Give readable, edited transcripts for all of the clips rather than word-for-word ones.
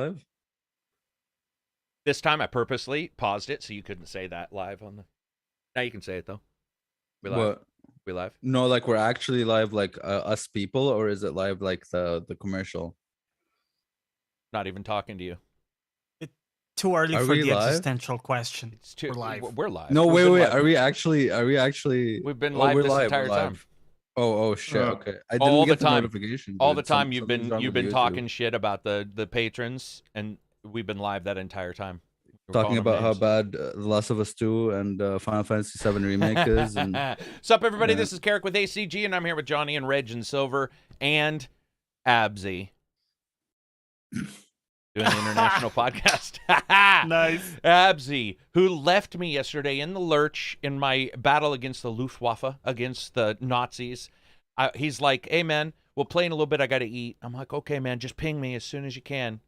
live? This time I purposely paused it so you couldn't say that live on the. Now you can say it though. We live. What? We live. No, like we're actually live, like us people, or is it live like the commercial? Not even talking to you. Too early Are for we the live? existential question. It's too. We're live. We're live. No, We've wait, been wait. live. Are we actually? We've been Oh, live we're this live. entire We're live. time. Oh shit. Okay, I All didn't the get the time. notification. All dude. the time Something's wrong you've with been YouTube. talking shit about the patrons, and we've been live that entire time. We're Talking calling them about how names. bad The Last of Us 2 and Final Fantasy 7 remake is. And Sup, everybody? Yeah. This is Karak with ACG, and I'm here with Johnny and Reg and Silver and Absy. Doing the international podcast. Nice. Absy, who left me yesterday in the lurch in my battle against the Luftwaffe, against the Nazis. He's like, hey, man, we'll play in a little bit. I got to eat. I'm like, okay, man, just ping me as soon as you can.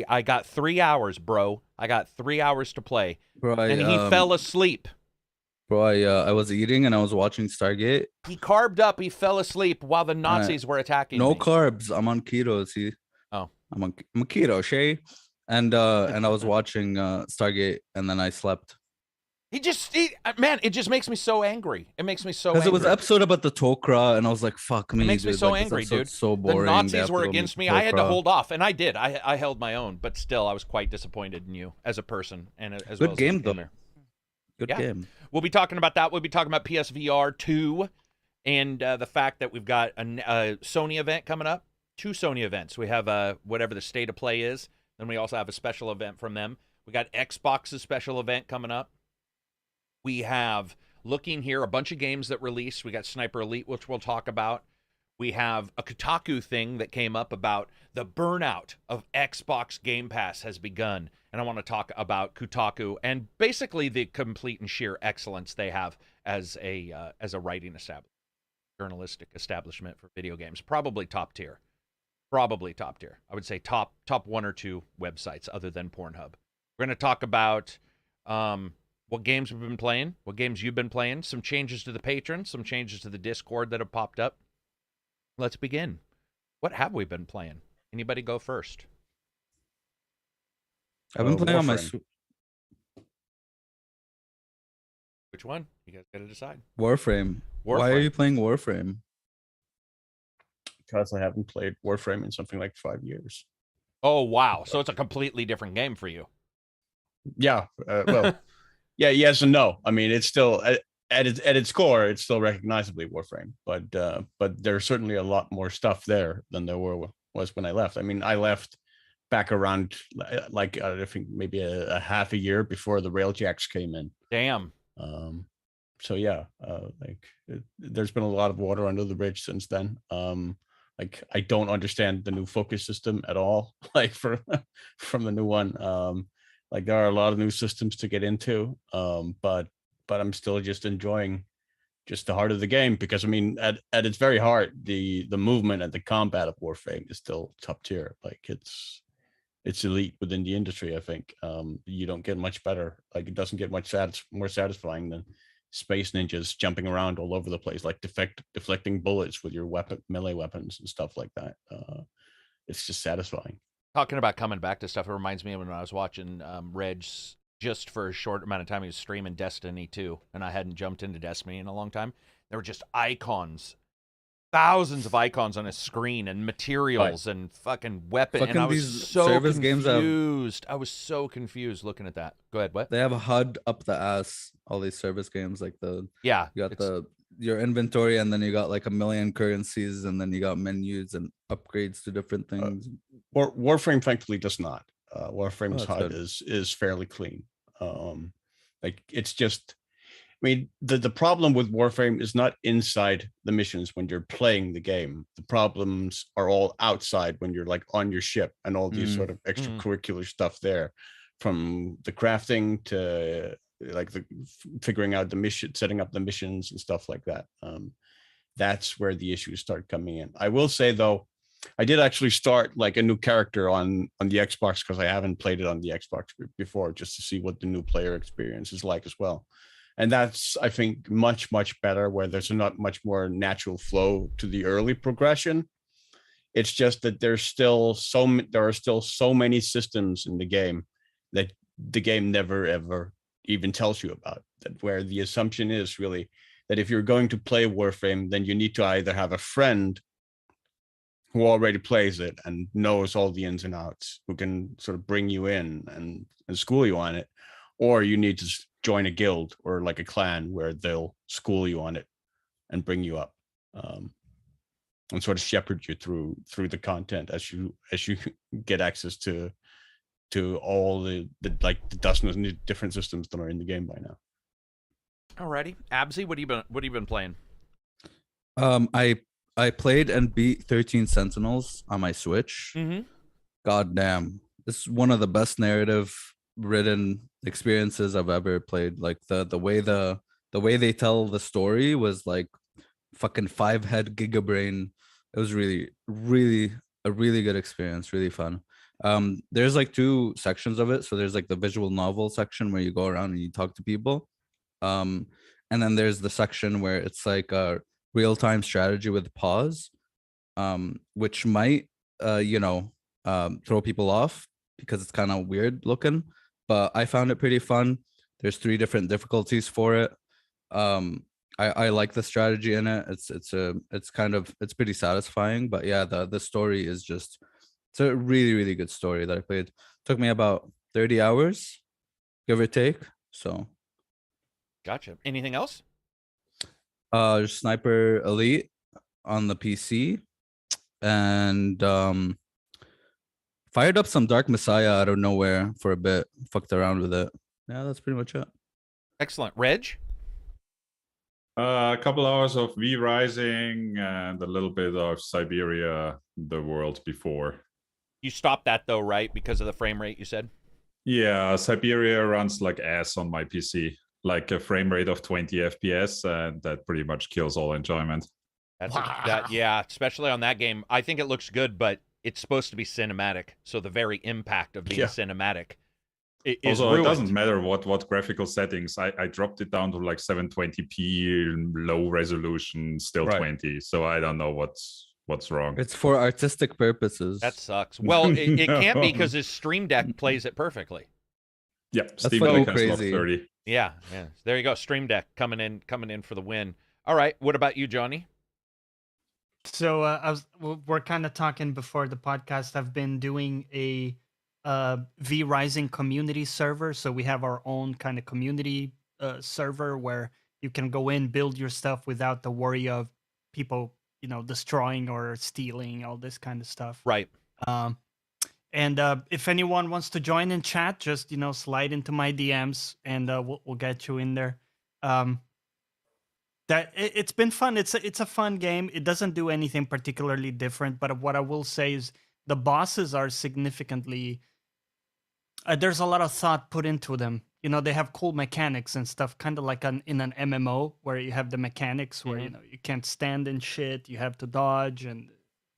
I got 3 hours, bro. I got 3 hours to play. bro, And he fell asleep. Bro, I was eating and I was watching Stargate. He carved up. He fell asleep while the Nazis were attacking No me. carbs. I'm on keto. See. Oh. I'm on keto, Shay. And I was watching Stargate and then I slept. Man, it just makes me so angry. It makes me so angry. Because it was an episode about the Tok'ra and I was like, fuck me. It makes me dude. so like, angry, dude. So boring. The Nazis were against me. I had to hold off, and I did. I held my own, but still, I was quite disappointed in you as a person and as well as game, a gamer. Good game. We'll be talking about that. We'll be talking about PSVR2 and the fact that we've got a Sony event coming up. 2 Sony events. We have whatever the state of play is. Then we also have a special event from them. We got Xbox's special event coming up. We have, looking here, a bunch of games that released. We got Sniper Elite, which we'll talk about. We have a Kotaku thing that came up about the burnout of Xbox Game Pass has begun. And I want to talk about Kotaku and basically the complete and sheer excellence they have as a writing establishment, journalistic establishment for video games. Probably top tier. Probably top tier. I would say top 1 or 2 websites other than Pornhub. We're going to talk about what games we've been playing, what games you've been playing, some changes to the Patreon, some changes to the Discord that have popped up. Let's begin. What have we been playing? Anybody go first? I've been playing on my Which one? You guys got to decide. Warframe. Why are you playing Warframe? Because I haven't played Warframe in something like 5 years. Oh, wow. So it's a completely different game for you. Yeah. Well, yeah, yes and no. I mean, it's still at its core, it's still recognizably Warframe, but there's certainly a lot more stuff there than there was when I left. I mean, I left back around like I think maybe a half a year before the Railjacks came in. Damn. So yeah, there's been a lot of water under the bridge since then. Like I don't understand the new focus system at all. Like from the new one, like there are a lot of new systems to get into. But I'm still just enjoying just the heart of the game because I mean at its very heart, the movement and the combat of Warframe is still top tier. Like it's elite within the industry. I think you don't get much better. Like it doesn't get much more satisfying than space ninjas jumping around all over the place, like deflecting bullets with your melee weapons and stuff like that. It's just satisfying. Talking about coming back to stuff, it reminds me of when I was watching Reg just for a short amount of time. He was streaming Destiny 2, and I hadn't jumped into Destiny in a long time. There were just icons, thousands of icons on a screen and materials and fucking weapons. And I was so confused. I was so confused looking at that. Go ahead. What? They have a HUD up the ass. All these service games, like you got your inventory, and then you got like a million currencies, and then you got menus and upgrades to different things. Warframe thankfully does not. Warframe's HUD good. is fairly clean. Like it's just. I mean, the problem with Warframe is not inside the missions when you're playing the game. The problems are all outside when you're like on your ship and all these sort of extracurricular stuff there, from the crafting to like the figuring out the mission, setting up the missions and stuff like that. That's where the issues start coming in. I will say though, I did actually start like a new character on the Xbox because I haven't played it on the Xbox before, just to see what the new player experience is like as well. And that's, I think, much better, where there's not much more natural flow to the early progression. It's just that there are still so many systems in the game that the game never ever even tells you about. That where the assumption is really that if you're going to play Warframe, then you need to either have a friend who already plays it and knows all the ins and outs, who can sort of bring you in and school you on it, or you need to join a guild or like a clan where they'll school you on it and bring you up, and sort of shepherd you through the content as you get access to all the dozens of different systems that are in the game by now. Alrighty, Absy, what have you been playing? I played and beat 13 Sentinels on my Switch. Mm-hmm. God damn, this is one of the best narrative written experiences I've ever played. Like the way they tell the story was like fucking 5-head gigabrain. It was really a really good experience, really fun. There's like 2 sections of it. So there's like the visual novel section where you go around and you talk to people, and then there's the section where it's like a real-time strategy with pause, which might throw people off because it's kind of weird looking, but I found it pretty fun. There's 3 different difficulties for it. I like the strategy in it. It's pretty satisfying. But yeah, the story is just, it's a really good story that I played. Took me about 30 hours, give or take. So gotcha. Anything else? Sniper Elite on the PC, and fired up some Dark Messiah out of nowhere for a bit, fucked around with it. Yeah, that's pretty much it. Excellent. Reg? A couple hours of V Rising and a little bit of Siberia, the world before. You stopped that though, right? Because of the frame rate, you said? Yeah, Siberia runs like ass on my PC, like a frame rate of 20 FPS, and that pretty much kills all enjoyment. Yeah, especially on that game. I think it looks good, but it's supposed to be cinematic, so the very impact of being cinematic is also ruined. It doesn't matter what graphical settings. I dropped it down to like 720p, low resolution, still 20. So I don't know what's wrong. It's for artistic purposes. That sucks. Well, it can't be because his Stream Deck plays it perfectly. Yeah, Steam Deck has locked 30. Yeah. There you go. Stream Deck coming in for the win. All right. What about you, Johnny? So we're kind of talking before the podcast. I've been doing a V Rising community server. So we have our own kind of community server where you can go in, build your stuff without the worry of people, destroying or stealing, all this kind of stuff. Right. And if anyone wants to join in chat, just slide into my DMs and we'll get you in there. It's been fun. It's a fun game. It doesn't do anything particularly different, but what I will say is the bosses are significantly. There's a lot of thought put into them. They have cool mechanics and stuff, kind of like in an MMO where you have the mechanics where you can't stand in shit. You have to dodge and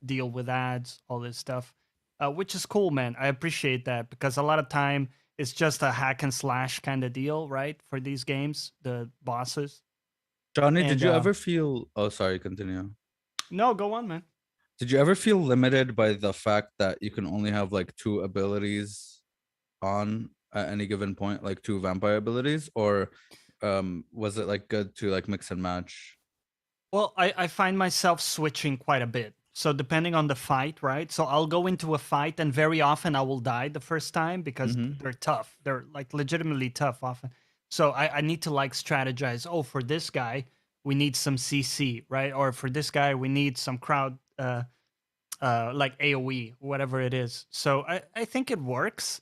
deal with ads, all this stuff, which is cool, man. I appreciate that because a lot of time it's just a hack and slash kind of deal, right? For these games, the bosses. Johnny, did you ever feel... Oh, sorry, continue. No, go on, man. Did you ever feel limited by the fact that you can only have like 2 abilities on at any given point, like 2 vampire abilities? Or was it like good to like mix and match? Well, I find myself switching quite a bit. So depending on the fight, right? So I'll go into a fight and very often I will die the first time because they're tough. They're like legitimately tough often. So I need to like strategize. Oh, for this guy, we need some CC, right? Or for this guy, we need some crowd, like AOE, whatever it is. So I think it works.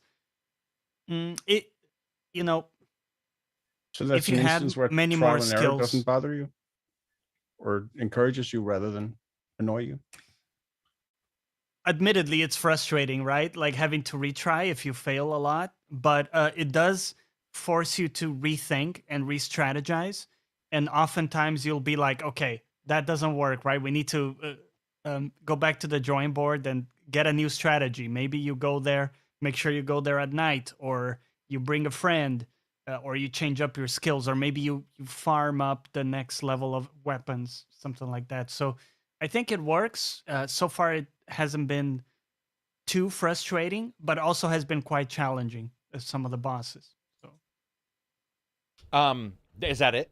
So that's if you an had instance where many trial more and error skills, doesn't bother you, or encourages you rather than annoy you. Admittedly, it's frustrating, right? Like having to retry if you fail a lot, but it does force you to rethink and re-strategize. And oftentimes you'll be like, okay, that doesn't work, right? We need to go back to the drawing board and get a new strategy. Maybe you go there, make sure you go there at night, or you bring a friend, or you change up your skills, or maybe you farm up the next level of weapons, something like that. So I think it works. So far, it hasn't been too frustrating, but also has been quite challenging as some of the bosses. So, is that it?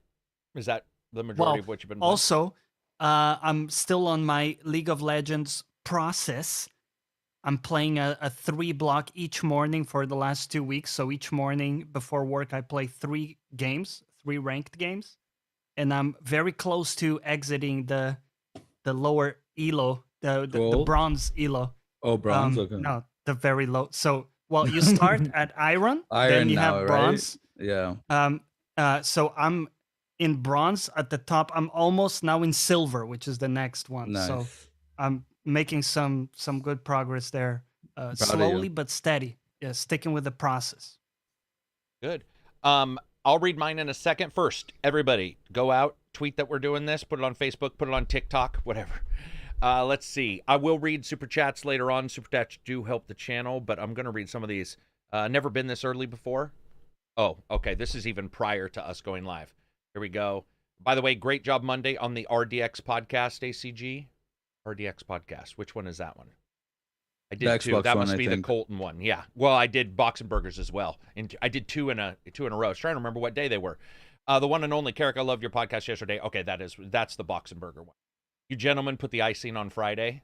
Is that the majority of what you've been playing? Also, I'm still on my League of Legends process. I'm playing a 3-block each morning for the last 2 weeks. So each morning before work, I play 3 games, 3 ranked games. And I'm very close to exiting the lower elo, the bronze elo. Oh, bronze. Okay. No, the very low. So, well, you start at iron, then you now, have bronze. Right? Yeah. So I'm in bronze at the top. I'm almost now in silver, which is the next one. Nice. So I'm making some good progress there, slowly but steady. Yeah, sticking with the process. Good. I'll read mine in a second. First, everybody, go out, tweet that we're doing this, put it on Facebook, put it on TikTok, whatever. Let's see. I will read super chats later on. Super chats do help the channel, but I'm going to read some of these. Never been this early before. Oh, okay. This is even prior to us going live. Here we go. By the way, great job Monday on the RDX podcast, ACG. RDX podcast. Which one is that one? I did 2. That must be the Colton one. Yeah. Well, I did Box and Burgers as well. And I did 2 in a row. I was trying to remember what day they were. The one and only Karak, I loved your podcast yesterday. Okay, that's the Box and Burger one. You gentlemen put the icing on Friday.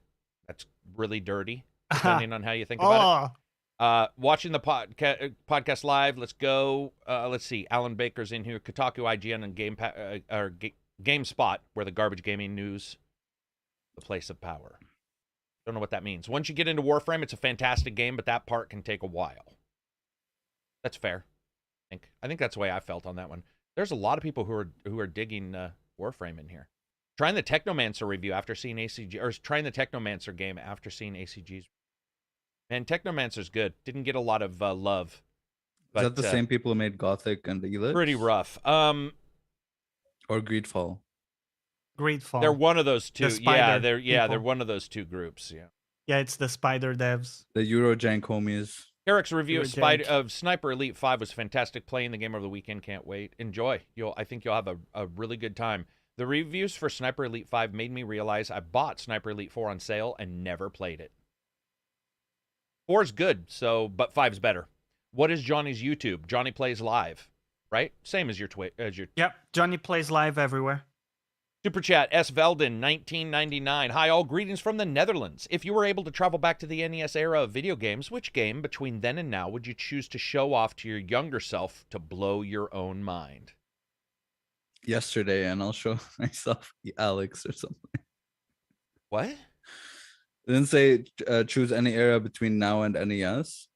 That's really dirty, depending on how you think about it. Watching the podcast live. Let's go. Let's see. Alan Baker's in here. Kotaku, IGN, and GameSpot, where the garbage gaming news, the place of power. Don't know what that means. Once you get into Warframe, it's a fantastic game, but that part can take a while. That's fair. I think that's the way I felt on that one. There's a lot of people who are digging Warframe in here. Trying the Technomancer review after seeing ACG, or trying the Technomancer game after seeing ACG's. And Technomancer's good. Didn't get a lot of love. But, is that the same people who made Gothic and Elix? Pretty rough. Or Greedfall. Greedfall. They're one of those two. They're one of those 2 groups. Yeah. Yeah, it's the Spider devs. The Eurojank homies. Karak's review of Sniper Elite 5 was fantastic. Playing the game over the weekend. Can't wait. Enjoy. I think you'll have a really good time. The reviews for Sniper Elite 5 made me realize I bought Sniper Elite 4 on sale and never played it. 4 is good, but 5's better. What is Johnny's YouTube? Johnny Plays Live, right? Same as your Yep, Johnny Plays Live everywhere. Super Chat, S. Velden, 1999. Hi, all. Greetings from the Netherlands. If you were able to travel back to the NES era of video games, which game between then and now would you choose to show off to your younger self to blow your own mind? Yesterday, and I'll show myself Alex or something. What? It didn't say choose any era between now and NES.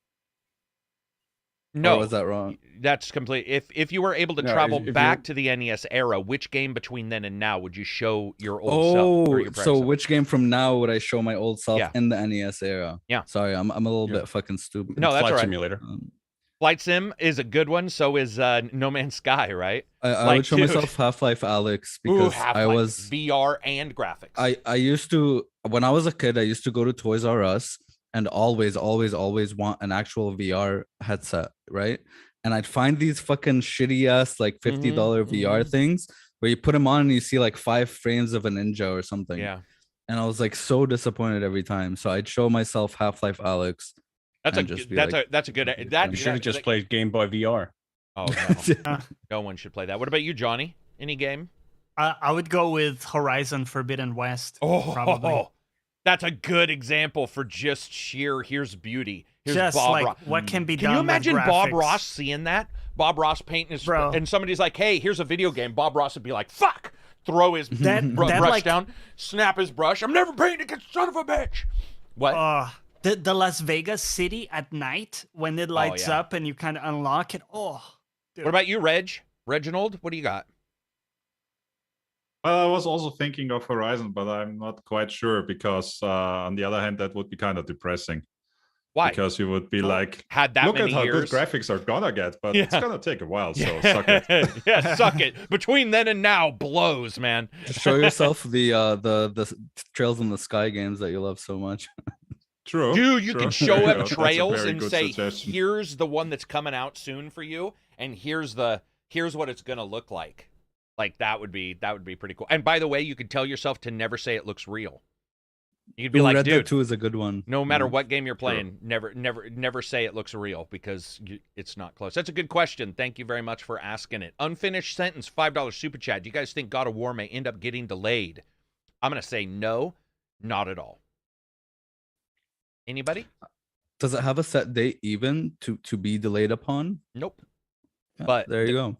No, or was that wrong? That's complete. If you were able to travel back to the NES era, which game between then and now would you show your old self? Or your so which game from now would I show my old self in the NES era? Yeah. Sorry, I'm a little bit fucking stupid. No, that's Flight all right. Simulator. Flight Sim is a good one. So is No Man's Sky, right? I would show myself Half-Life Alex because I was VR and graphics. I used to, when I was a kid, I used to go to Toys R Us and always want an actual VR headset, right? And I'd find these fucking shitty ass like $50 VR things where you put them on and you see like 5 frames of a ninja or something. Yeah. And I was like so disappointed every time. So I'd show myself Half-Life Alex. That's a good. You should have just played Game Boy VR. Oh no, no one should play that. What about you, Johnny? Any game? I would go with Horizon Forbidden West. Probably. That's a good example for just sheer. Here's beauty. Here's just Bob like Ross. What can be done? Can you imagine with Bob graphics? Ross seeing that? Bob Ross painting his and somebody's like, "Hey, here's a video game." Bob Ross would be like, "Fuck!" Throw his brush down, snap his brush. I'm never painting again, son of a bitch. What? The Las Vegas city at night when it lights up and you kind of unlock it. Oh, dude. What about you, Reginald? What do you got? Well, I was also thinking of Horizon, but I'm not quite sure because, on the other hand, that would be kind of depressing. Why? Because you would be like, look at how good graphics are gonna get, but it's gonna take a while, so suck it. Yeah, suck it. Between then and now blows, man. Show yourself the Trails in the Sky games that you love so much. True. Dude, you can show up That's a Trails very and good say, suggestion. here's the one that's coming out soon for you, and here's what it's gonna look like. Like that would be pretty cool. And by the way, you could tell yourself to never say it looks real. You'd be Ooh, like, Red Dead dude, 2 is a good one. no matter Yeah. what game you're playing, never say it looks real because it's not close. That's a good question. Thank you very much for asking it. Unfinished sentence, $5 super chat. Do you guys think God of War may end up getting delayed? I'm going to say no, not at all. Anybody? Does it have a set date even to be delayed upon? Nope. Yeah, But there you go.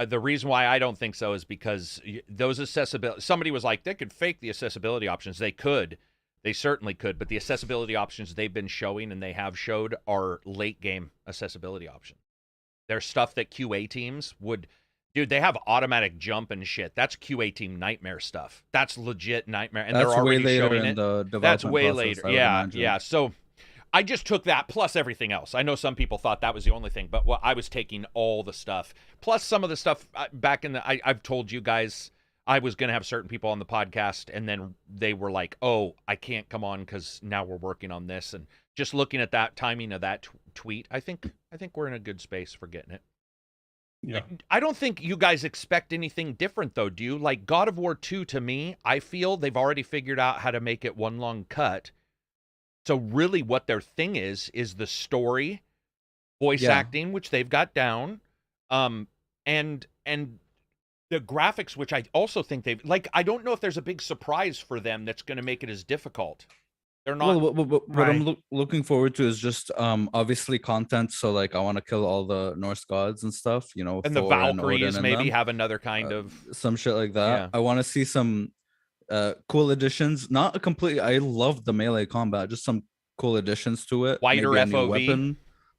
The reason why I don't think so is because those accessibility. Somebody was like, they could fake the accessibility options. They could. They certainly could. But the accessibility options they've been showing and they have showed are late game accessibility options. There's stuff that QA teams would. Dude, they have automatic jump and shit. That's QA team nightmare stuff. That's legit nightmare. And That's they're already way later showing in it. the development That's way process, later. I would Yeah, imagine. yeah. So I just took that plus everything else. I know some people thought that was the only thing, but I was taking all the stuff. Plus some of the stuff back in the... I've told you guys I was going to have certain people on the podcast, and then they were like, oh, I can't come on because now we're working on this. And just looking at that timing of that tweet, I think we're in a good space for getting it. Yeah. I don't think you guys expect anything different, though, do you? Like, God of War 2, to me, I feel they've already figured out how to make it one long cut. So really what their thing is the story, voice acting, which they've got down, and the graphics, which I also think they've... Like, I don't know if there's a big surprise for them that's going to make it as difficult. They're not... Well, what I'm looking forward to is just obviously content. So like I want to kill all the Norse gods and stuff, you know, and the Thor and Valkyries Odin and maybe them. have another kind of... Some shit like that. Yeah. I want to see some cool additions. Not a completely... I love the melee combat. Just some cool additions to it. Wider Maybe a new FOV. weapon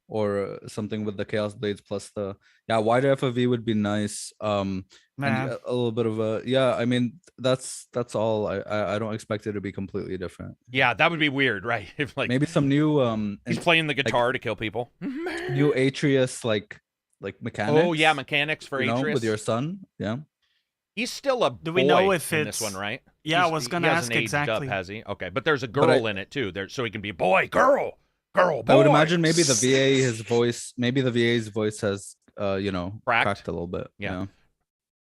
or something with the Chaos Blades plus the... Yeah, wider FOV would be nice. And a little bit of a... Yeah, I mean, that's all. I don't expect it to be completely different. Yeah, that would be weird, right? If like maybe some new... he's playing the guitar to kill people. New Atreus, like mechanics. Oh, yeah, mechanics for Atreus. With your son. Yeah. He's still a boy. Do we know if in it's this one, right? Yeah, I was going to ask aged exactly. Up, has he? Okay, but there's a girl in it too. There, so he can be boy, girl, boy. I would imagine maybe the VA, his voice, maybe the VA's voice has, cracked a little bit. Yeah.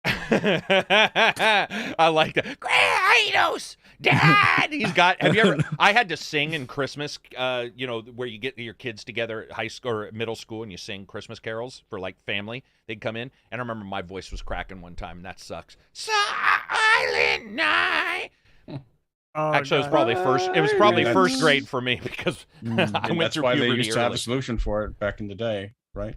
I like that. Kratos, Dad. He's got. Have you ever? I had to sing in Christmas. Where you get your kids together at high school or middle school and you sing Christmas carols for like family. They'd come in, and I remember my voice was cracking one time, and that sucks. Silent night. Actually, it was probably first. It was probably first grade for me because I went That's through why puberty they used to have early. a solution for it back in the day, right?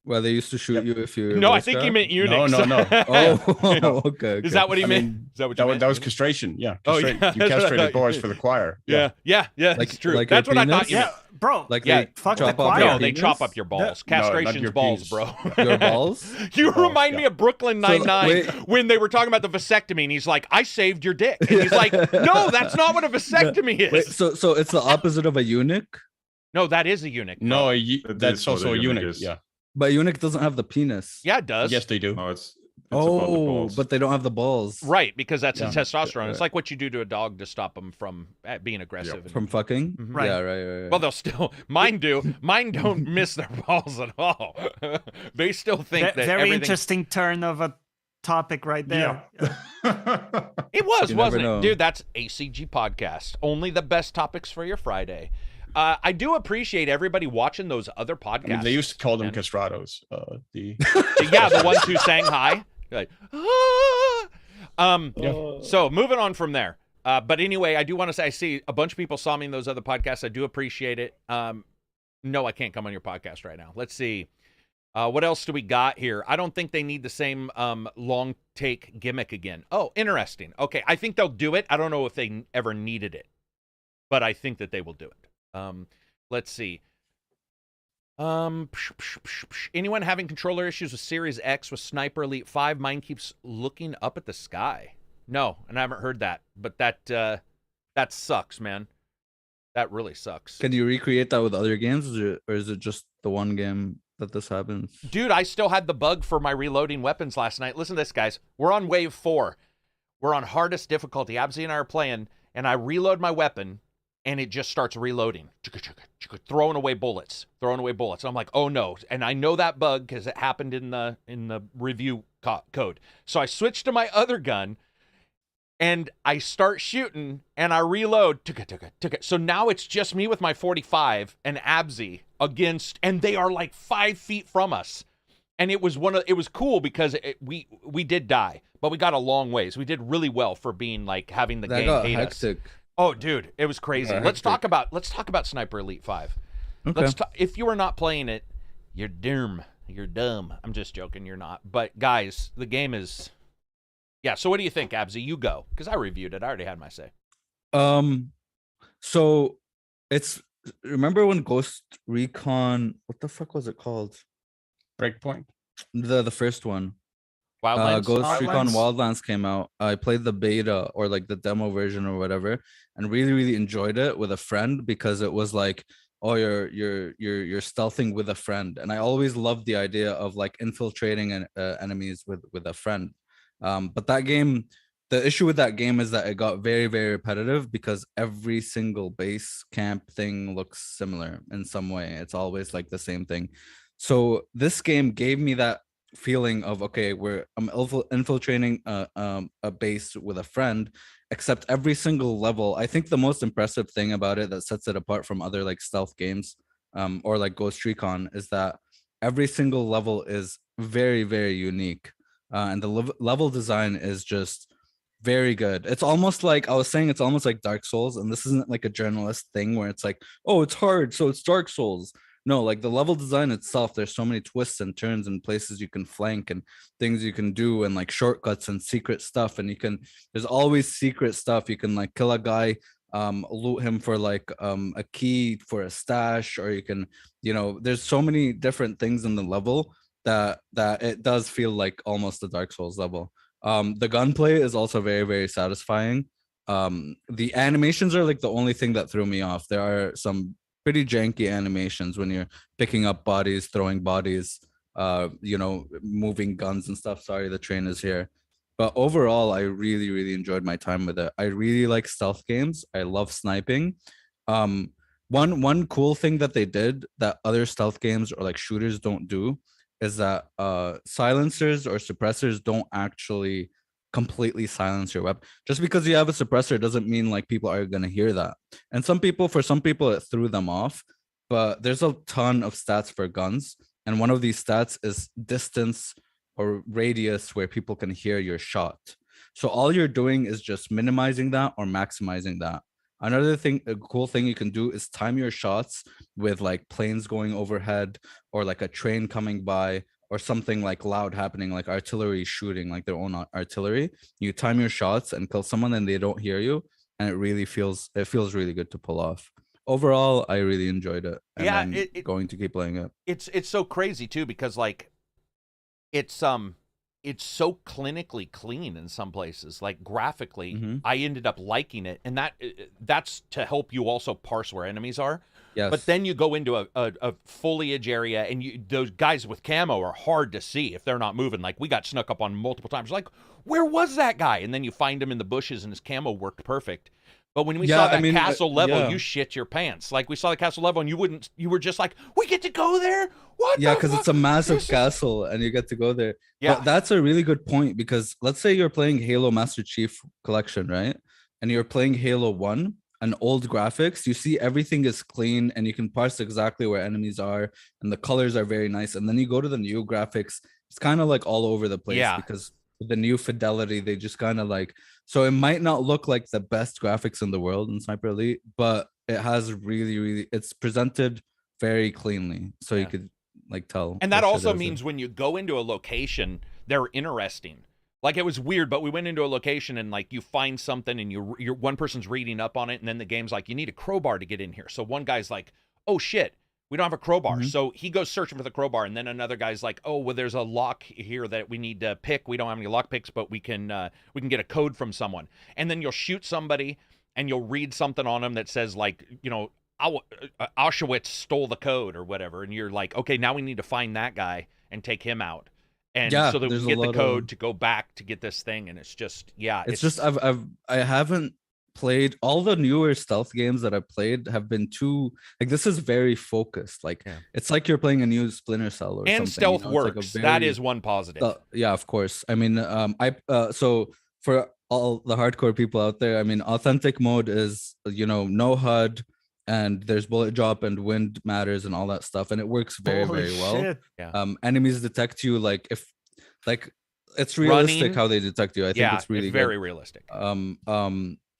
Well, they used to shoot you if you... No, I think he meant Unix. No. Okay. Is that what he meant? Is that what you meant? That was castration. Yeah. Oh, yeah. You castrated boys for the choir. Yeah, it's true. Like That's your what I thought penis? you meant. Yeah, bro. Like fuck the chop off choir. your No, they penis? chop up your balls. No, not Castration's your balls, penis. bro. Your balls? You remind me of Brooklyn So, Nine-Nine wait. when they were talking about the vasectomy, and he's like, I saved your dick. And he's like, no, that's not what a vasectomy is. Wait, so it's the opposite of a eunuch? No, that is a eunuch. bro. No, That that's is what also a eunuch eunuch. is. Yeah. But eunuch doesn't have the penis. Yeah, it does. Yes, they do. No, it's about the balls. But they don't have the balls. Right, because that's Yeah. a testosterone. It's like what you do to a dog to stop them from being aggressive. and- From fucking? Mhm. Right. Yeah, right. Well, they'll still... Mine do. Mine don't miss their balls at all. They still think that Very everything... interesting turn of a topic right there. It was, You never wasn't it? know. Dude, that's ACG Podcast. Only the best topics for your Friday. I do appreciate everybody watching those other podcasts. I mean, they used to call them man. castrados. Yeah, the ones who sang high. Like, So moving on from there. But anyway, I do want to say, I see a bunch of people saw me in those other podcasts. I do appreciate it. No, I can't come on your podcast right now. Let's see. What else do we got here? I don't think they need the same long take gimmick again. Oh, interesting. Okay, I think they'll do it. I don't know if they ever needed it, but I think that they will do it. Let's see. Anyone having controller issues with Series X with Sniper Elite 5? Mine keeps looking up at the sky. No, and I haven't heard that, but that sucks, man. That really sucks. Can you recreate that with other games, or is it just the one game that this happens? Dude, I still had the bug for my reloading weapons last night. Listen to this, guys. We're on wave 4. We're on hardest difficulty. Abzy and I are playing, and I reload my weapon, and it just starts reloading. Throwing away bullets. And I'm like, oh no. And I know that bug because it happened in the review code. So I switched to my other gun, And I start shooting and I reload. So now it's just me with my 45 and Abzy against, and they are like 5 feet from us. And it was cool because we did die, but we got a long ways. We did really well for being like having the That game got hate hectic. us. Oh, dude, it was crazy. Let's talk about Sniper Elite 5. Okay. If you are not playing it, you're dumb. You're dumb. I'm just joking. You're not. But guys, the game is. Yeah. So what do you think, Abzy? You go, because I reviewed it. I already had my say. So it's, remember when Ghost Recon, what the fuck was it called? Breakpoint. The first one. Wildlands. Ghost Recon Wildlands? Wildlands came out. I played the beta or like the demo version or whatever, and really, really enjoyed it with a friend because it was like, oh, you're stealthing with a friend, and I always loved the idea of like infiltrating enemies with a friend. But that game, the issue with that game is that it got very, very repetitive because every single base camp thing looks similar in some way. It's always like the same thing. So this game gave me that feeling of, okay, I'm infiltrating a base with a friend, except every single level, I think the most impressive thing about it that sets it apart from other like stealth games or like Ghost Recon is that every single level is very, very unique, and the level design is just very good. It's almost like, I was saying, it's almost like Dark Souls, and this isn't like a journalist thing where it's like, oh, it's hard, so it's Dark Souls. No, like the level design itself, there's so many twists and turns and places you can flank and things you can do and like shortcuts and secret stuff. And there's always secret stuff. You can like kill a guy, loot him for like a key for a stash, or you can, there's so many different things in the level that it does feel like almost a Dark Souls level. The gunplay is also very, very satisfying. The animations are like the only thing that threw me off. There are some pretty janky animations when you're picking up bodies, throwing bodies, moving guns and stuff. Sorry, the train is here. But overall, I really, really enjoyed my time with it. I really like stealth games. I love sniping. One cool thing that they did that other stealth games or like shooters don't do is that silencers or suppressors don't actually completely silence your weapon. Just because you have a suppressor doesn't mean like people are going to hear that. And for some people it threw them off, but there's a ton of stats for guns, and one of these stats is distance or radius where people can hear your shot. So all you're doing is just minimizing that or maximizing that. Another thing, a cool thing you can do is time your shots with like planes going overhead or like a train coming by or something like loud happening, like artillery shooting, like their own artillery. You time your shots and kill someone and they don't hear you, and it feels really good to pull off. Overall, I really enjoyed it, and I'm going to keep playing it. It's so crazy too, because like it's so clinically clean in some places, like graphically. I ended up liking it, and that's to help you also parse where enemies are. Yes. But then you go into a foliage area, and those guys with camo are hard to see if they're not moving. Like we got snuck up on multiple times. Like, where was that guy? And then you find him in the bushes, and his camo worked perfect. But when we saw that castle level, you shit your pants. Like we saw the castle level, and you were just like, we get to go there? What? Yeah, because it's a massive castle, and you get to go there. Yeah, but that's a really good point, because let's say you're playing Halo Master Chief Collection, right? And you're playing Halo 1. And old graphics, you see everything is clean and you can parse exactly where enemies are, and the colors are very nice. And then you go to the new graphics, it's kind of like all over the place, because with the new fidelity, they just kind of like, so it might not look like the best graphics in the world in Sniper Elite, but it has really, really, it's presented very cleanly, so you could like tell. And that also means when you go into a location, they're interesting. Like it was weird, but we went into a location and like you find something and you're one person's reading up on it, and then the game's like, you need a crowbar to get in here. So one guy's like, oh shit, we don't have a crowbar. So he goes searching for the crowbar, and then another guy's like, oh, well, there's a lock here that we need to pick. We don't have any lock picks, but we can get a code from someone. And then you'll shoot somebody and you'll read something on them that says like, Auschwitz stole the code or whatever. And you're like, okay, now we need to find that guy and take him out. And so that we can get the code to go back to get this thing. And it's just, it's just, I haven't played all the newer stealth games that I've played have been too, like, this is very focused. Like, it's like you're playing a new Splinter Cell or something. And stealth works. Like that is one positive. Yeah, of course. I mean, so for all the hardcore people out there, I mean, authentic mode is, no HUD, and there's bullet drop and wind matters and all that stuff, and it works very, Holy very well. shit. Yeah. Enemies detect you like it's realistic Running, how they detect you. I think it's really very good. realistic.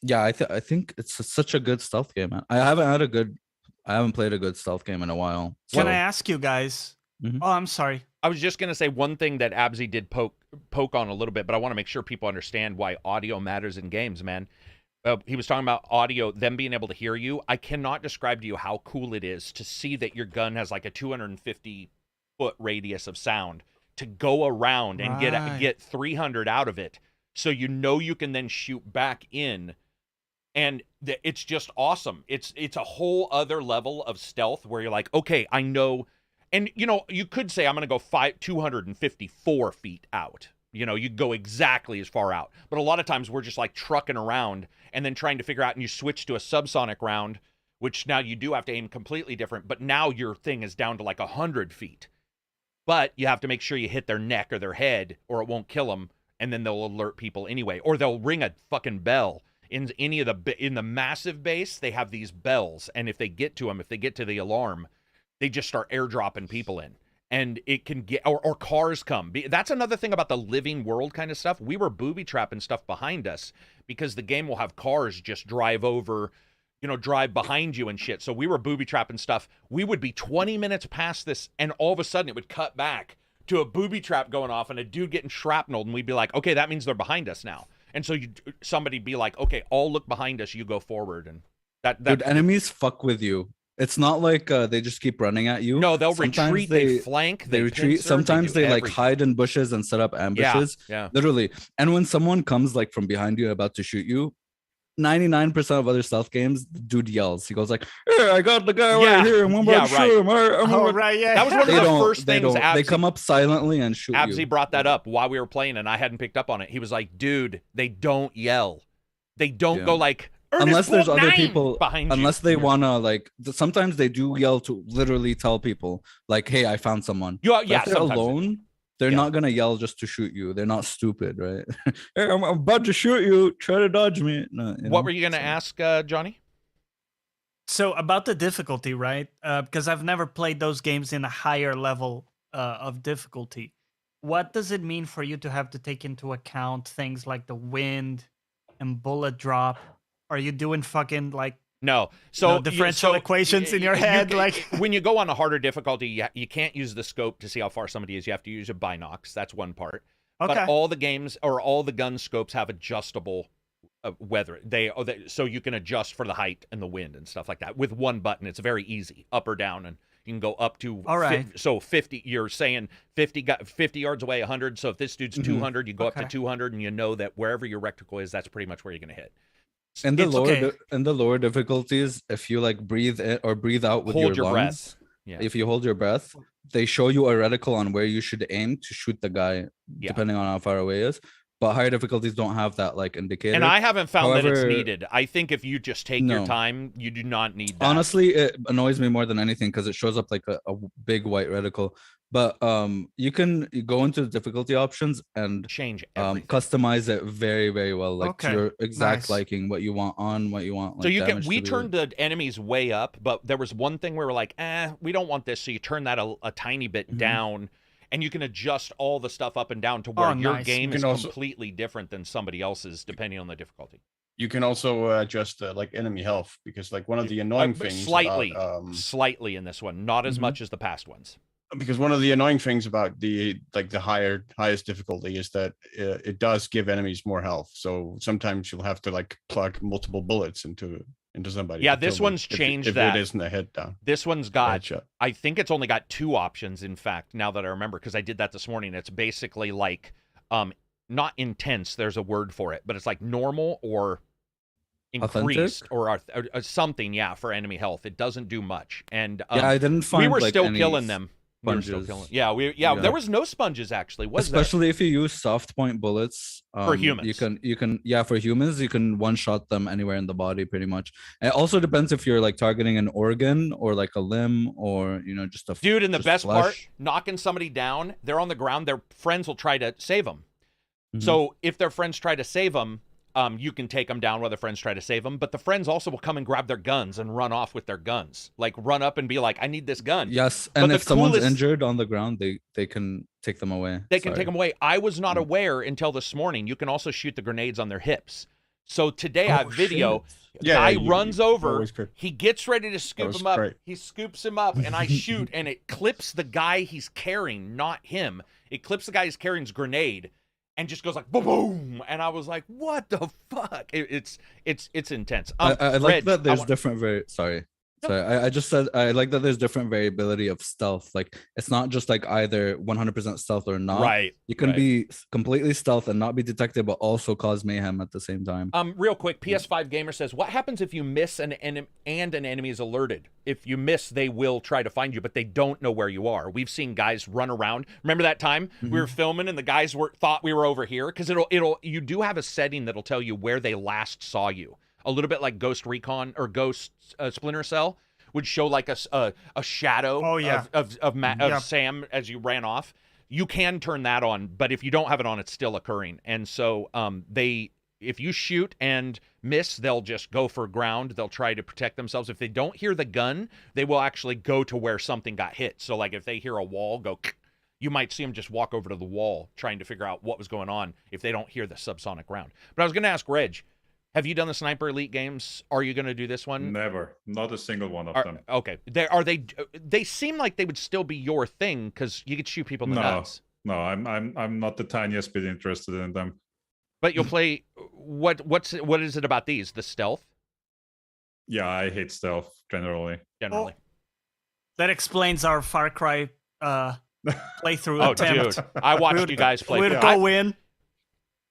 Yeah, I think it's such a good stealth game, man. I haven't played a good stealth game in a while. Can so- I ask you guys? Mhm. Oh, I'm sorry. I was just going to say one thing that Abzy did poke on a little bit, but I want to make sure people understand why audio matters in games, man. He was talking about audio, them being able to hear you. I cannot describe to you how cool it is to see that your gun has like a 250-foot radius of sound to go around and Right. get 300 out of it, so you can then shoot back in. And it's just awesome. It's a whole other level of stealth where you're like, okay, I know. And, you could say I'm going to go 254 feet out. You go exactly as far out. But a lot of times we're just like trucking around and then trying to figure out, and you switch to a subsonic round, which now you do have to aim completely different. But now your thing is down to like 100 feet. But you have to make sure you hit their neck or their head or it won't kill them. And then they'll alert people anyway. Or they'll ring a fucking bell. In the massive base, they have these bells. And if they get to them, if they get to the alarm, they just start airdropping people in, and it can get, or cars come. That's another thing about the living world kind of stuff. We were booby trapping stuff behind us because the game will have cars just drive over, drive behind you and shit. So we were booby trapping stuff. We would be 20 minutes past this, and all of a sudden it would cut back to a booby trap going off and a dude getting shrapneled, and we'd be like, okay, that means they're behind us now. And so somebody'd be like, okay, I'll look behind us, you go forward, and that Dude, enemies fuck with you. It's not like they just keep running at you. No, they'll Sometimes retreat, they flank, they retreat. pincer, Sometimes do they like everything. hide in bushes and set up ambushes. Yeah. Literally. And when someone comes like from behind you about to shoot you, 99% of other stealth games, the dude yells. He goes like, "Hey, I got the guy right here. I'm about to shoot him." Oh, right, yeah. That was one of They the don't. first They things don't. They come up silently and shoot Abzy you. brought that up while we were playing, and I hadn't picked up on it. He was like, dude, they don't yell. They don't go like, unless there's other people behind you. Unless they wanna like. Sometimes they do yell to literally tell people like, "Hey, I found someone." Yeah, But if they're sometimes alone. They're not gonna yell just to shoot you. They're not stupid, right? Hey, I'm about to shoot you. Try to dodge me. No, What were you gonna ask, Johnny? So about the difficulty, right? Because I've never played those games in a higher level of difficulty. What does it mean for you to have to take into account things like the wind and bullet drop? Are you doing fucking like No. So differential equations in your head? Like when you go on a harder difficulty, you can't use the scope to see how far somebody is. You have to use a binocs. That's one part. Okay. But all the games or all the gun scopes have adjustable weather. So you can adjust for the height and the wind and stuff like that with one button. It's very easy, up or down, and you can go up to. All right. So 50. You're saying 50 yards away, 100. So if this dude's 200, you go up to 200, and you know that wherever your reticle is, that's pretty much where you're going to hit. And the lower difficulties, if you like breathe in or breathe out with Hold your lungs, breath. Yeah. if you hold your breath, they show you a reticle on where you should aim to shoot the guy, depending on how far away he is. But higher difficulties don't have that like indicator. And I haven't found that it's However, needed. I think if you just take your No. time, you do not need that. Honestly, it annoys me more than anything because it shows up like a big white reticle. But you can go into the difficulty options and change everything. customize it very, very well, like to Okay, your exact nice. liking, what you want on, what you want. Like, So you can. damage We to be. turned the enemies way up, but there was one thing where we're like, we don't want this. So you turn that a tiny bit down, and you can adjust all the stuff up and down to where your nice. game You is can also- completely different than somebody else's, depending on the difficulty. You can also adjust like enemy health, because like one of the annoying But things slightly, about, slightly in this one, not as much as the past ones. because one of the annoying things about the highest difficulty is that it does give enemies more health. So sometimes you'll have to like plug multiple bullets into somebody. Yeah, to kill this them one's if changed if that. it isn't a head down. This one's a got. headshot. I think it's only got 2 options. In fact, now that I remember, because I did that this morning, it's basically like, not intense. There's a word for it, but it's like normal or increased or something. Yeah, for enemy health, it doesn't do much. And Yeah, I didn't find we were like, still any killing them. We were still sponges. killing. Yeah, Yeah. there was no sponges actually. Was there? Especially if you use soft point bullets For humans. you can for humans you can one shot them anywhere in the body pretty much. It also depends if you're like targeting an organ or like a limb or just a Dude, and the just best part, flesh. knocking somebody down, they're on the ground, their friends will try to save them. So if their friends try to save them, you can take them down while the friends try to save them, but the friends also will come and grab their guns and run off with their guns. Like, run up and be like, I need this gun. Yes, But and the if someone's coolest- injured on the ground, they can take them away. They can Sorry. take them away. I was not aware until this morning. You can also shoot the grenades on their hips. So today I have video. Guy runs over. always could. He gets ready to scoop was him up. great. He scoops him up, and I shoot, and it clips the guy he's carrying, not him. It clips the guy he's carrying's grenade, and just goes like boom, boom. And I was like, "What the fuck?" It's intense. I like Reg, that there's want- different sorry. I just said I like that there's different variability of stealth. Like, it's not just like either 100% stealth or not. Right. You can right. be completely stealth and not be detected, but also cause mayhem at the same time. Real quick, PS5 Gamer says, what happens if you miss and an enemy is alerted? If you miss, they will try to find you, but they don't know where you are. We've seen guys run around. Remember that time we were filming and the guys thought we were over here? Because you do have a setting that'll tell you where they last saw you. A little bit like Ghost Recon or Ghost Splinter Cell would show like a shadow of Sam as you ran off. You can turn that on, but if you don't have it on, it's still occurring. And so if you shoot and miss, they'll just go for ground. They'll try to protect themselves. If they don't hear the gun, they will actually go to where something got hit. So like if they hear a wall go, you might see them just walk over to the wall trying to figure out what was going on if they don't hear the subsonic round. But I was going to ask Reg, have you done the Sniper Elite games? Are you going to do this one? Never. Not a single one of them. Okay. They seem like they would still be your thing because you could shoot people in the nuts. No, I'm not the tiniest bit interested in them. But you'll play what is it about these? The stealth? Yeah, I hate stealth generally. Generally. That explains our Far Cry playthrough Oh, attempt. dude. I watched you guys play. We'd go in.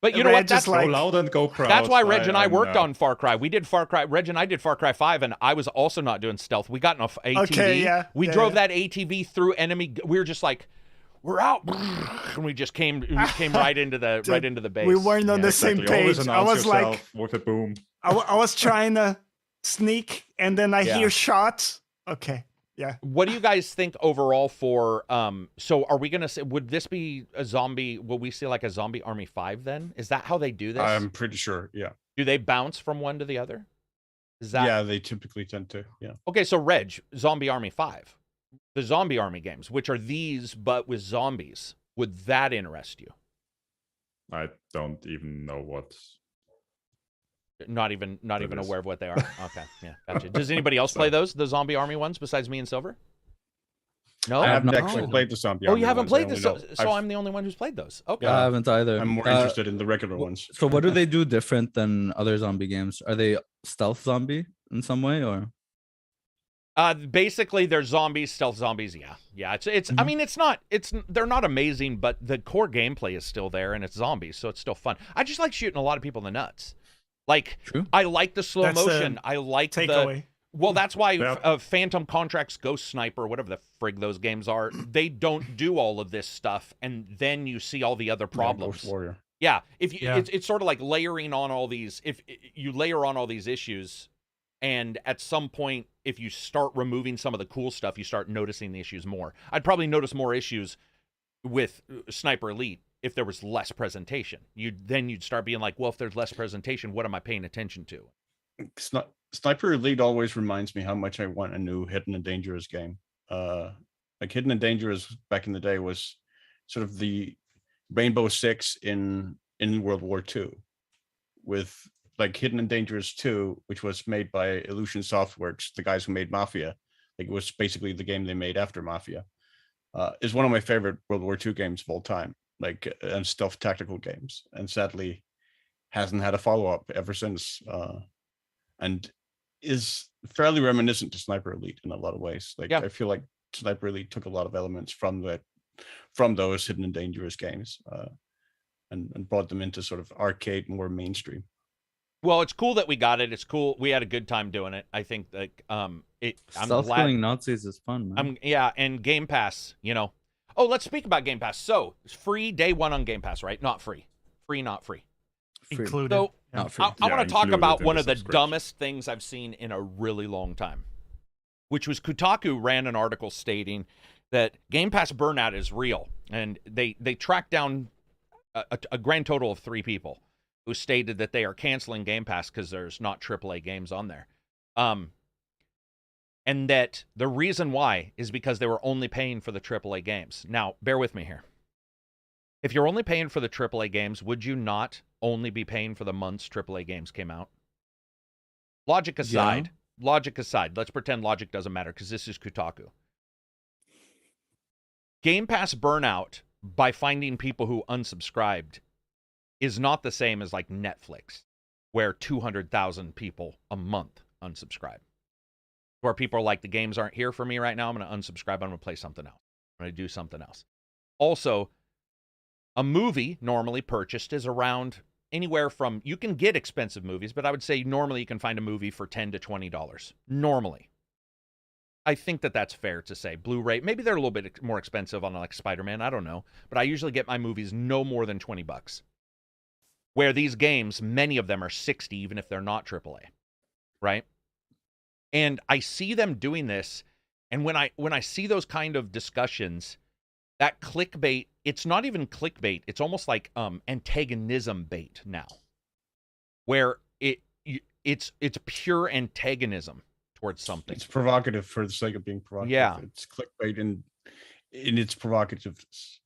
But you know what? That's Reg is like- Go loud and go proud. That's why Reg and I worked on Far Cry. We did Far Cry. Reg and I did Far Cry 5, and I was also not doing stealth. We got in an ATV. Okay, yeah, We yeah, drove yeah. that ATV through enemy. We were just like, we're out, and we just came right into the base. We weren't on the same Exactly. Always page. I announce was like, yourself with a boom. I was trying to sneak, and then I Yeah. hear shots. Okay, yeah. What do you guys think overall for so are we gonna say, would this be a zombie, will we see like a Zombie Army 5 then? Is that how they do this? I'm pretty sure. Yeah. Do they bounce from one to the other? Is that Yeah, they typically tend to. Yeah. Okay, so Reg, Zombie Army 5. The Zombie Army games, which are these but with zombies. Would that interest you? I don't even know what. Not even is. aware of what they are. Okay, yeah, gotcha. Does anybody else play those, the Zombie Army ones, besides me and Silver? No, I haven't not actually played played the zombie. Oh, Army you haven't ones. played I this, only so know- I've- I'm the only one who's played those. Okay. I haven't either. I'm more interested in the regular ones. So what do they do different than other zombie games? Are they stealth zombie in some way, or? Basically, they're zombies, stealth zombies. Yeah. It's. I mean, they're not amazing, but the core gameplay is still there, and it's zombies, so it's still fun. I just like shooting a lot of people in the nuts. Like, True. I like the slow That's the motion. I like Takeaway. Well, that's why Yeah. Phantom Contracts, Ghost Sniper, whatever the frig those games are, they don't do all of this stuff, and then you see all the other problems. Ghost Warrior. Yeah, if you, Yeah. It's sort of like layering on all these. If you layer on all these issues, and at some point, if you start removing some of the cool stuff, you start noticing the issues more. I'd probably notice more issues with Sniper Elite if there was less presentation. You'd start being like, well, if there's less presentation, what am I paying attention to? Sniper Elite always reminds me how much I want a new Hidden and Dangerous game. Like Hidden and Dangerous back in the day was sort of the Rainbow Six in World War II, with like Hidden and Dangerous 2, which was made by Illusion Softworks, the guys who made Mafia. Like it was basically the game they made after Mafia. Is one of my favorite World War II games of all time, like and stealth tactical games, and sadly hasn't had a follow-up ever since. And is fairly reminiscent to Sniper Elite in a lot of ways. Like Yeah. I feel like Sniper Elite took a lot of elements from those Hidden and Dangerous games, and brought them into sort of arcade, more mainstream. Well, it's cool that we got it. It's cool. We had a good time doing it. I think like I'm Stealth glad. killing Nazis is fun, man. And Game Pass, Oh, let's speak about Game Pass. So, it's free day one on Game Pass, right? Not free. Free, not free. Free. Included. So, Yeah. Not free. I want to talk included about in one the of the subscription. dumbest things I've seen in a really long time, which was Kotaku ran an article stating that Game Pass burnout is real, and they tracked down a grand total of 3 people. who stated that they are canceling Game Pass because there's not AAA games on there. And that the reason why is because they were only paying for the AAA games. Now, bear with me here. If you're only paying for the AAA games, would you not only be paying for the months AAA games came out? Logic aside, let's pretend logic doesn't matter because this is Kotaku. Game Pass burnout by finding people who unsubscribed is not the same as like Netflix, where 200,000 people a month unsubscribe. Where people are like, the games aren't here for me right now. I'm going to unsubscribe. I'm going to play something else. I'm going to do something else. Also, a movie normally purchased is around anywhere from, you can get expensive movies, but I would say normally you can find a movie for $10 to $20. Normally. I think that that's fair to say. Blu-ray, maybe they're a little bit more expensive on like Spider-Man. I don't know. But I usually get my movies no more than $20. Where these games, many of them are 60, even if they're not AAA. Right? And I see them doing this, and when I see those kind of discussions, that clickbait, it's not even clickbait, it's almost like antagonism bait now. Where it's pure antagonism towards something. It's provocative for the sake of being provocative. Yeah. It's clickbait in its provocativeness.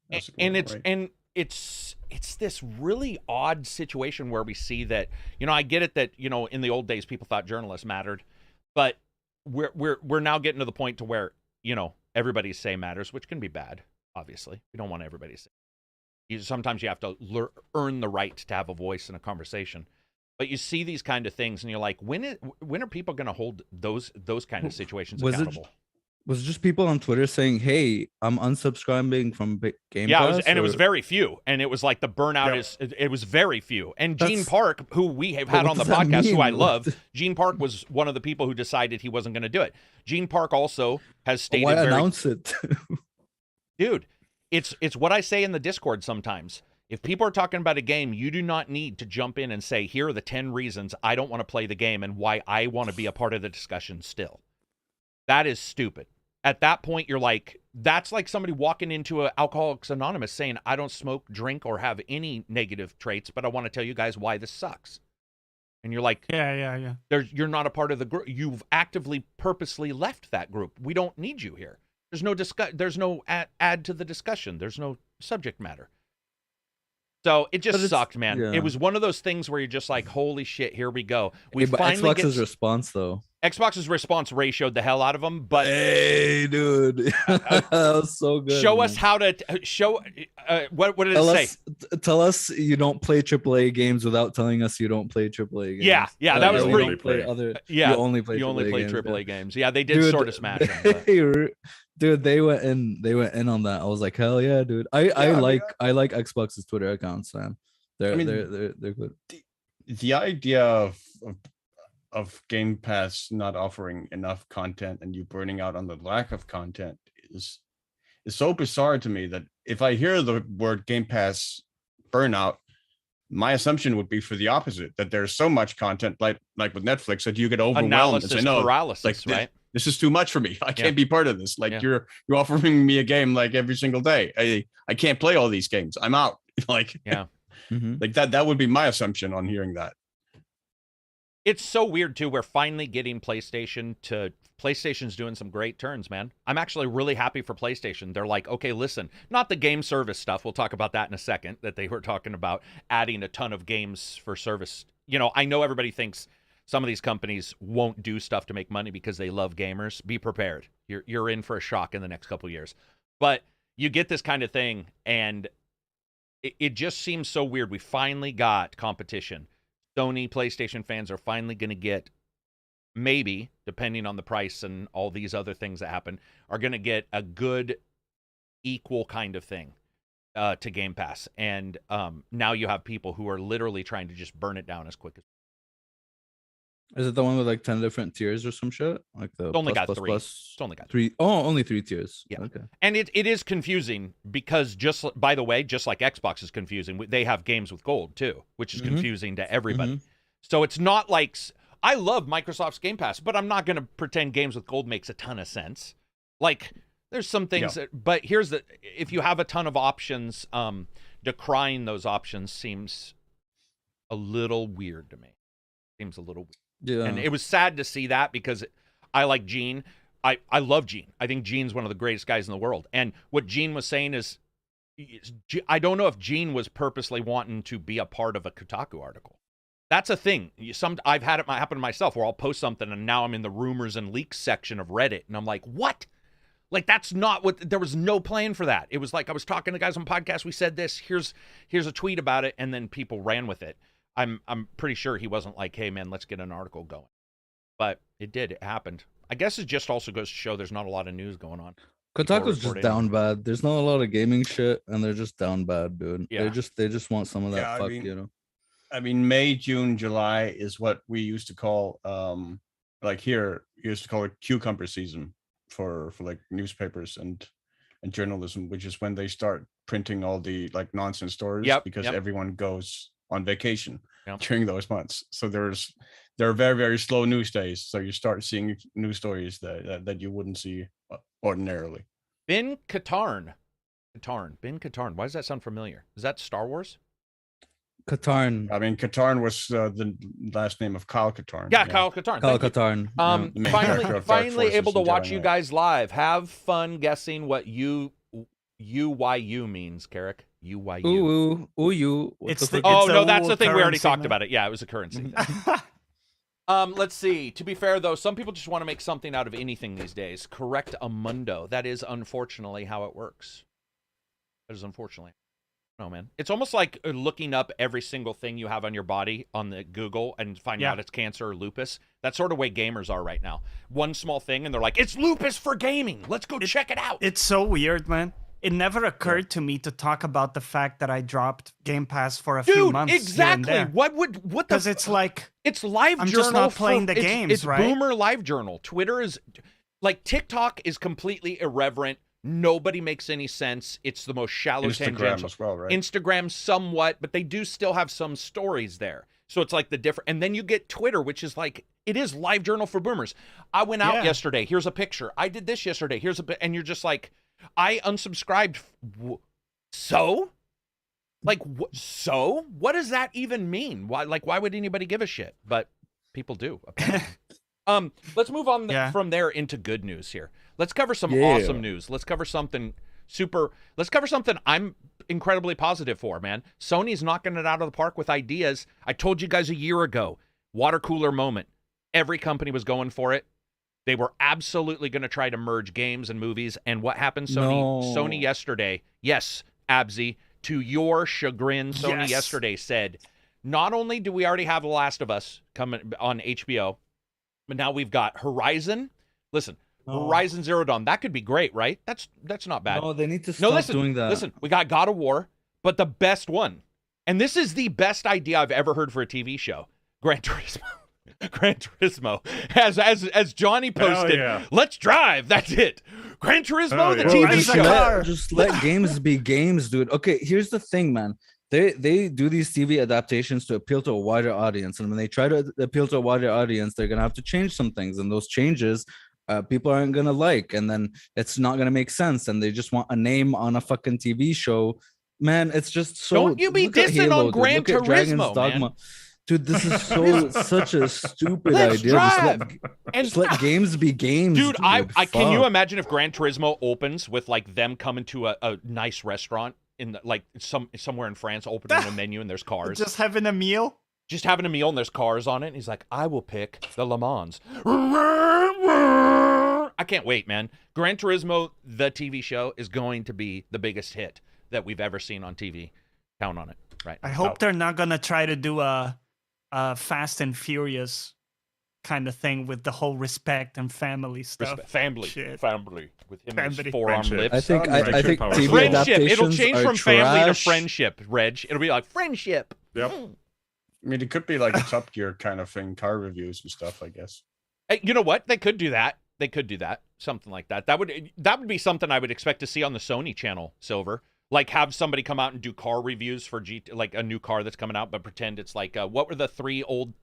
It's this really odd situation where we see that, I get it that, in the old days people thought journalists mattered. But we're now getting to the point to where, everybody's say matters, which can be bad, obviously. We don't want everybody's say. Sometimes you have to earn the right to have a voice in a conversation. But you see these kind of things, and you're like, when are people going to hold those kind of situations accountable? Was it just people on Twitter saying, "Hey, I'm unsubscribing from Game Pass"? It was very few, and it was like the burnout it was very few. And Gene Park, who we have had on the podcast, who I love, Gene Park was one of the people who decided he wasn't going to do it. Gene Park also has stated, why announce it? Dude, it's what I say in the Discord sometimes. If people are talking about a game, you do not need to jump in and say, "Here are the 10 reasons I don't want to play the game and why I want to be a part of the discussion still." That is stupid. At that point, you're like, that's like somebody walking into an Alcoholics Anonymous saying, "I don't smoke, drink, or have any negative traits, but I want to tell you guys why this sucks." And you're like, yeah. You're not a part of the group. You've actively, purposely left that group. We don't need you here. There's no add to the discussion. There's no subject matter. So it just sucked, man. Yeah. It was one of those things where you're just like, holy shit, here we go. But Xbox's response, though. Xbox's response ratioed the hell out of them, but hey, dude, that was so good. Show us how to show. What did it say? Tell us you don't play AAA games without telling us you don't play AAA games. Yeah, that was pretty. You only play AAA games. Yeah, they did sort of smash them. Dude, they went in on that. I was like, hell yeah, dude. I like Xbox's Twitter accounts, man. They're good. The idea of Game Pass not offering enough content and you burning out on the lack of content is so bizarre to me that if I hear the word Game Pass burnout, my assumption would be for the opposite, that there's so much content like with Netflix that you get overwhelmed and say, no, paralysis, like, right? This is too much for me. I can't be part of this. Like you're offering me a game like every single day. I can't play all these games. I'm out. Like like that would be my assumption on hearing that. It's so weird too. We're finally getting PlayStation's doing some great turns, man. I'm actually really happy for PlayStation. They're like, okay, listen, not the game service stuff. We'll talk about that in a second, that they were talking about adding a ton of games for service. I know everybody thinks some of these companies won't do stuff to make money because they love gamers. Be prepared. You're in for a shock in the next couple of years. But you get this kind of thing, and it just seems so weird. We finally got competition. Sony, PlayStation fans are finally going to get, maybe, depending on the price and all these other things that happen, are going to get a good, equal kind of thing to Game Pass. And now you have people who are literally trying to just burn it down as quick as. Is it the one with like 10 different tiers or some shit? Like the It's only got three. It's only got three. Oh, only 3 tiers. Yeah. Okay. And it is confusing because by the way, just like Xbox is confusing, they have games with gold too, which is confusing to everybody. So it's not like, I love Microsoft's Game Pass, but I'm not going to pretend games with gold makes a ton of sense. Like there's some things but here's if you have a ton of options, decrying those options seems a little weird to me. Seems a little weird. Yeah. And it was sad to see that because I like Gene. I love Gene. I think Gene's one of the greatest guys in the world. And what Gene was saying is, I don't know if Gene was purposely wanting to be a part of a Kotaku article. That's a thing. I've had it happen to myself where I'll post something and now I'm in the rumors and leaks section of Reddit. And I'm like, what? Like, that's not what, there was no plan for that. It was like, I was talking to guys on podcasts. We said this, here's a tweet about it. And then people ran with it. I'm pretty sure he wasn't like, hey man, let's get an article going. But it did, it happened. I guess it just also goes to show there's not a lot of news going on. Kotaku's just down bad. There's not a lot of gaming shit, and they're just down bad, dude. Yeah. They just want some of that Yeah, fuck, you know. I mean, May, June, July is what we used to call, like here, we used to call it cucumber season for like newspapers and journalism, which is when they start printing all the like nonsense stories because everyone goes on vacation during those months. So there are very, very slow news days. So you start seeing news stories that you wouldn't see ordinarily. Bin Katarn. Bin Katarn. Why does that sound familiar? Is that Star Wars? Katarn. I mean, Katarn was the last name of Kyle Katarn. Yeah, Kyle Katarn. Kyle Katarn. Finally able to watch you guys live. Have fun guessing what UYU means, Karak. UYU. Ooh. It's the the- Oh, It's no, a that's the thing. We already currency, talked man. about it. Yeah, it was a currency thing. Let's see. To be fair, though, some people just want to make something out of anything these days. Correct a mundo. That is unfortunately how it works. That is unfortunately. No, man. It's almost like looking up every single thing you have on your body on the Google and finding out it's cancer or lupus. That's sort of way gamers are right now. One small thing, and they're like, it's lupus for gaming. Let's go check it out. It's so weird, man. It never occurred to me to talk about the fact that I dropped Game Pass for a few months. Exactly. What the? Because it's like It's live I'm journal. just not playing the games, it's right? Boomer live journal. Twitter is like TikTok is completely irreverent. Nobody makes any sense. It's the most shallow Instagram tangential. as well, right? Instagram somewhat, but they do still have some stories there. So it's like the different, and then you get Twitter, which is like, it is live journal for boomers. I went out yesterday. Here's a picture. I did this yesterday. Here's a, and you're just like, I unsubscribed. So? Like, so? What does that even mean? Why would anybody give a shit? But people do, apparently. Let's move on from there into good news here. Let's cover some awesome news. Let's cover something let's cover something I'm incredibly positive for, man. Sony's knocking it out of the park with ideas. I told you guys a year ago, water cooler moment. Every company was going for it. They were absolutely going to try to merge games and movies. And what happened? Sony yesterday, yes, Abzy, to your chagrin, Sony yesterday said, not only do we already have The Last of Us coming on HBO, but now we've got Horizon. Listen, Horizon Zero Dawn. That could be great, right? That's not bad. No, they need to stop doing that. Listen, we got God of War, but the best one, and this is the best idea I've ever heard for a TV show, Gran Turismo. Gran Turismo. As Johnny posted, let's drive. That's it. Gran Turismo, the TV show. Just let games be games, dude. Okay, here's the thing, man. They do these TV adaptations to appeal to a wider audience, and when they try to appeal to a wider audience, they're gonna have to change some things, and those changes people aren't gonna like, and then it's not gonna make sense, and they just want a name on a fucking TV show. Man, it's just so. Don't you be dissing on Gran Turismo, man. Dude, this is such a stupid idea. Just let games be games. Dude, I can you imagine if Gran Turismo opens with like them coming to a nice restaurant in the, like somewhere in France, opening a menu and there's cars. Just having a meal? Just having a meal and there's cars on it. And he's like, I will pick the Le Mans. I can't wait, man. Gran Turismo, the TV show, is going to be the biggest hit that we've ever seen on TV. Count on it. Right. I hope they're not going to try to do a Fast and Furious kind of thing with the whole respect and family stuff. Family with him and his forearm lips. I think TV friendship. It'll adaptations change are from family to trash. friendship, Reg. It'll be like friendship. Yep. I mean, it could be like a Top Gear kind of thing, car reviews and stuff, I guess. Hey, you know what? They could do that. Something like that. That would be something I would expect to see on the Sony channel, Silver. Like have somebody come out and do car reviews for like a new car that's coming out, but pretend it's like what were the 300-year-old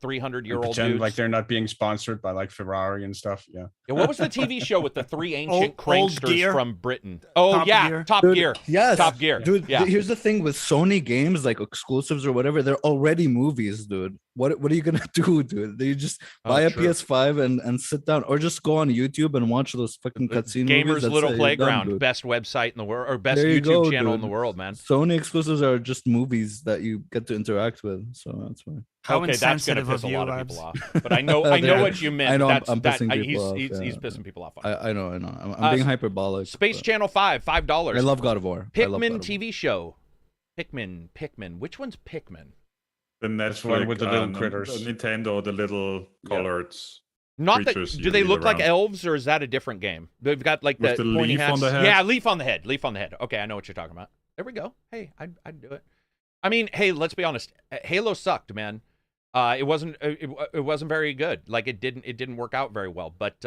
pretend dudes? like they're not being sponsored by like Ferrari and stuff. Yeah. Yeah, what was the TV show with the 3 ancient Old cranksters Gear? from Britain? Oh Top yeah, Gear? Top Dude, Gear. Yes, Top Gear. dude. Yeah. Here's the thing with Sony games, like exclusives or whatever, they're already movies, dude. What are you gonna do, dude? You just buy a true. PS5 and sit down, or just go on YouTube and watch those fucking cutscene movies. Gamers That's Little it, you're done, Playground, dude. best website in the world, or best There you YouTube go, channel in dude. the world, man. Sony exclusives are just movies that you get to interact with, so that's why. How Okay, that's gonna insensitive piss of a you, lot of Abs. people off. But I know what you meant. I know That's, I'm pissing people he's, off, he's yeah. pissing people off. I know. I'm being hyperbolic. Space but Channel 5, $5. I love God of War. I love God Pikmin of War. TV show. Pikmin. Which one's Pikmin? The one Netflix with the little critters. The Nintendo, the little colored. Not that. Creatures Do you they lead look like around. elves, or is that a different game? They've got like With the the pointy leaf on hats. the head? Yeah, leaf on the head. Leaf on the head. Okay, I know what you're talking about. There we go. Hey, I'd do it. I mean, hey, let's be honest. Halo sucked, man. It wasn't very good. Like it didn't work out very well. But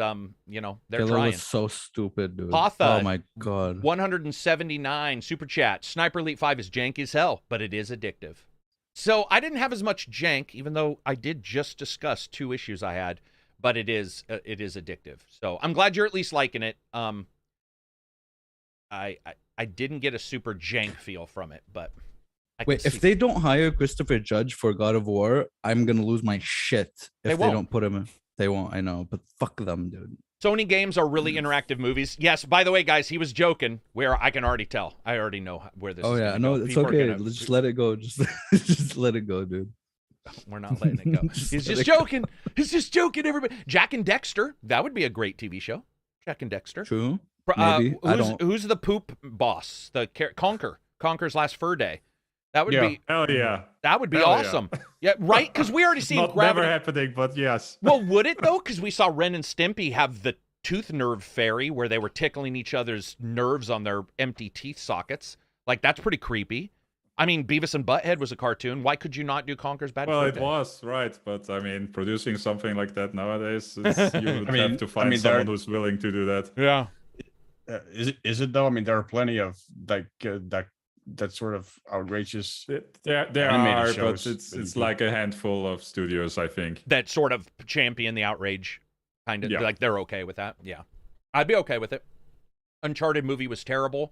you know, they're Halo trying. was so stupid, dude. Hotha, Oh my god. 179 super chat. Sniper Elite 5 is janky as hell, but it is addictive. So I didn't have as much jank, even though I did just discuss 2 issues I had. But it is addictive. So I'm glad you're at least liking it. I didn't get a super jank feel from it, but I Wait, can if see- they don't hire Christopher Judge for God of War, I'm gonna lose my shit if they won't. don't put him in. They won't, I know, but fuck them, dude. Sony games are really interactive movies. Yes, by the way, guys, he was joking. Where I can already tell. I already know where this Oh is yeah, gonna no, go. it's People are okay. gonna- Just let it go. Just just let it go, dude. We're not letting it go. Just He's let just it go. joking. He's just joking, everybody. Jack and Dexter. That would be a great TV show. Jack and Dexter. True. Maybe. I don't. Who's the poop boss? The Conker's Last Fur Day. That would Yeah. be Hell yeah. that would be Hell yeah. awesome. Yeah, right? Because we already seen Not Gravity. never happening, but yes. Well, would it though? Because we saw Ren and Stimpy have the tooth nerve fairy where they were tickling each other's nerves on their empty teeth sockets. Like that's pretty creepy. I mean, Beavis and Butthead was a cartoon. Why could you not do Conker's Bad Well, Fur it Day? was right, but I mean, producing something like that nowadays, it's, you would I mean- have to I find mean, someone there- who's willing to do that. Yeah. Is it though? I mean, there are plenty of like that sort of outrageous. There Animated are, shows but it's that you it's can- like a handful of studios, I think. That sort of champion the outrage, kind of Yeah. like they're okay with that. Yeah, I'd be okay with it. Uncharted movie was terrible.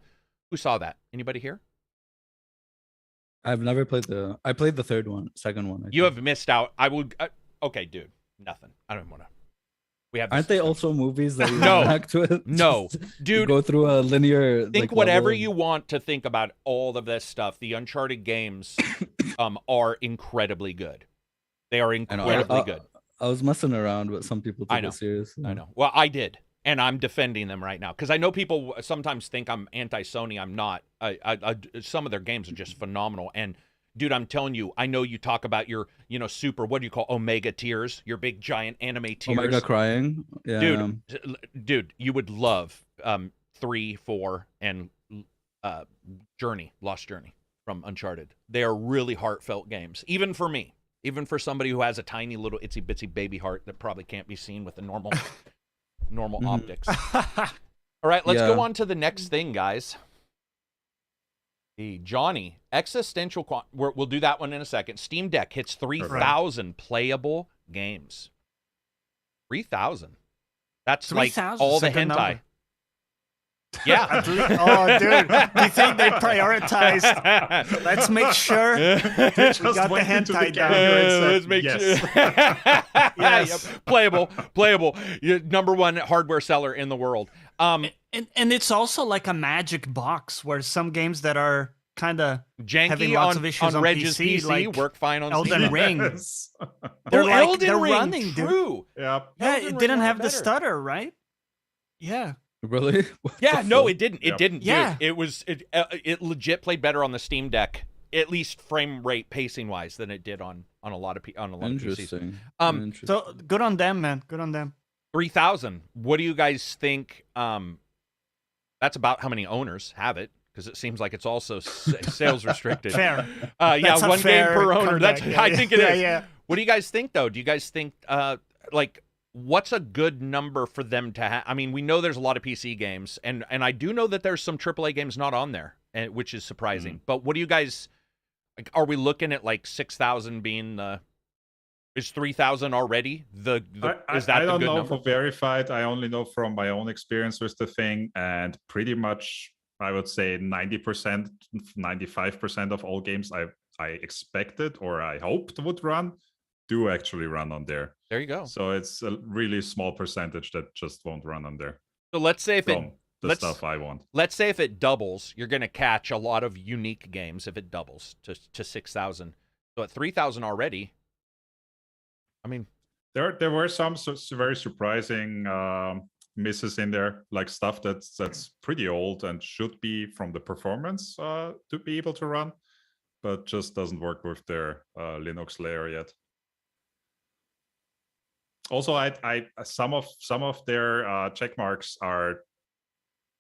Who saw that? Anybody here? I've never played the. I played the second one. I You think. have missed out. I would. Okay, dude. Nothing. I don't want to. We have. Aren't this they also movies that you No. interact with? No, Just dude. go through a linear. Think like, whatever level? you want to think about all of this stuff. The Uncharted games are incredibly good. They are I know. incredibly good. I was messing around, but some people took I know. it seriously. I know. Well, I did, and I'm defending them right now because I know people sometimes think I'm anti-Sony. I'm not. Some of their games are just phenomenal. And dude, I'm telling you, I know you talk about your, super. What do you call Omega tiers? Your big giant anime tiers. Omega crying. Yeah. Dude, you would love 3, 4, and Lost Journey from Uncharted. They are really heartfelt games, even for me. Even for somebody who has a tiny little itsy bitsy baby heart that probably can't be seen with the normal optics. All right, let's go Yeah. on to the next thing, guys. Johnny, existential. We'll do that one in a second. Steam Deck hits 3,000 playable games. 3,000. That's like 3,000 all is the a good hentai. number. Yeah. Oh, dude. Do you think they prioritized? Let's make sure we Just got the went into the hentai down. camera and said, Let's make yes. sure. Yes. Yep. Playable. You're number one hardware seller in the world. And it's also like a magic box where some games that are kind of having Janky lots on, of issues on Reg's PC, PC, like work fine on Elden Steam. Ring. Yes. They're like Elden they're Ring, running, dude. true. Yep. Yeah, Elden it Ring didn't ran have the better. stutter, right? Yeah. Really? What Yeah, the no, fuck? it didn't. It Yep. didn't. Yeah. Dude. It legit played better on the Steam Deck, at least frame rate pacing wise, than it did on a lot of PCs. Interesting. Interesting. So good on them, man. Good on them. 3,000. What do you guys think? That's about how many owners have it, because it seems like it's also sales restricted. Fair. Yeah, That's a one game fair per owner. comeback. That's. Yeah, I think it is. yeah. What do you guys think, though? Do you guys think, like, what's a good number for them to have? I mean, we know there's a lot of PC games, and I do know that there's some AAA games not on there. and which is surprising. But what do you guys like? Are we looking at like 6,000 being the? Is 3,000 already is that I the don't good know number? for verified. I only know from my own experience with the thing, and pretty much I would say 90%, 95% of all games I expected or I hoped would run do actually run on there. There you go. So it's a really small percentage that just won't run on there. So let's say if From the stuff I want. let's say if it doubles, you're going to catch a lot of unique games if it doubles to 6,000. So at 3,000 already, I mean, There were some very surprising misses in there, like stuff that's pretty old and should be from the performance to be able to run, but just doesn't work with their Linux layer yet. Also, I some of their check marks are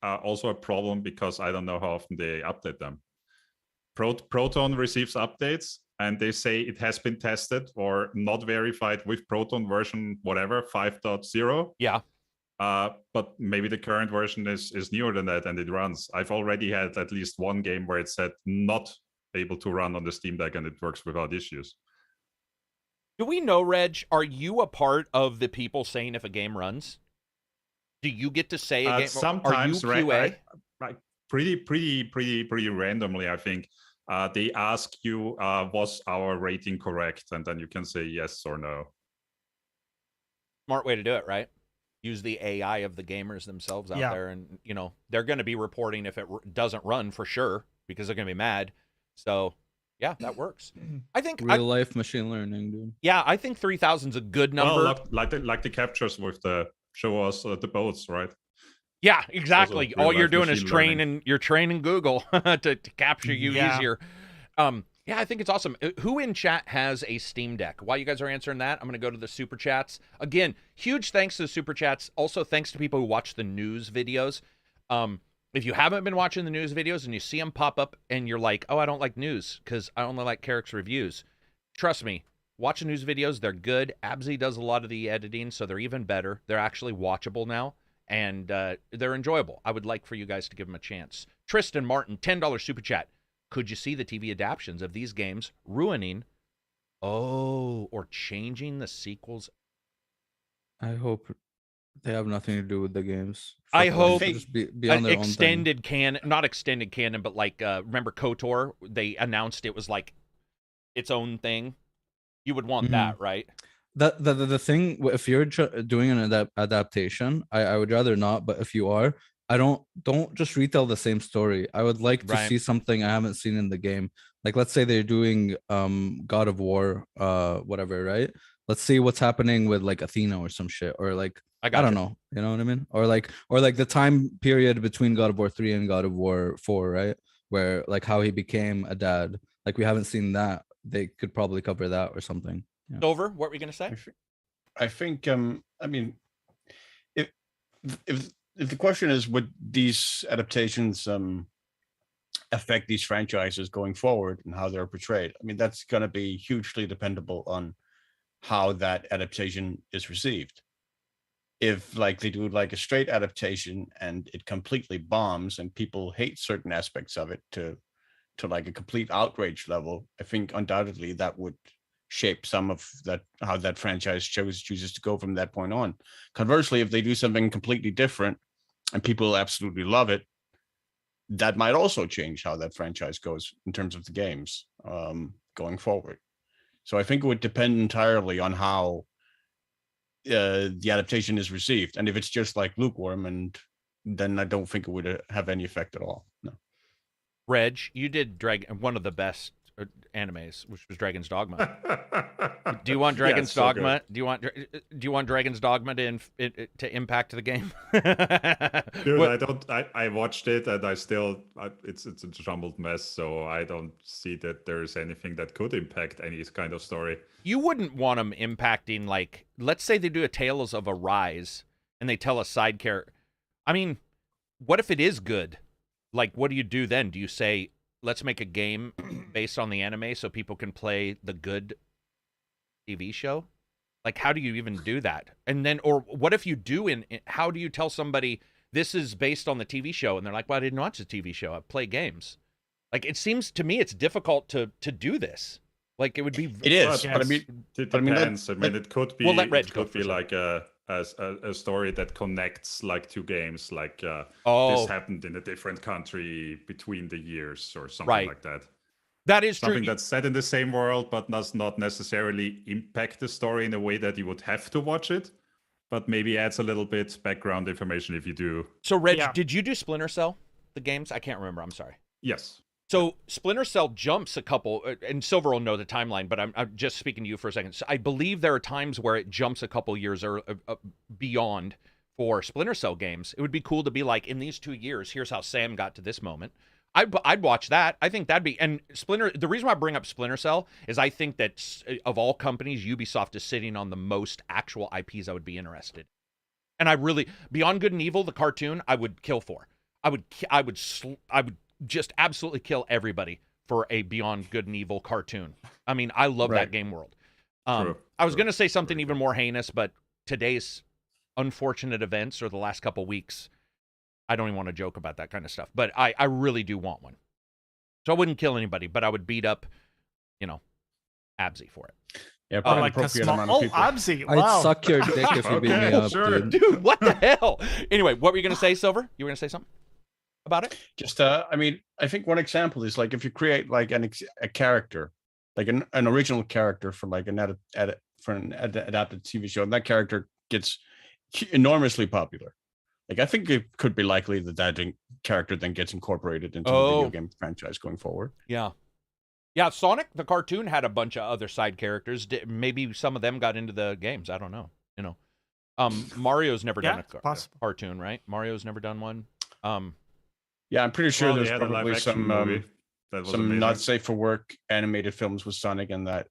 also a problem because I don't know how often they update them. Proton receives updates and they say it has been tested or not verified with Proton version whatever 5.0. yeah. But maybe the current version is newer than that and it runs. I've already had at least one game where it said not able to run on the Steam Deck and it works without issues. Do we know, Reg, are you a part of the people saying if a game runs? Do you get to say a game? Sometimes, are you QA? Pretty randomly, I think. They ask you, was our rating correct? And then you can say yes or no. Smart way to do it, right? Use the AI of the gamers themselves out there. And, they're going to be reporting if it doesn't run for sure because they're going to be mad. So, yeah, that works. I think real life machine learning, dude. Yeah, I think 3,000 is a good number. Well, like the captures with the show us the boats, right? Yeah, exactly. All you're doing is you're training Google to capture you easier. Yeah, I think it's awesome. Who in chat has a Steam Deck? While you guys are answering that, I'm going to go to the Super Chats. Again, huge thanks to the Super Chats. Also, thanks to people who watch the news videos. If you haven't been watching the news videos and you see them pop up and you're like, oh, I don't like news because I only like Karak's reviews. Trust me, watch the news videos. They're good. Abzy does a lot of the editing, so they're even better. They're actually watchable now. And they're enjoyable. I would like for you guys to give them a chance. Tristan Martin, $10 super chat. Could you see the TV adaptations of these games ruining, or changing the sequels? I hope they have nothing to do with the games. I hope just be on their extended canon, not extended canon, but like remember KOTOR? They announced it was like its own thing. You would want that, right? The thing, if you're doing an adaptation, I would rather not. But if you are, don't just retell the same story. I would like to see something I haven't seen in the game. Like let's say they're doing God of War, whatever, right? Let's see what's happening with like Athena or some shit, or like I don't know, you know what I mean? Or like the time period between God of War 3 and God of War 4, right? Where like how he became a dad. Like we haven't seen that. They could probably cover that or something. Yeah. Over. What were you gonna say? I think. I mean, if the question is, would these adaptations affect these franchises going forward and how they're portrayed? I mean, that's going to be hugely dependable on how that adaptation is received. If like they do like a straight adaptation and it completely bombs and people hate certain aspects of it to like a complete outrage level, I think undoubtedly that would shape some of that, how that franchise chooses to go from that point on. Conversely, if they do something completely different and people absolutely love it, that might also change how that franchise goes in terms of the games going forward. So I think it would depend entirely on how the adaptation is received. And if it's just like lukewarm, and then I don't think it would have any effect at all. No. Reg, you did one of the best animes, which was Dragon's Dogma. Do you want Dragon's Dogma? Do you want Dragon's Dogma to impact the game? Dude, I watched it and it's a jumbled mess, so I don't see that there's anything that could impact any kind of story. You wouldn't want them impacting, like, let's say they do a Tales of Arise and they tell a side character. I mean, what if it is good? Like, what do you do then? Do you say, let's make a game based on the anime so people can play the good TV show? Like, how do you even do that? And then, or what if you do how do you tell somebody this is based on the TV show, and they're like, well, I didn't watch the TV show. I play games. Like, it seems to me it's difficult to do this. Like, it would be. It is, but I mean, it but I mean, depends. I mean, it could be. We'll let Reg it go could be first. like a story that connects like two games. Like Oh. this happened in a different country between the years or something Right. like that. That is Something true. that's set in the same world, but does not necessarily impact the story in a way that you would have to watch it. But maybe adds a little bit background information if you do. So, Reg, Yeah. did you do Splinter Cell, the games? I can't remember. I'm sorry. Yes. So Splinter Cell jumps a couple, and Silver will know the timeline, but I'm just speaking to you for a second. So I believe there are times where it jumps a couple years or beyond for Splinter Cell games. It would be cool to be like, in these 2 years, here's how Sam got to this moment. I'd watch that. I think that'd be, and the reason why I bring up Splinter Cell is I think that of all companies, Ubisoft is sitting on the most actual IPs I would be interested. And I really, Beyond Good and Evil, the cartoon, I would kill for. I would just absolutely kill everybody for a Beyond Good and Evil cartoon. I mean, I love that game world. True, I was true. going to say something even more heinous, but today's unfortunate events or the last couple weeks, I don't even want to joke about that kind of stuff. But I really do want one. So I wouldn't kill anybody, but I would beat up, Absy for it. yeah, Oh, probably like a appropriate small. amount of Oh, people. Absy. I'd Wow. suck your dick if you beat me Okay, up, sure. dude. Dude, what the hell? Anyway, what were you going to say, Silver? You were going to say something about it? Just I mean, I think one example is like if you create like a character, like an original character for like an adapted TV show, and that character gets enormously popular. Like I think it could be likely that character then gets incorporated into the video game franchise going forward. Yeah. Yeah, Sonic, the cartoon, had a bunch of other side characters. Maybe some of them got into the games. I don't know. Mario's never done a possible. cartoon, right? Mario's never done one. Yeah, I'm pretty sure Well, they there's had a probably live-action movie that was some amazing. not safe for work animated films with Sonic and that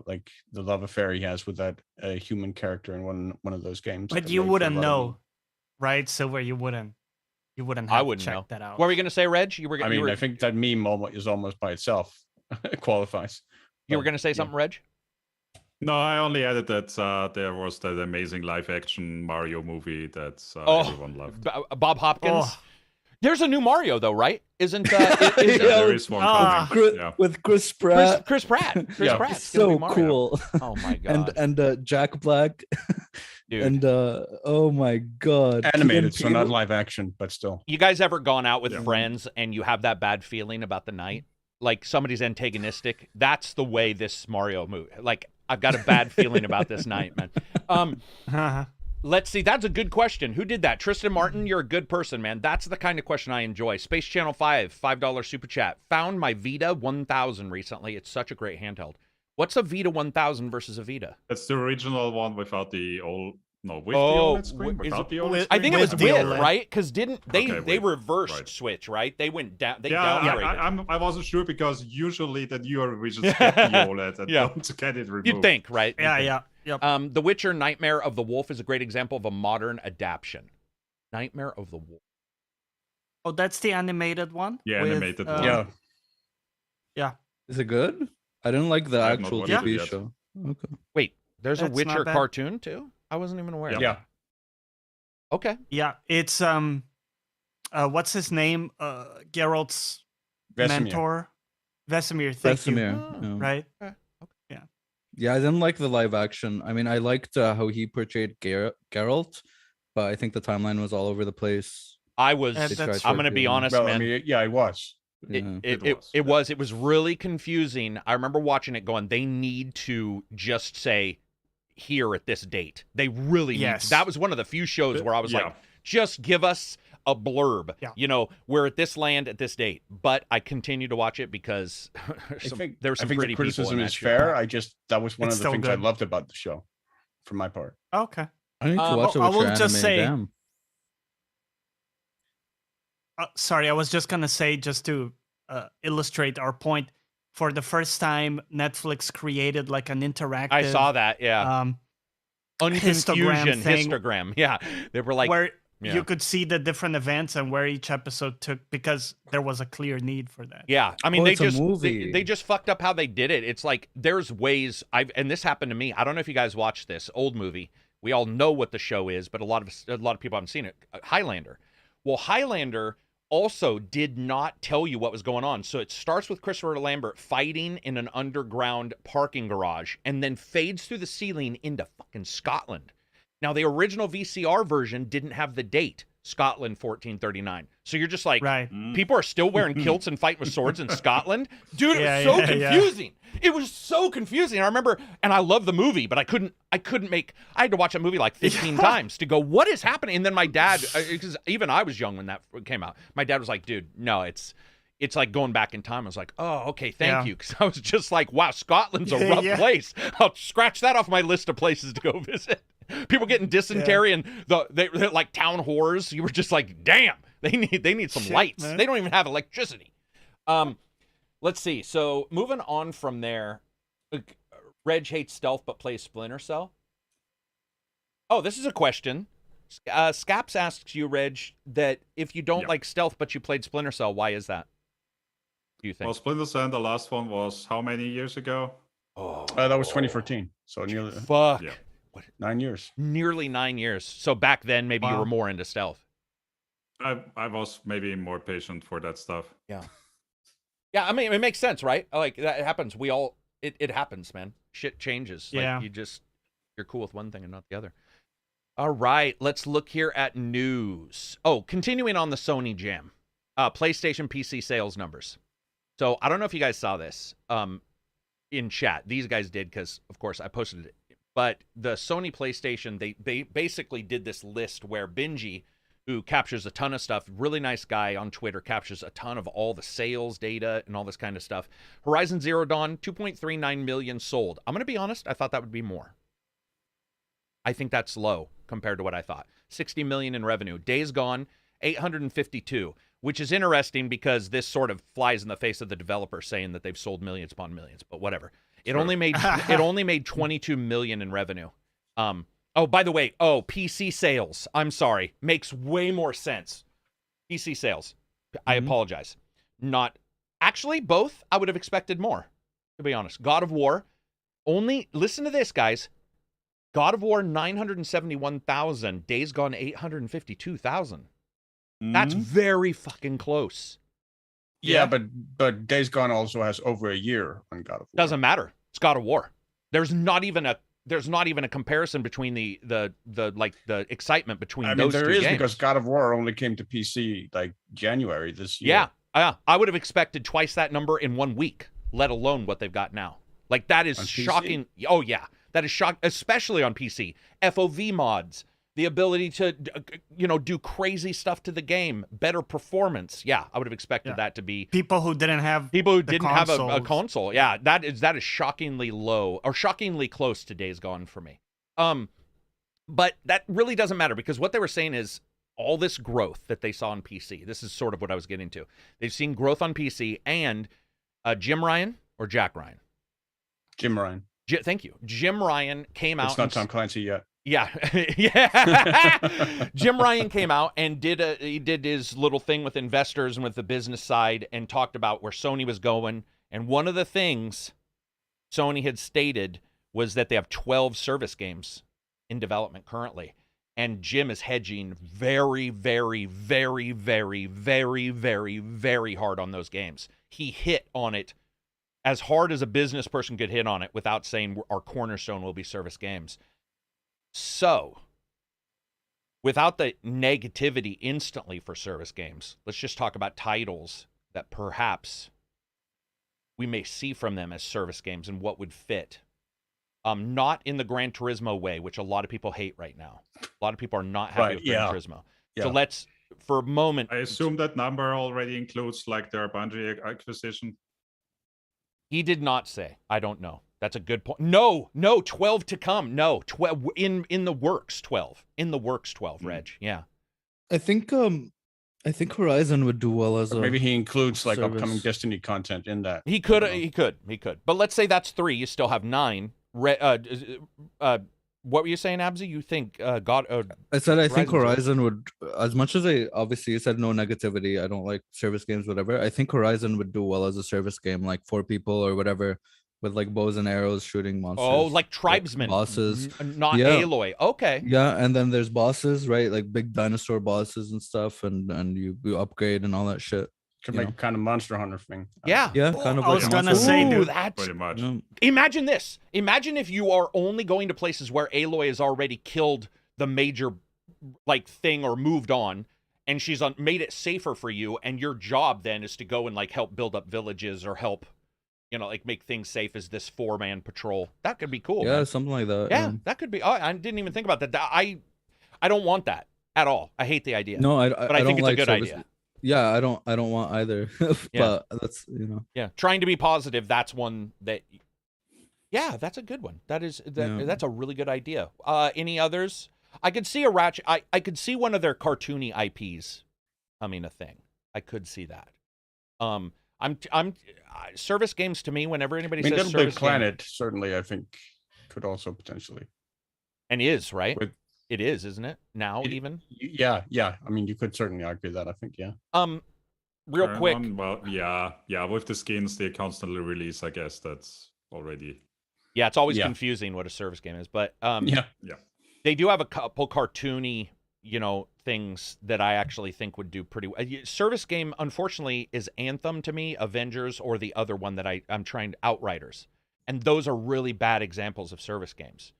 like the love affair he has with that human character in one of those games. But that you made for a wouldn't lot of know, right, Silver? You wouldn't have I wouldn't to check know. that out. What were you going to say, Reg? I mean, I think that meme is almost by itself qualifies. you were But, going to say yeah. something, Reg? No, I only added that there was that amazing live-action Mario movie that everyone loved. Bob Hopkins? Oh. There's a new Mario, though, right? Isn't Yeah, is, there is one Ah. coming. Yeah. With Chris Pratt. Chris Pratt? Chris Yeah. Pratt's gonna be So Mario. cool. Oh my god, and Jack Black. dude! And oh my god. Animated, Key so and not Peele. live action, but still. You guys ever gone out with Yeah. friends and you have that bad feeling about the night? Like somebody's antagonistic. That's the way this Mario movie. Like I've got a bad feeling about this night, man. Let's see. That's a good question. Who did that? Tristan Martin, you're a good person, man. That's the kind of question I enjoy. Space Channel 5, $5 super chat. Found my Vita 1000 recently. It's such a great handheld. What's a Vita 1000 versus a Vita? That's the original one without the old. No, with Oh, the OLED screen. is Without it- the OLED with- screen. I think it was With the with, OLED. right? Because didn't they Okay, they with, reversed right. switch, right? They went down. They Yeah, downgraded. I wasn't sure because usually the newer versions get the OLED and Yeah. don't get it removed. You'd think, right? Yeah, You'd think. yeah. Yep. The Witcher Nightmare of the Wolf is a great example of a modern adaptation. Nightmare of the Wolf. Oh, that's the animated one? Yeah, with, animated one. Yeah. Yeah. Is it good? I didn't like the I have not actual watched it TV yet. show. Okay. Wait, there's a That's Witcher not bad. cartoon too? I wasn't even aware. Yeah. Yeah. Okay. Yeah, it's what's his name? Geralt's Vesemir. mentor. Vesemir, thank you. Vesemir, yeah. Right? Yeah, I didn't like the live action. I mean, I liked how he portrayed Geralt, but I think the timeline was all over the place. I was. That's I'm gonna be true. honest, Well, man. I mean, yeah, it was. Yeah. It was really confusing. I remember watching it going, they need to just say here at this date. They really need Yes. to. That was one of the few shows where I was Yeah. like, just give us a blurb. Yeah. We're at this land at this date. But I continue to watch it because there's some I think pretty the criticism people in that is show. fair. That was one It's of the still things I good. loved about the show, for my part. Okay. I need to Um, watch it I with will your just anime. say- Damn. Sorry, I was just gonna say, just to illustrate our point, for the first time, Netflix created like an interactive. I saw that, yeah. Unconfusion thing. histogram. Yeah. They were like, where yeah. you could see the different events and where each episode took, because there was a clear need for that. yeah. I mean, Oh, they it's a just movie. they just fucked up how they did it. It's like there's ways and this happened to me. I don't know if you guys watched this old movie. We all know what the show is, but a lot of people haven't seen it. Highlander. Well, Highlander also did not tell you what was going on. So it starts with Christopher Lambert fighting in an underground parking garage and then fades through the ceiling into fucking Scotland. Now, the original VCR version didn't have the date, Scotland 1439. So you're just like, Right. people are still wearing kilts and fighting with swords in Scotland? Dude, it Yeah, was so yeah. confusing. It was so confusing. I remember, and I love the movie, but I had to watch that movie like 15 times to go, what is happening? And then my dad, because even I was young when that came out, my dad was like, dude, no, it's like going back in time. I was like, oh, okay, thank you. Because I was just like, wow, Scotland's a rough place. I'll scratch that off my list of places to go visit. People getting dysentery and they're like town whores. You were just like, damn, they need some lights. Man. They don't even have electricity. Let's see. So moving on from there, Reg hates stealth but plays Splinter Cell. Oh, this is a question. Scaps asks you, Reg, that if you don't like stealth but you played Splinter Cell, why is that? Do you think? Well, Splinter Cell, the last one was how many years ago? Oh, that was 2014. So nearly fuck. Yeah. What? 9 years. Nearly 9 years. So back then, maybe you were more into stealth. I was maybe more patient for that stuff. Yeah. Yeah, I mean, it makes sense, right? Like, that happens. It happens, man. Shit changes. Yeah. Like, you're cool with one thing and not the other. All right, let's look here at news. Oh, continuing on the Sony jam. PlayStation PC sales numbers. So, I don't know if you guys saw this in chat. These guys did because, of course, I posted it. But the Sony PlayStation, they basically did this list where Benji, who captures a ton of stuff, really nice guy on Twitter, captures a ton of all the sales data and all this kind of stuff. Horizon Zero Dawn, 2.39 million sold. I'm going to be honest, I thought that would be more. I think that's low compared to what I thought. 60 million in revenue. Days Gone, 852, which is interesting because this sort of flies in the face of the developer saying that they've sold millions upon millions, but whatever. It only made 22 million in revenue. Oh, by the way, PC sales. I'm sorry. Makes way more sense. PC sales. I apologize. Not actually both. I would have expected more, to be honest. God of War, only listen to this, guys. God of War 971,000. Days Gone 852,000. That's very fucking close. Yeah, but Days Gone also has over a year on God of War. Doesn't matter. It's God of War. There's not even a comparison between the excitement between those two games. There is, because God of War only came to PC like January this year. Yeah. I would have expected twice that number in 1 week, let alone what they've got now. Like, that is shocking. Oh yeah, that is shocking, especially on PC. FOV mods, the ability to do crazy stuff to the game, better performance. Yeah, I would have expected that to be people who didn't have a console. Yeah, that is shockingly low, or shockingly close to Days Gone for me. But that really doesn't matter, because what they were saying is all this growth that they saw on PC. This is sort of what I was getting to. They've seen growth on PC, and Jim Ryan or Jack Ryan? Jim Ryan. Thank you. Jim Ryan came out. It's not Tom Clancy yet. Yeah. Yeah. Jim Ryan came out and did his little thing with investors and with the business side, and talked about where Sony was going. And one of the things Sony had stated was that they have 12 service games in development currently. And Jim is hedging very, very, very, very, very, very, very hard on those games. He hit on it as hard as a business person could hit on it without saying our cornerstone will be service games. So, without the negativity instantly for service games, let's just talk about titles that perhaps we may see from them as service games and what would fit. Not in the Gran Turismo way, which a lot of people hate right now. A lot of people are not happy with Gran Turismo. Yeah. So let's, for a moment... I assume that number already includes like their Bungie acquisition. He did not say. I don't know. That's a good point. No, 12 to come. No, 12 in the works. 12 in the works. 12. Reg, yeah. I think Horizon would do well as maybe he includes like service. Upcoming Destiny content in that. He could. But let's say that's 3. You still have 9. What were you saying, Abzi? You think I said I think Horizon would, as much as obviously you said no negativity, I don't like service games, whatever. I think Horizon would do well as a service game, like 4 people or whatever, with like bows and arrows shooting monsters. Oh, like tribesmen, bosses. not Yeah. Aloy. Okay. Yeah, and then there's bosses, right? Like big dinosaur bosses and stuff, and you upgrade and all that shit. Could you make know. kind of Monster Hunter thing. Yeah. Yeah, kind of. I like was a gonna monster say, hunter. dude, that's Pretty much. Yeah. Imagine this. Imagine if you are only going to places where Aloy has already killed the major like thing or moved on, and she's made it safer for you, and your job then is to go and like help build up villages or help, you know, like make things safe as this 4-man patrol. That could be cool. Yeah, man. something like that. Yeah, that could be. Oh, I didn't even think about that. I don't want that at all. I hate the idea. No, but I don't think it's like a good service- idea. Yeah, I don't want either. Yeah. But that's Yeah, trying to be positive. That's one that. Yeah, that's a good one. That's a really good idea. Any others? I could see a Ratchet. I could see one of their cartoony IPs becoming a thing. I could see that. Service games to me. Whenever anybody says Little service Big Planet, certainly, I think, could also potentially. and is right. With- It is, isn't it? Now It- even. Yeah. I mean, you could certainly argue that. I think, yeah. Real Current quick. one, well, yeah. With the skins they constantly release, I guess that's already. Yeah, it's always Yeah. confusing what a service game is, but Yeah. they do have a couple cartoony, things that I actually think would do pretty well. Service game, unfortunately, is Anthem to me, Avengers, or the other one that I'm trying to Outriders. And those are really bad examples of service games.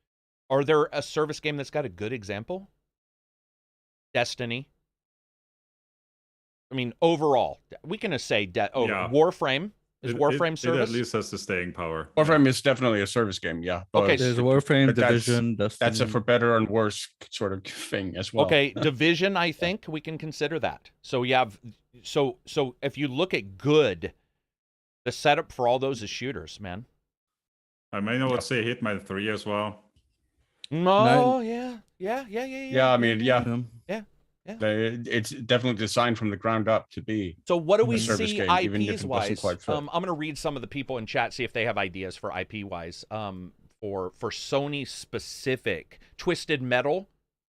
Are there a service game that's got a good example? Destiny. I mean, overall, we can just say Warframe. Is Warframe service? It at least has the staying power. Warframe is definitely a service game, yeah. Okay, there's Warframe, but that's- Division, Destiny. That's a for better and worse sort of thing as well. Okay, Division, I think we can consider that. So you have so if you look at good, the setup for all those is shooters, man. I may not say Hitman 3 as well. No, yeah. Yeah, I mean, yeah. Yeah. It's definitely designed from the ground up to be. So what do we a service see game, even if IPs it doesn't wise? quite fit. I'm gonna read some of the people in chat, see if they have ideas for IP wise. For Sony specific, Twisted Metal.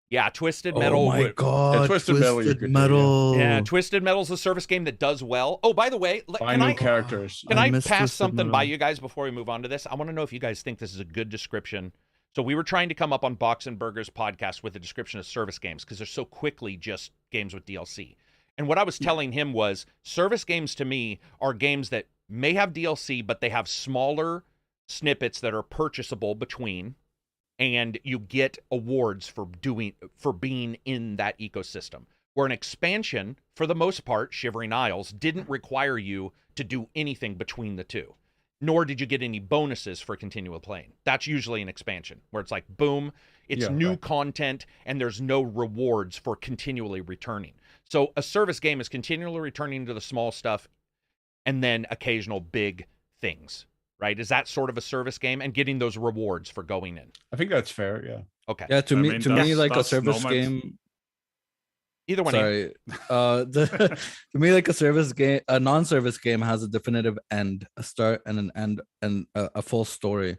Yeah, Twisted Metal. Oh my god, Yeah, Twisted Metal you could do, Metal. Yeah, Twisted Metal's a service game that does well. Oh, by the way, Find new characters. Can I miss pass Twisted something by Metal. you guys before we move on to this? I want to know if you guys think this is a good description. So we were trying to come up on Box and Burgers podcast with a description of service games because they're so quickly just games with DLC. And what I was telling him was service games to me are games that may have DLC, but they have smaller snippets that are purchasable between, and you get awards for being in that ecosystem. Where an expansion, for the most part, Shivering Isles, didn't require you to do anything between the two. Nor did you get any bonuses for continual playing. That's usually an expansion, where it's like, boom, it's new content, and there's no rewards for continually returning. So a service game is continually returning to the small stuff, and then occasional big things, right? Is that sort of a service game? And getting those rewards for going in. I think that's fair, yeah. Okay. Yeah, to me, like a that's service Nomad. game. Either one. Sorry, to me, like a service game, a non-service game has a definitive end, a start and an end, and a full story.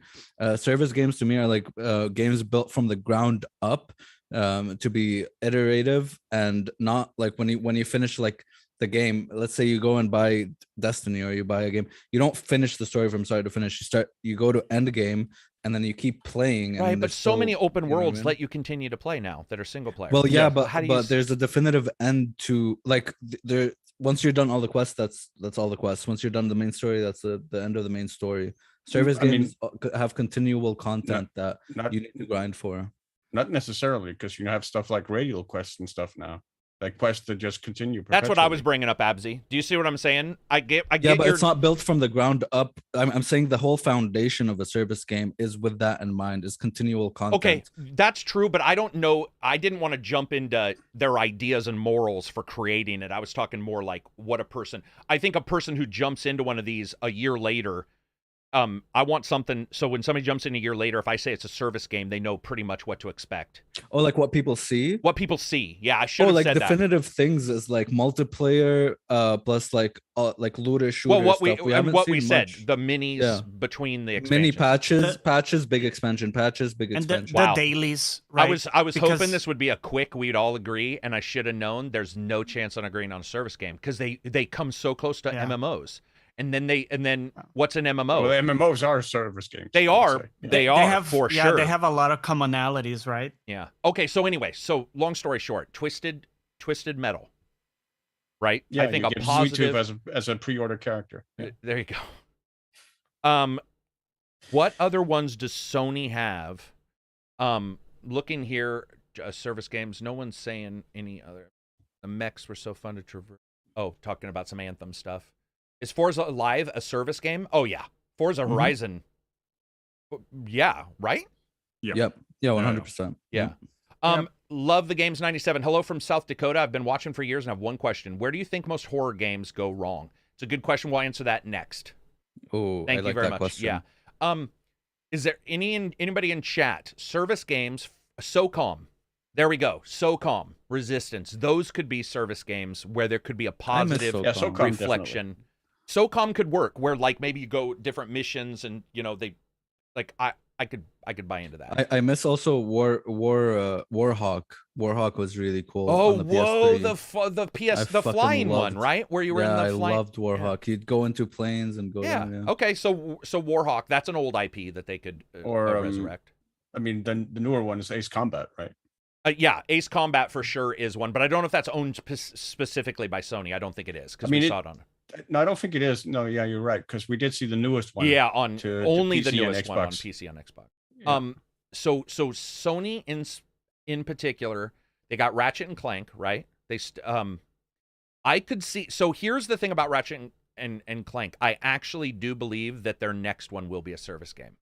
Service games to me are like games built from the ground up, to be iterative and not like when you finish like the game. Let's say you go and buy Destiny or you buy a game, you don't finish the story from start to finish. You go to end game and then you keep playing. Right, and but so many open you know what I worlds mean? let you continue to play now that are single player. Well, yeah, How do you but there's a definitive end to like there. Once you're done all the quests, that's all the quests. Once you're done the main story, that's the end of the main story. Service games have continual content that you need to grind for. Not necessarily, because you have stuff like radial quests and stuff now. Like quests that just continue. That's what I was perpetually. bringing up, Absy. Do you see what I'm saying? I get. Yeah, but it's not built from the ground up. I'm saying the whole foundation of a service game is with that in mind, is continual content. Okay, that's true, but I don't know. I didn't want to jump into their ideas and morals for creating it. I was talking more like what a person. I think a person who jumps into one of these a year later. I want something. So when somebody jumps in a year later, if I say it's a service game, they know pretty much what to expect. Oh, like what people see. What people see. Yeah, I should have like said that. definitive things is like multiplayer, plus like looter shooter. Well, what stuff. we haven't said, much. the minis between the expansions. Mini patches, big expansion patches, big And expansion. the dailies, right? I was Because- hoping this would be a quick. We'd all agree, and I should have known. There's no chance on agreeing on a service game because they come so close to Yeah. MMOs, And then what's an MMO? Well, the MMOs are service games. They I would are. say. Yeah. They are have, for yeah, sure. they have a lot of commonalities, right? Yeah. Okay. So anyway, long story short, Twisted Metal, right? Yeah, I think you a get positive as a pre-order character. Yeah. There you go. What other ones does Sony have? Looking here, service games. No one's saying any other. The mechs were so fun to traverse. Oh, talking about some Anthem stuff. Is Forza Live a service game? Oh yeah, Forza Horizon. Yeah, right. Yep. Yeah, 100%. Yeah. Love the games 97. Hello from South Dakota. I've been watching for years and have one question. Where do you think most horror games go wrong? It's a good question. We'll answer that next. Oh, Thank I you like very that much. question. Yeah. Is there anybody in chat? Service games, SOCOM. There we go. SOCOM, Resistance. Those could be service games where there could be a positive SOCOM. Yeah, SOCOM reflection. definitely. SOCOM could work where like maybe you go different missions and they like I could buy into that. I miss also Warhawk. Warhawk was really cool. Oh, on the whoa, PS3. the fucking flying one, loved- right? Where you were in the I flying. loved Warhawk. You'd go into planes and go Yeah. down. Yeah. Okay, so Warhawk, that's an old IP that they could resurrect. I mean, the newer one is Ace Combat, right? Yeah, Ace Combat for sure is one, but I don't know if that's owned specifically by Sony. I don't think it is because we saw it on. No, I don't think it is. No, yeah, you're right, because we did see the newest one. Yeah, on to only the PC and newest one on Xbox. PC on Xbox. Yeah. So Sony in particular, they got Ratchet and Clank, right? I could see. So here's the thing about Ratchet and Clank. I actually do believe that their next one will be a service game.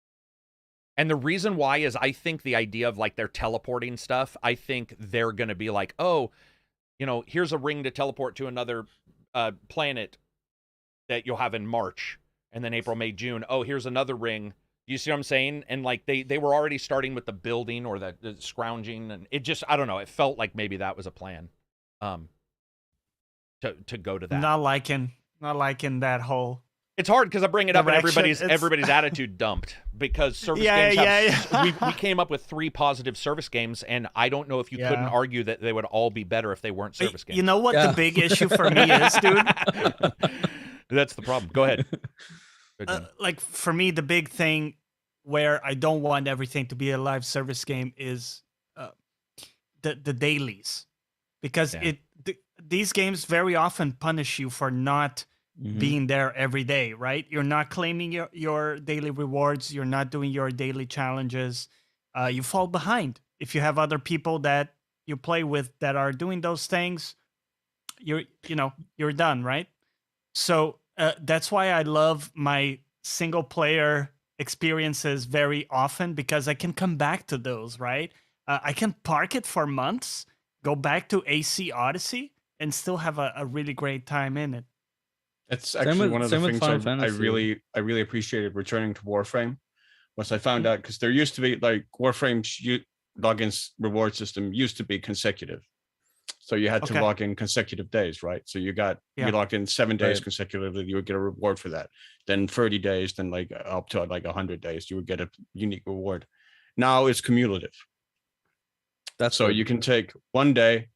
And the reason why is I think the idea of like their teleporting stuff, I think they're going to be like, oh, here's a ring to teleport to another planet that you'll have in March. And then April, May, June. Oh, here's another ring. You see what I'm saying? And like they were already starting with the building or the scrounging. And it just, I don't know. It felt like maybe that was a plan to go to that. Not liking that whole. It's hard because I bring it up and direction. everybody's attitude dumped because service Yeah, games have. yeah. We came up with 3 positive service games, and I don't know if you couldn't argue that they would all be better if they weren't service games. You know what the big issue for me is, dude? That's the problem. Go ahead. Like for me, the big thing where I don't want everything to be a live service game is the dailies, because these games very often punish you for not being there every day, right? You're not claiming your daily rewards. You're not doing your daily challenges. You fall behind. If you have other people that you play with that are doing those things, you're done, right? So that's why I love my single player experiences very often, because I can come back to those, right? I can park it for months, go back to AC Odyssey, and still have a really great time in it. It's actually one of the things I Fantasy. really appreciated returning to Warframe, was I found out, because there used to be like Warframe's login reward system used to be consecutive. So you had to log in consecutive days, right? So you logged in 7 days consecutively, you would get a reward for that. Then 30 days, then like up to like 100 days, you would get a unique reward. Now it's cumulative. That's so you can take 1 day,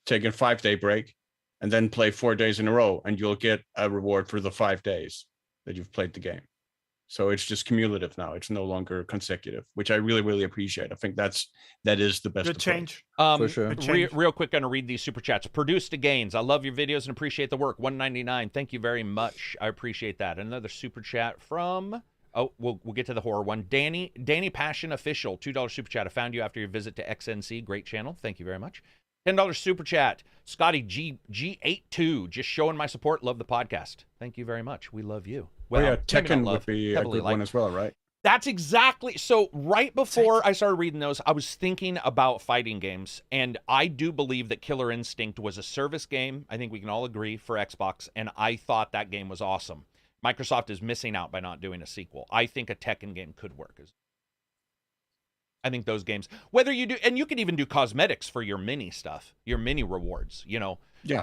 take a 5-day break, and then play 4 days in a row, and you'll get a reward for the 5 days that you've played the game. So it's just cumulative now. It's no longer consecutive, which I really, really appreciate. I think that is the best Good change. For sure. Real quick, gonna read these super chats. Produced to Gains. I love your videos and appreciate the work. 199. Thank you very much. I appreciate that. Another super chat from. Oh, we'll get to the horror one. Danny Passion Official. $2 super chat. I found you after your visit to XNC. Great channel. Thank you very much. $10 super chat. Scotty G82. Just showing my support. Love the podcast. Thank you very much. We love you. Well, yeah, Tekken would be a good one as well, right? That's exactly. So right before I started reading those, I was thinking about fighting games, and I do believe that Killer Instinct was a service game. I think we can all agree for Xbox, and I thought that game was awesome. Microsoft is missing out by not doing a sequel. I think a Tekken game could work. I think those games, whether you do, and you could even do cosmetics for your mini stuff, your mini rewards,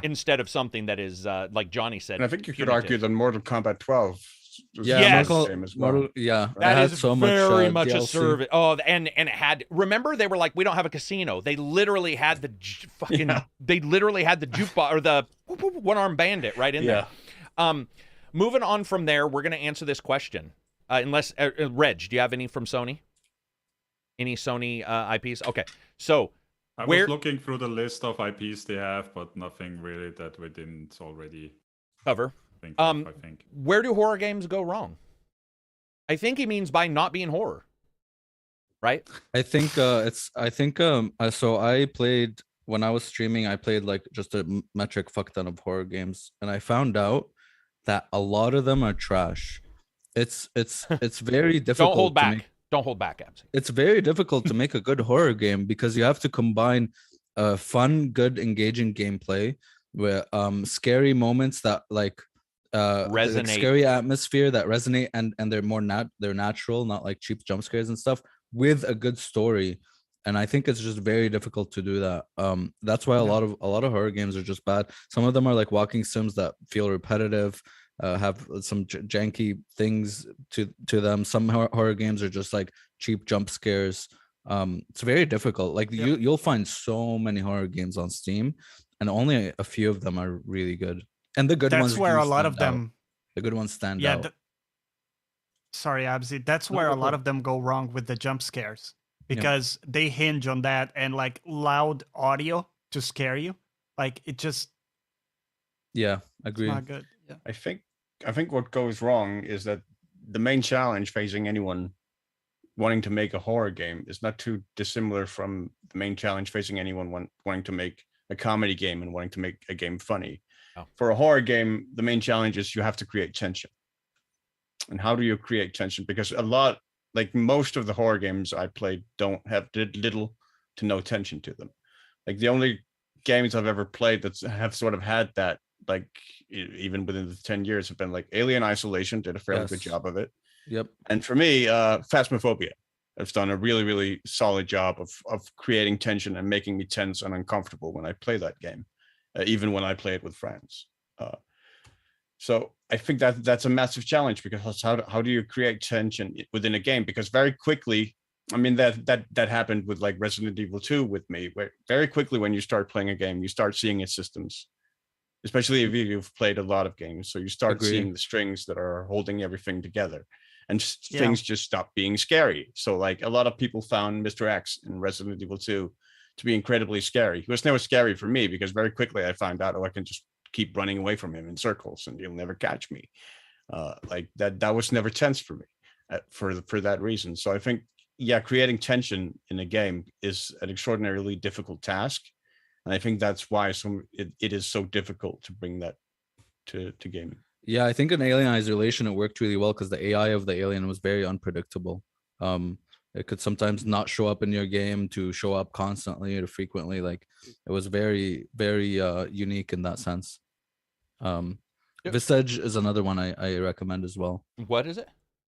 instead of something that is, like Johnny said. And I think you could argue that Mortal Kombat 12 yes. as well. That is so very much DLC. a service. Oh, and it had. Remember, they were like, we don't have a casino. They literally had the fucking. They literally had the jukebox or the one-armed bandit right in there. moving on from there, we're going to answer this question. Unless, Reg, do you have any from Sony? Any Sony IPs? Okay, so I was looking through the list of IPs they have, but nothing really that we didn't already cover. Think of, I think. Where do horror games go wrong? I think he means by not being horror, right? I think so I played when I was streaming, I played like just a metric fuck ton of horror games, and I found out that a lot of them are trash. It's very difficult. Don't hold back. Don't hold back, Abs. It's very difficult to make a good horror game because you have to combine fun, good, engaging gameplay with scary moments that like resonate, like scary atmosphere that resonate, and they're they're natural, not like cheap jump scares and stuff, with a good story. And I think it's just very difficult to do that. That's why a lot of horror games are just bad. Some of them are like walking sims that feel repetitive, have some janky things to them. Some horror games are just like cheap jump scares. It's very difficult. Like you'll find so many horror games on Steam, and only a few of them are really good. And the good ones. That's where a lot of them. The good ones stand out. Sorry, Abzi. That's where a lot of them go wrong with the jump scares, because they hinge on that and like loud audio to scare you. Like it just. Yeah, agree. It's not good. Yeah. I think what goes wrong is that the main challenge facing anyone wanting to make a horror game is not too dissimilar from the main challenge facing anyone wanting to make a comedy game and wanting to make a game funny. Oh. For a horror game, the main challenge is you have to create tension. And how do you create tension? Because like most of the horror games I played don't have little to no tension to them. Like the only games I've ever played that have sort of had that, like even within the 10 years, have been like Alien Isolation did a fairly good job of it. Yep. And for me, Phasmophobia has done a really, really solid job of creating tension and making me tense and uncomfortable when I play that game, even when I play it with friends. So I think that's a massive challenge, because how do you create tension within a game? Because very quickly, I mean, that happened with like Resident Evil 2 with me, where very quickly when you start playing a game, you start seeing its systems, especially if you've played a lot of games. So you start seeing the strings that are holding everything together, and things just stop being scary. So like a lot of people found Mr. X in Resident Evil 2 to be incredibly scary. He was never scary for me, because very quickly I found out, I can just keep running away from him in circles and he'll never catch me. Like that was never tense for me for that reason. So I think, creating tension in a game is an extraordinarily difficult task. And I think that's why it is so difficult to bring that to gaming. Yeah, I think in Alien Isolation, it worked really well because the AI of the alien was very unpredictable. It could sometimes not show up in your game to show up constantly or frequently. Like it was very, very unique in that sense. Visage is another one I recommend as well. What is it?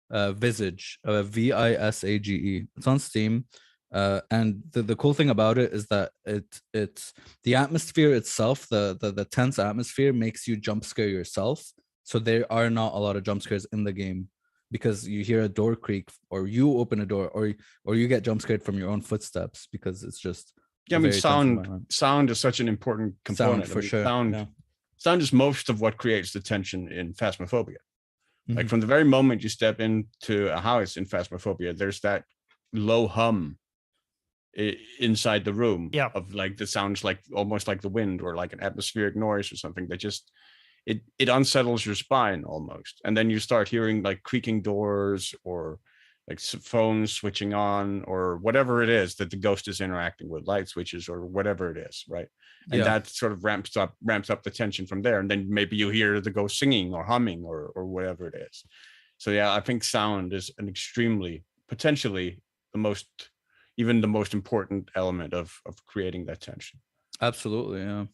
Visage, Visage. It's on Steam. And the cool thing about it is that it's the atmosphere itself, the tense atmosphere makes you jump scare yourself. So there are not a lot of jump scares in the game, because you hear a door creak, or you open a door, or you get jump scared from your own footsteps, because it's just I mean, sound is such an important component. For sure. Sound is most of what creates the tension in Phasmophobia. Like from the very moment you step into a house in Phasmophobia, there's that low hum inside the room of like the sounds, like almost like the wind or like an atmospheric noise or something that just it unsettles your spine almost. And then you start hearing like creaking doors, or like phones switching on, or whatever it is that the ghost is interacting with, light switches or whatever it is, right? And that sort of ramps up the tension from there. And then maybe you hear the ghost singing or humming or whatever it is. So I think sound is an extremely, potentially the most important element of creating that tension. Absolutely, yeah.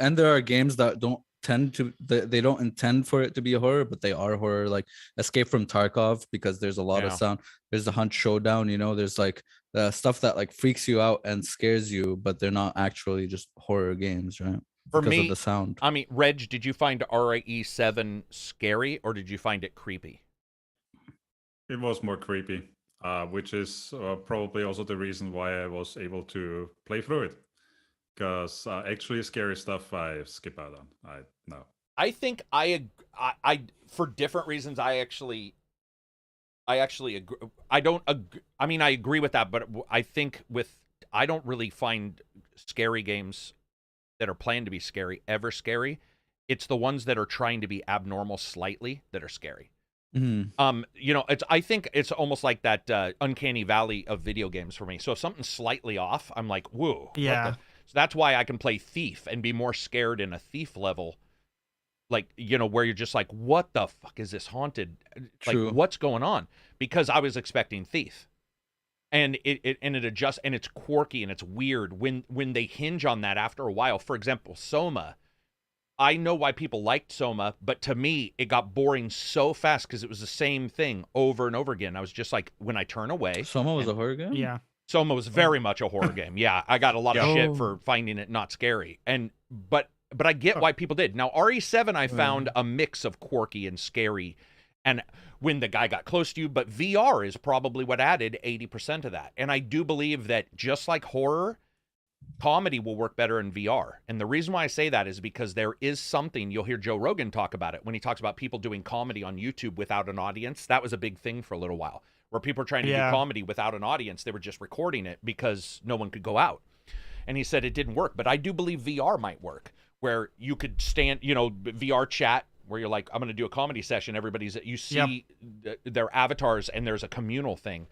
And there are games that don't they don't intend for it to be a horror, but they are horror, like Escape from Tarkov, because there's a lot of sound. There's the Hunt Showdown, there's like stuff that like freaks you out and scares you, but they're not actually just horror games, right? For because me, of the sound. I mean, Reg, did you find RE7 scary, or did you find it creepy? It was more creepy, which is probably also the reason why I was able to play through it. Because actually scary stuff I skip out on. I think I for different reasons I actually agree. I don't agree. I mean, I agree with that, but I think I don't really find scary games that are planned to be scary ever scary. It's the ones that are trying to be abnormal slightly that are scary. You know, I think it's almost like that uncanny valley of video games for me. So if something's slightly off, I'm like, whoa. Yeah. So that's why I can play Thief and be more scared in a Thief level. Like, you know, where you're just like, what the fuck is this haunted? True. Like, what's going on? Because I was expecting Thief. And it adjusts, and it's quirky and it's weird when they hinge on that after a while. For example, Soma. I know why people liked Soma, but to me, it got boring so fast because it was the same thing over and over again. I was just like, when I turn away. Soma was a horror game? Yeah. Soma was very much a horror game. Yeah, I got a lot of shit for finding it not scary. But I get why people did. Now, RE7, I found a mix of quirky and scary, and when the guy got close to you, but VR is probably what added 80% of that. And I do believe that just like horror, comedy will work better in VR. And the reason why I say that is because there is something, you'll hear Joe Rogan talk about it when he talks about people doing comedy on YouTube without an audience. That was a big thing for a little while, where people were trying to do comedy without an audience. They were just recording it because no one could go out. And he said it didn't work. But I do believe VR might work, where you could stand, you know, VR chat, where you're like, I'm going to do a comedy session. You see their avatars, and there's a communal thing.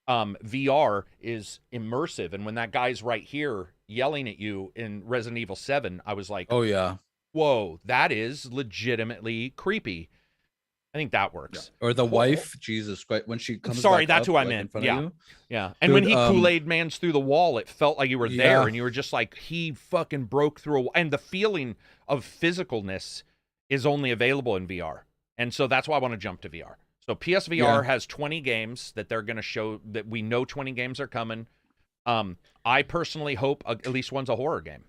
VR is immersive. And when that guy's right here yelling at you in Resident Evil 7, I was like, oh yeah, whoa, that is legitimately creepy. I think that works. Or the wife, Jesus Christ, when she comes Sorry, back that's up, who I like, in meant. front of Yeah. you. Yeah. And Dude, when he Kool-Aid Man's through the wall, it felt like you were there, Yeah. and you were just like, he fucking broke through a wall. And the feeling of physicalness is only available in VR. And so that's why I want to jump to VR. So PSVR has 20 games that they're going to show, that we know 20 games are coming. I personally hope at least one's a horror game.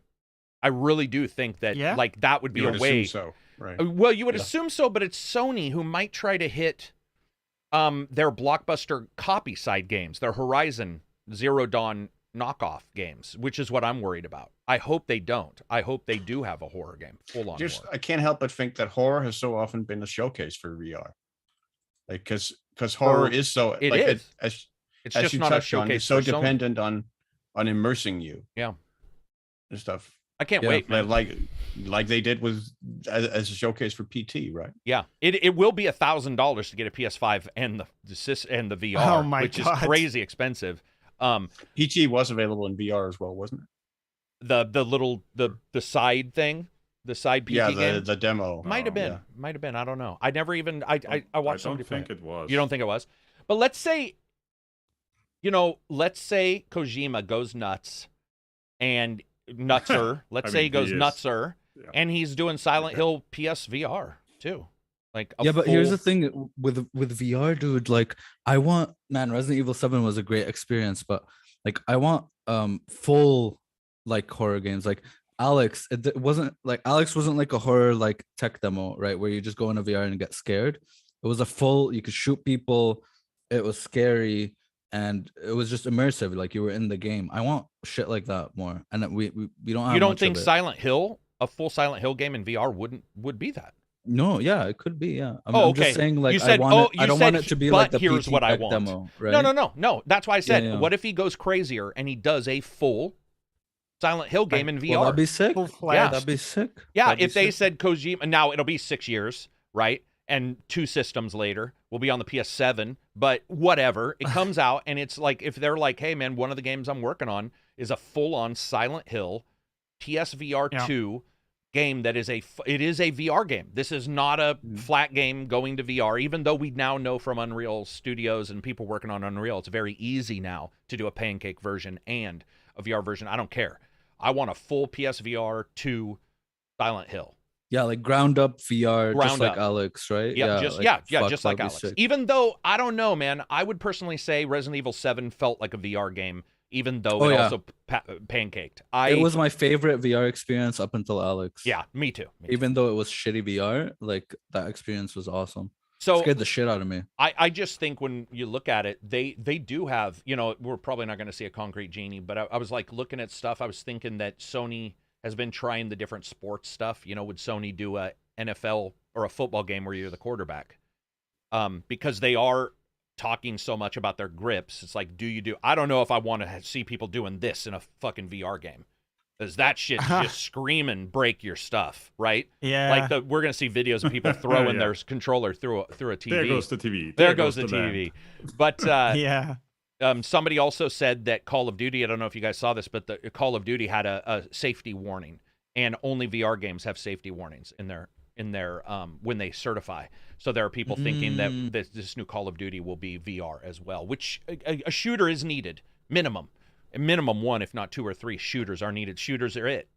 I really do think that like that would be a way. So, right. Well, you would assume so, but it's Sony who might try to hit their blockbuster copy side games, their Horizon Zero Dawn knockoff games, which is what I'm worried about. I hope they don't. I hope they do have a horror game, full on horror. I can't help but think that horror has so often been a showcase for VR. Like, because horror is so it like is. It's just you not a touched on, showcase. it's so for Sony. dependent on immersing you. Yeah. And stuff. I can't wait, man. Like they did with as a showcase for PT, right? Yeah, it will be $1,000 to get a PS5 and the VR, Oh my which God. is crazy expensive. PT was available in VR as well, wasn't it? The little the side thing, the side PT game. the demo Might have been. I don't know. I never even I watched somebody play think it was. You don't think it was? But let's say Kojima goes nuts and nutser. Let's say he goes nutser, and he's doing Silent Hill PSVR too. Like but here's the thing with VR, dude. Like, I want, man, Resident Evil 7 was a great experience, but like I want full like horror games. Like Alex, Alex wasn't like a horror like tech demo, right? Where you just go into VR and get scared. It was a full, you could shoot people, it was scary, and it was just immersive, like you were in the game. I want shit like that more. And we don't have. You don't much think of it. Silent Hill, a full Silent Hill game in VR would be that? No, yeah, it could be, yeah. I'm okay. just saying, like, you said, I don't want it to be like the here's PT what I tech want. demo, right? No. That's why I said, Yeah. what if he goes crazier and he does a full Silent Hill game in VR? Well, that'd be sick. Yeah, that'd be sick. Yeah, That'd be if they sick. said Kojima, now it'll be 6 years, right? And 2 systems later, we'll be on the PS7, but whatever. It comes out, and it's like, if they're like, hey, man, one of the games I'm working on is a full-on Silent Hill PSVR2 game that is a VR game. This is not a flat game going to VR, even though we now know from Unreal Studios and people working on Unreal, it's very easy now to do a pancake version and a VR version. I don't care. I want a full PSVR 2 Silent Hill. Yeah, like ground up VR, just like Alex, right? Just like Alex. Sick. Even though, I don't know, man, I would personally say Resident Evil 7 felt like a VR game, even though it also pancaked. It was my favorite VR experience up until Alex. Yeah, me too. Even though it was shitty VR, like that experience was awesome. So it scared the shit out of me. I just think when you look at it, they do have, we're probably not going to see a concrete genie, but I was like looking at stuff. I was thinking that Sony has been trying the different sports stuff. Would Sony do a NFL or a football game where you're the quarterback, because they are talking so much about their grips. It's like, I don't know if I want to see people doing this in a fucking VR game, because that shit's just screaming break your stuff, right? Yeah. Like we're gonna see videos of people throwing their controller through a TV. There goes the TV. There goes the TV. But yeah. Somebody also said that Call of Duty, I don't know if you guys saw this, but the Call of Duty had a safety warning, and only VR games have safety warnings in their when they certify. So there are people thinking that this new Call of Duty will be VR as well, which a shooter is needed, minimum one, if not 2 or 3 shooters are needed. Shooters are it,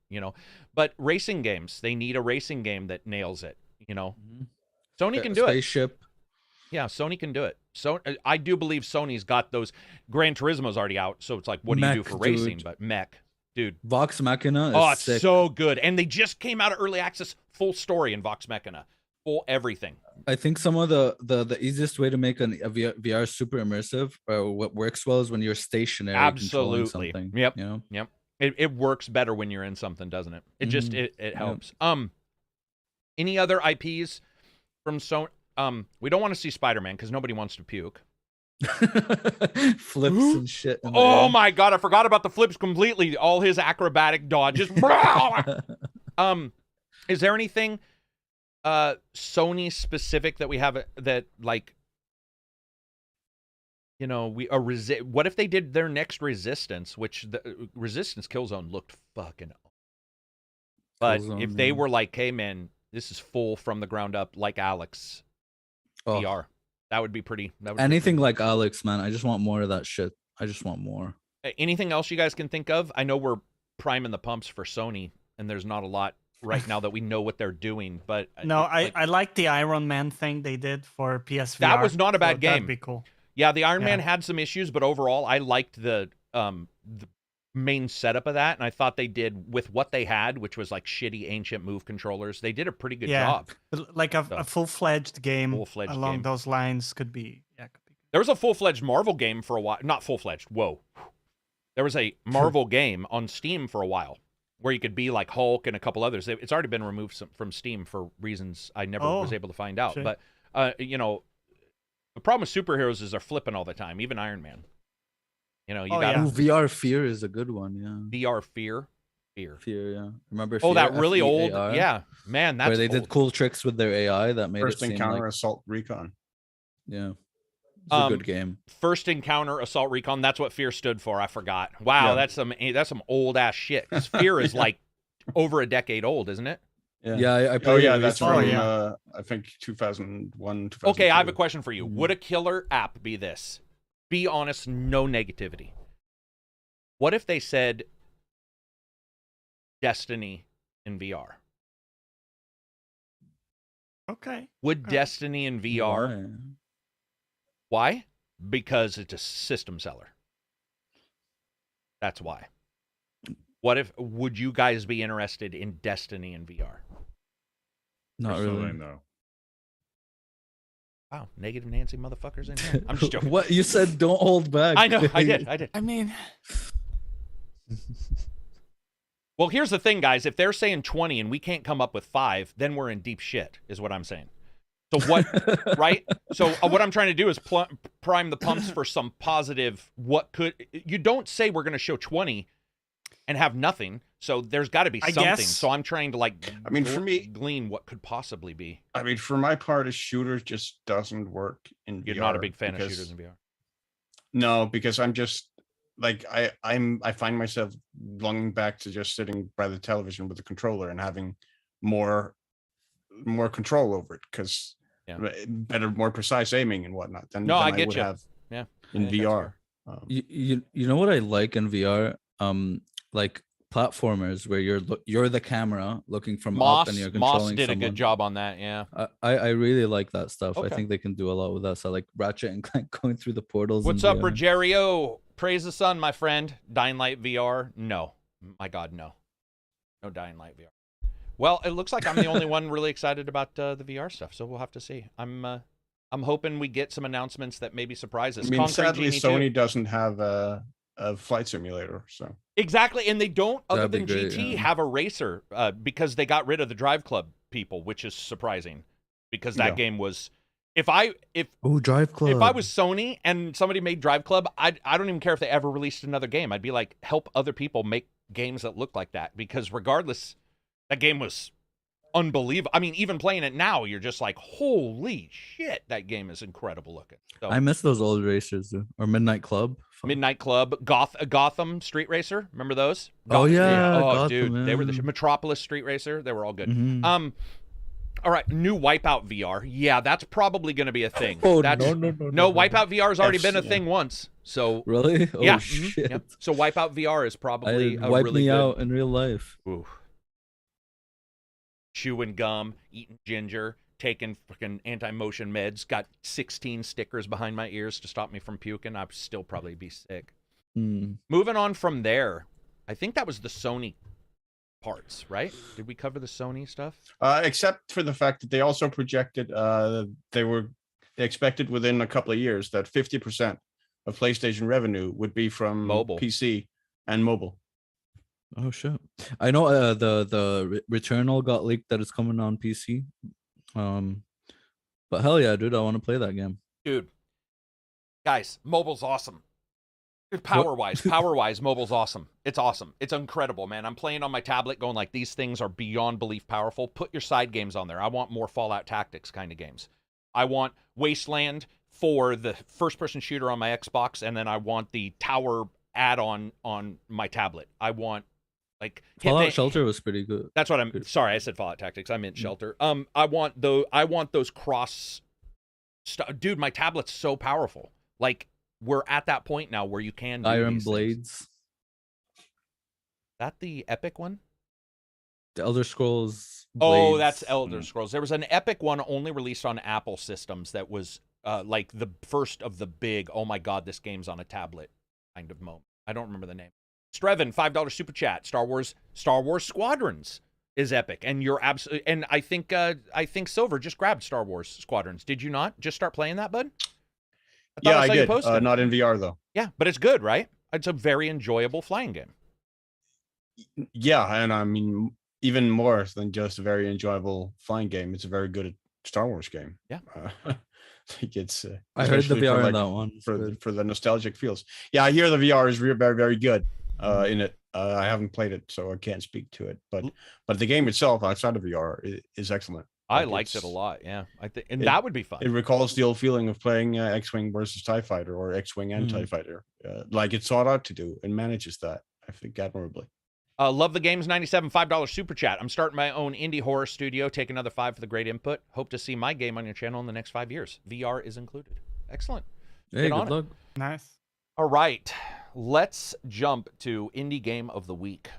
But racing games, they need a racing game that nails it, Sony can do Spaceship. Yeah, Sony can do it. So I do believe Sony's got those. Gran Turismo's already out, so it's like, what do you do for racing? But mech, dude. Vox Machina is sick. So good. And they just came out of early access, full story in Vox Machina, full everything. I think some of the easiest way to make a VR super immersive, or what works well, is when you're stationary. Absolutely. Something, Yep. Yep. It works better when you're in something, doesn't it? It just it helps. Any other IPs from Sony? We don't want to see Spider-Man because nobody wants to puke. Flips and shit. Oh my god, I forgot about the flips completely. All his acrobatic dodges. Is there anything Sony specific that we have that, like, what if they did their next Resistance, which the Resistance Killzone looked fucking, but Killzone, if they were like, hey man, this is full from the ground up, like Alex VR, that would be pretty. Anything like Alex, man. I just want more of that shit. I just want more. Anything else you guys can think of? I know we're priming the pumps for Sony, and there's not a lot right now that we know what they're doing. But no, I like the Iron Man thing they did for PSVR. That was not a bad game. That'd be cool. Yeah, the Iron Man had some issues, but overall, I liked the main setup of that, and I thought they did with what they had, which was like shitty ancient move controllers. They did a pretty good job. Like a full-fledged game along those lines could be. There was a full-fledged Marvel game for a while. Not full-fledged. Whoa. There was a Marvel game on Steam for a while where you could be like Hulk and a couple others. It's already been removed from Steam for reasons I never was able to find out. Shit. But the problem with superheroes is they're flipping all the time. Even Iron Man. You got VR Fear is a good one. Yeah. VR Fear. Yeah. Remember? Oh, Fear? that really old. F-E-A-R? Yeah, man. That's where they old. did cool tricks with their AI that made First it seem Encounter like... Assault Recon. Yeah. It's a good game. First Encounter Assault Recon. That's what Fear stood for. I forgot. Wow, that's some old ass shit. Because Fear is like over a decade old, isn't it? Yeah. I played it that's recently. from I think 2001. 2002. Okay, I have a question for you. Would a killer app be this? Be honest, no negativity. What if they said Destiny in VR? Okay. Would Destiny in VR? Why? Because it's a system seller. That's why. Would you guys be interested in Destiny in VR? Not really. No. Wow, negative Nancy motherfuckers in here. I'm just joking. What you said? Don't hold back. I know. I did. I mean, well, here's the thing, guys. If they're saying 20 and we can't come up with 5, then we're in deep shit, is what I'm saying. So what, right? So what I'm trying to do is prime the pumps for some positive. You don't say we're going to show 20 and have nothing. So there's got to be something. Guess. So I'm trying to for me, glean what could possibly be. I mean, for my part, a shooter just doesn't work in VR. You're not a big fan of shooters in VR. No, because I'm just like I find myself longing back to just sitting by the television with the controller and having more control over it, because better, more precise aiming and whatnot than I would have in VR. You know what I like in VR? Like platformers where you're the camera looking from up and you're controlling did someone. a good job on that. Yeah, I really like that stuff. Okay. I think they can do a lot with that. So like Ratchet and Clank going through the portals. What's up, Rogerio? Praise the sun, my friend. Dying Light VR? No, my God, no Dying Light VR. Well, it looks like I'm the only one really excited about the VR stuff, so we'll have to see. I'm hoping we get some announcements that maybe surprise us. I mean, sadly, Sony doesn't have a flight simulator, so exactly, and they don't, other That'd than be great, GT, have a racer because they got rid of the Drive Club people, which is surprising because that Yeah. game was. Oh, Drive Club. If I was Sony and somebody made Drive Club, I don't even care if they ever released another game. I'd be like, help other people make games that look like that, because regardless, that game was unbelievable. I mean, even playing it now, you're just like, holy shit, that game is incredible looking. So, I miss those old racers, dude. Or Midnight Club. Fuck. Midnight Club, Gotham Street Racer, remember those? Oh, yeah, Oh, Gotham, dude, they were the yeah. Metropolis Street Racer. They were all good. Mhm. All right, new Wipeout VR. Yeah, that's probably going to be a thing. Oh, That's, no. Wipeout VR has already been a Yeah. thing once. So Really? Oh, yeah, shit. yeah. So Wipeout VR is probably a Wipe really me good. out in real life. Ooh. Chewing gum, eating ginger, taking fucking anti-motion meds. Got 16 stickers behind my ears to stop me from puking. I'd still probably be sick. Hmm. Moving on from there, I think that was the Sony parts, right? Did we cover the Sony stuff? Except for the fact that they also projected they expected within a couple of years that 50% of PlayStation revenue would be from Mobile. PC and mobile. Oh shit! I know the Returnal got leaked that it's coming on PC. But hell yeah, dude, I want to play that game. Dude, guys, mobile's awesome. Power-wise, mobile's awesome. It's awesome. It's incredible, man. I'm playing on my tablet going like, these things are beyond belief powerful. Put your side games on there. I want more Fallout Tactics kind of games. I want Wasteland for the first-person shooter on my Xbox, and then I want the tower add-on on my tablet. I want, like... Fallout Shelter was pretty good. That's what I'm... Sorry, I said Fallout Tactics. I meant Shelter. I want those cross... Dude, my tablet's so powerful. Like... We're at that point now where you can do Iron these Blades. things. That the Epic one? The Elder Scrolls. Oh, Blades. that's Elder Scrolls. There was an Epic one only released on Apple systems that was like the first of the big, oh my god, this game's on a tablet kind of moment. I don't remember the name. Streven, $5 super chat. Star Wars Squadrons is epic, and you're absolutely. And I think Silver just grabbed Star Wars Squadrons. Did you not just start playing that, bud? Yeah, I saw you did. post it. Not in VR though. Yeah, but it's good, right? It's a very enjoyable flying game. Yeah, and I mean, even more than just a very enjoyable flying game, it's a very good Star Wars game. Yeah. Like it's. I heard the especially VR for, in that one. for the nostalgic feels. Yeah, I hear the VR is very very good in it. I haven't played it, so I can't speak to it. But the game itself outside of VR is excellent. I Like, liked it a it's- lot. Yeah, that would be fun. It recalls the old feeling of playing X-wing versus TIE fighter or X-wing and TIE fighter, like it sought out to do, and manages that, I think, admirably. Love the games 97 $5 super chat. I'm starting my own indie horror studio. Take another 5 for the great input. Hope to see my game on your channel in the next 5 years. VR is included. Excellent. Hey, Get good on it. luck. Nice. All right, let's jump to indie game of the week.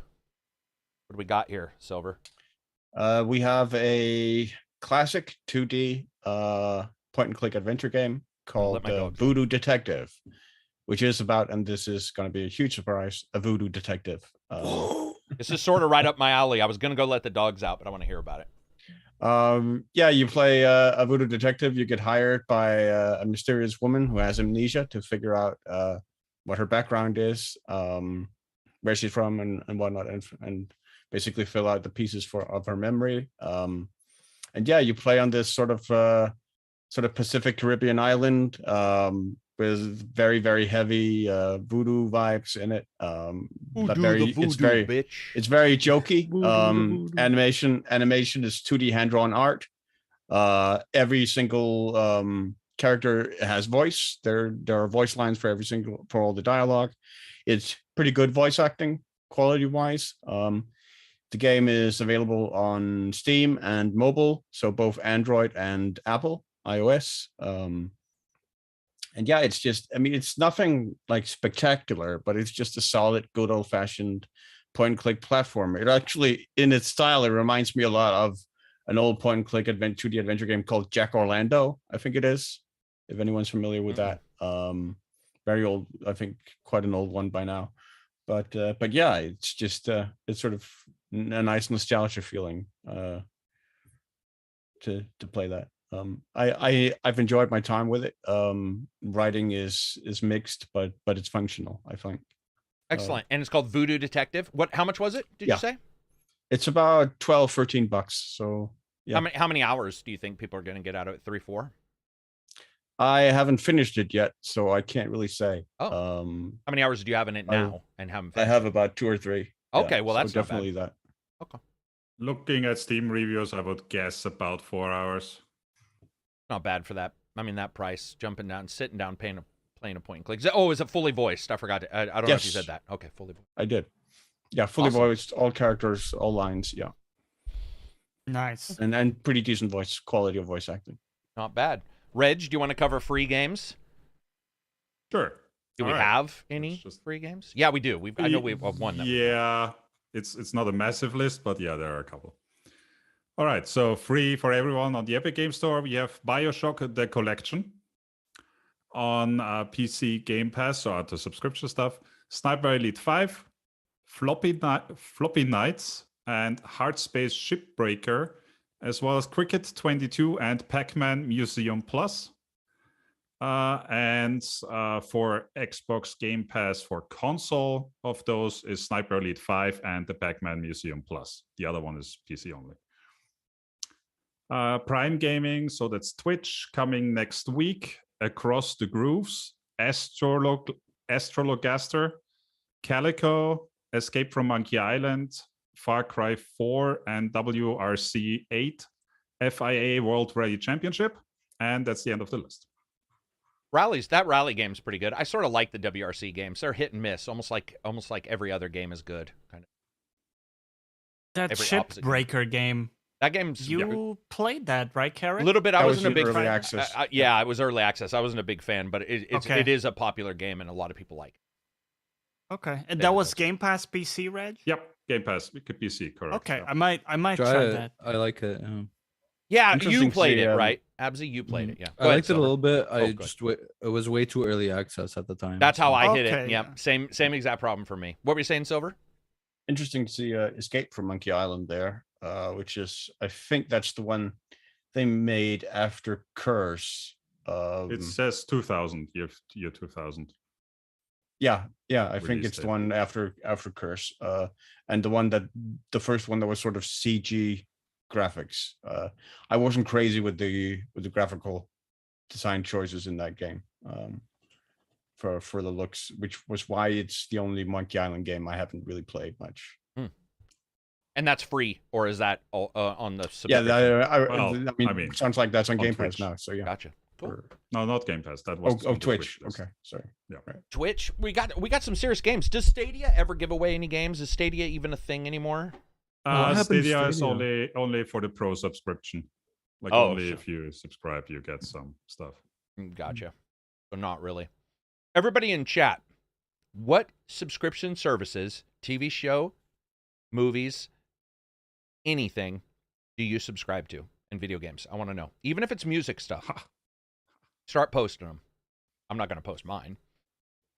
What do we got here, Silver? We have a classic 2D point and click adventure game called my dog Voodoo Detective, which is about, and this is going to be a huge surprise, a voodoo detective. This is sort of right up my alley. I was gonna go let the dogs out, but I want to hear about it. Yeah, you play a voodoo detective. You get hired by a mysterious woman who has amnesia to figure out what her background is, where she's from, and whatnot, and basically fill out the pieces of her memory. And yeah, you play on this sort of Pacific Caribbean island with very very heavy voodoo vibes in it. Bitch. It's very jokey. Voodoo. Animation is 2D hand-drawn art. Every single character has voice. There are voice lines for all the dialogue. It's pretty good voice acting quality-wise. The game is available on Steam and mobile, so both Android and Apple iOS. And yeah, it's just, I mean, it's nothing like spectacular, but it's just a solid, good old-fashioned point-and-click platformer. It actually, in its style, it reminds me a lot of an old point-and-click 2D adventure game called Jack Orlando, I think it is, if anyone's familiar with that. Very old, I think, quite an old one by now. But yeah, it's just it's sort of a nice nostalgia feeling to play that. I've enjoyed my time with it. Writing is mixed, but it's functional, I think. Excellent. And it's called Voodoo Detective. How much was it? Did Yeah. you say? It's about $12-13, so Yeah. How many hours do you think people are going to get out of it? 3, 4? I haven't finished it yet, so I can't really say. Oh. How many hours do you have in it now and haven't I finished have it? about 2 or 3. Okay, well, so that's not bad. definitely that. Okay. Looking at Steam reviews, I would guess about 4 hours. Not bad for that. I mean, that price, jumping down, sitting down, playing a point and click. Oh, is it fully voiced? I forgot. I don't know if you said that. Okay, fully voiced. I did. Yeah, fully Awesome. voiced, all characters, all lines. Yeah, Nice. and pretty decent voice quality of voice acting. Not bad. Reg, do you want to cover free games? Sure. Do we All right. have any free games? Yeah, we do. I know we've one. Yeah, it's not a massive list, but yeah, there are a couple. All right, so free for everyone on the Epic Game Store. We have BioShock the Collection on PC Game Pass, so the subscription stuff. Sniper Elite 5, Floppy Knights, and Hard Space Shipbreaker, as well as Cricket 22 and Pac-Man Museum Plus. And for Xbox Game Pass for console of those is Sniper Elite 5 and the Pac-Man Museum Plus. The other one is PC only. Prime Gaming, so that's Twitch, coming next week. Across the Grooves, Astrologaster, Calico, Escape from Monkey Island, Far Cry 4, and WRC 8, FIA World Rally Championship. And that's the end of the list. That rally game's pretty good. I sort of like the WRC games. They're hit and miss, almost like every other game is good. Kind of. That Every Shipbreaker game. That game's You played that, right, Karak? a little bit. I That wasn't a was big early fan. access. Yeah, it was early access. I wasn't a big fan, but it Okay. is a popular game and a lot of people like it. Okay, and Yeah, that was that's- Game Pass PC, Reg? Yep, Game Pass. It could be C, correct. Okay, yeah. I might Try try it. that. I like it. Yeah, Interesting you to played see, it, right? Abzy, you played it. Yeah, I liked it a little bit. Oh, I go just it was way too early access at the time. That's how so- I hit it. Okay, Yep, yeah. same exact problem for me. What were you saying, Silver? Interesting to see Escape from Monkey Island there, which is, I think that's the one they made after Curse. It says 2000, year 2000. Yeah, I think Release it's the date. one after Curse, and the first one that was sort of CG graphics. I wasn't crazy with the graphical design choices in that game, for the looks, which was why it's the only Monkey Island game I haven't really played much. And that's free, or is that on the Yeah, subscription? I mean, sounds like that's on on Game Pass Twitch. now. So yeah. Gotcha. Cool. Or- No, not Game Pass. That was Oh, on the Twitch. list. Okay, sorry. Twitch, we got some serious games. Does Stadia ever give away any games? Is Stadia even a thing anymore? What happened to Stadia is Stadia? only for the pro subscription. Like Oh, only sure. if you subscribe, you get some stuff. Gotcha. So not really. Everybody in chat, what subscription services, TV show, movies, anything do you subscribe to in video games? I want to know. Even if it's music stuff. Start posting them. I'm not going to post mine.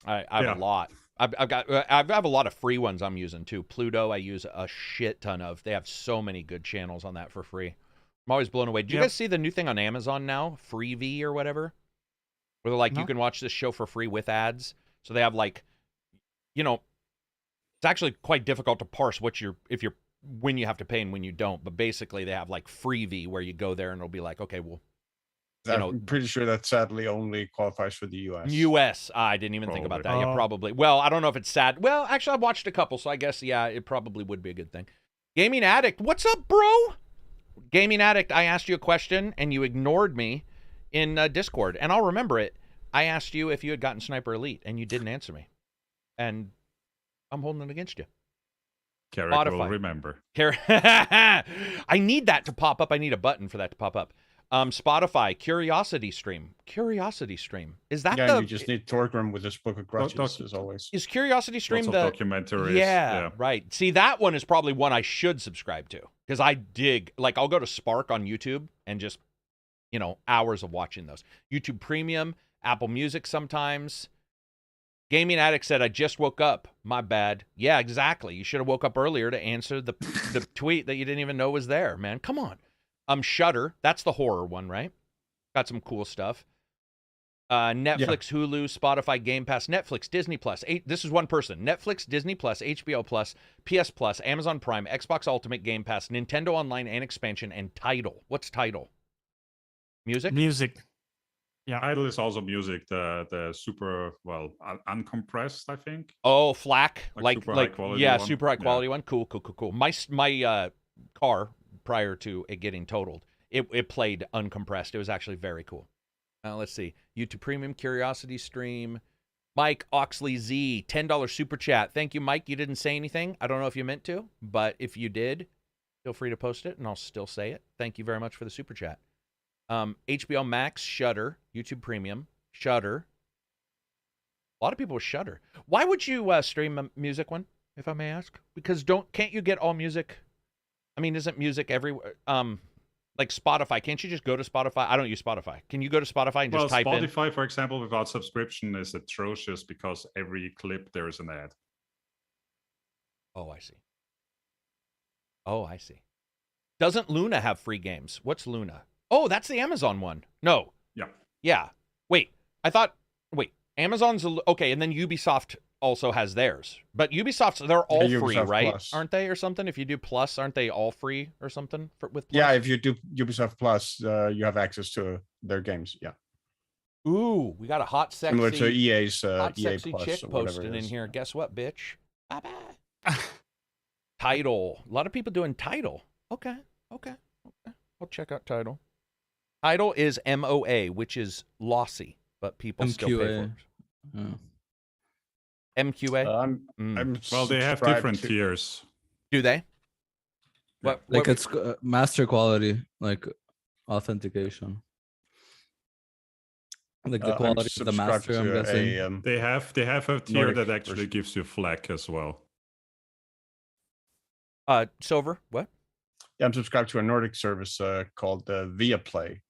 I have Yeah. a lot. I have a lot of free ones I'm using too. Pluto, I use a shit ton of. They have so many good channels on that for free. I'm always blown away. Did you Yep. guys see the new thing on Amazon now? Freevee or whatever? Where they're like, you No. can watch this show for free with ads. So they have like, it's actually quite difficult to parse when you have to pay and when you don't. But basically they have like Freevee where you go there and it'll be like, okay, well, I'm pretty sure that sadly only qualifies for the US. US. I didn't even think about that. Probably. Yeah, Oh. probably. Well, I don't know if it's sad. Well, actually, I've watched a couple, so I guess, yeah, it probably would be a good thing. Gaming Addict, what's up, bro? Gaming Addict, I asked you a question, and you ignored me in Discord, and I'll remember it. I asked you if you had gotten Sniper Elite, and you didn't answer me. And I'm holding it against you. Karak will Spotify. remember. I need that to pop up. I need a button for that to pop up. Spotify, Curiosity Stream. Curiosity Stream. Is that Yeah, you just need Torgrim with his book of grudges, doc- as always. Is Curiosity Stream Lots the of documentaries. Yeah, right. See, that one is probably one I should subscribe to because I dig. Like, I'll go to Spark on YouTube and just, hours of watching those. YouTube Premium, Apple Music sometimes. Gaming Addict said, I just woke up. My bad. Yeah, exactly. You should have woke up earlier to answer the tweet that you didn't even know was there, man. Come on. Shudder. That's the horror one, right? Got some cool stuff. Netflix, Hulu, Spotify, Game Pass, Netflix, Disney Plus. This is one person. Netflix, Disney Plus, HBO Plus, PS Plus, Amazon Prime, Xbox Ultimate, Game Pass, Nintendo Online and Expansion, and Tidal. What's Tidal? Music? Music. Yeah. Idle is also music, the super uncompressed, I think. Oh, FLAC, Like super high quality one. super high quality one. Cool. My car prior to it getting totaled, it played uncompressed. It was actually very cool. Let's see. YouTube Premium, Curiosity Stream. Mike Oxley Z, $10 super chat. Thank you, Mike. You didn't say anything. I don't know if you meant to, but if you did, feel free to post it, and I'll still say it. Thank you very much for the super chat. HBO Max, Shudder, YouTube Premium, Shudder. A lot of people with Shudder. Why would you stream a music one, if I may ask? Because can't you get all music? I mean, isn't music everywhere? Like Spotify, can't you just go to Spotify? I don't use Spotify. Can you go to Spotify and just type in? Spotify, for example, without subscription is atrocious because every clip there is an ad. Oh, I see. Doesn't Luna have free games? What's Luna? Oh, that's the Amazon one. No. Yeah. Wait, Amazon's okay, and then Ubisoft also has theirs. But Ubisoft's, they're all free, Ubisoft right? Plus. Aren't they, or something? If you do Plus, aren't they all free or something with Plus? Yeah, if you do Ubisoft Plus, you have access to their games. Yeah. Ooh, we got a hot, sexy, Similar to EA's hot, EA sexy Plus chick or whatever posted it in is. here. Guess what, bitch? Bye-bye. Tidal. A lot of people doing Tidal. Okay. I'll check out Tidal. Tidal is MOA, which is lossy, but people still pay for it. MQA? Well, they have different tiers. Do they? What, Like what- it's master quality, like authentication. Like the I'm quality of the subscribed master, I'm to guessing. They have a tier Nordic that actually version. gives you FLAC as well. Silver? What? Yeah, I'm subscribed to a Nordic service called Viaplay,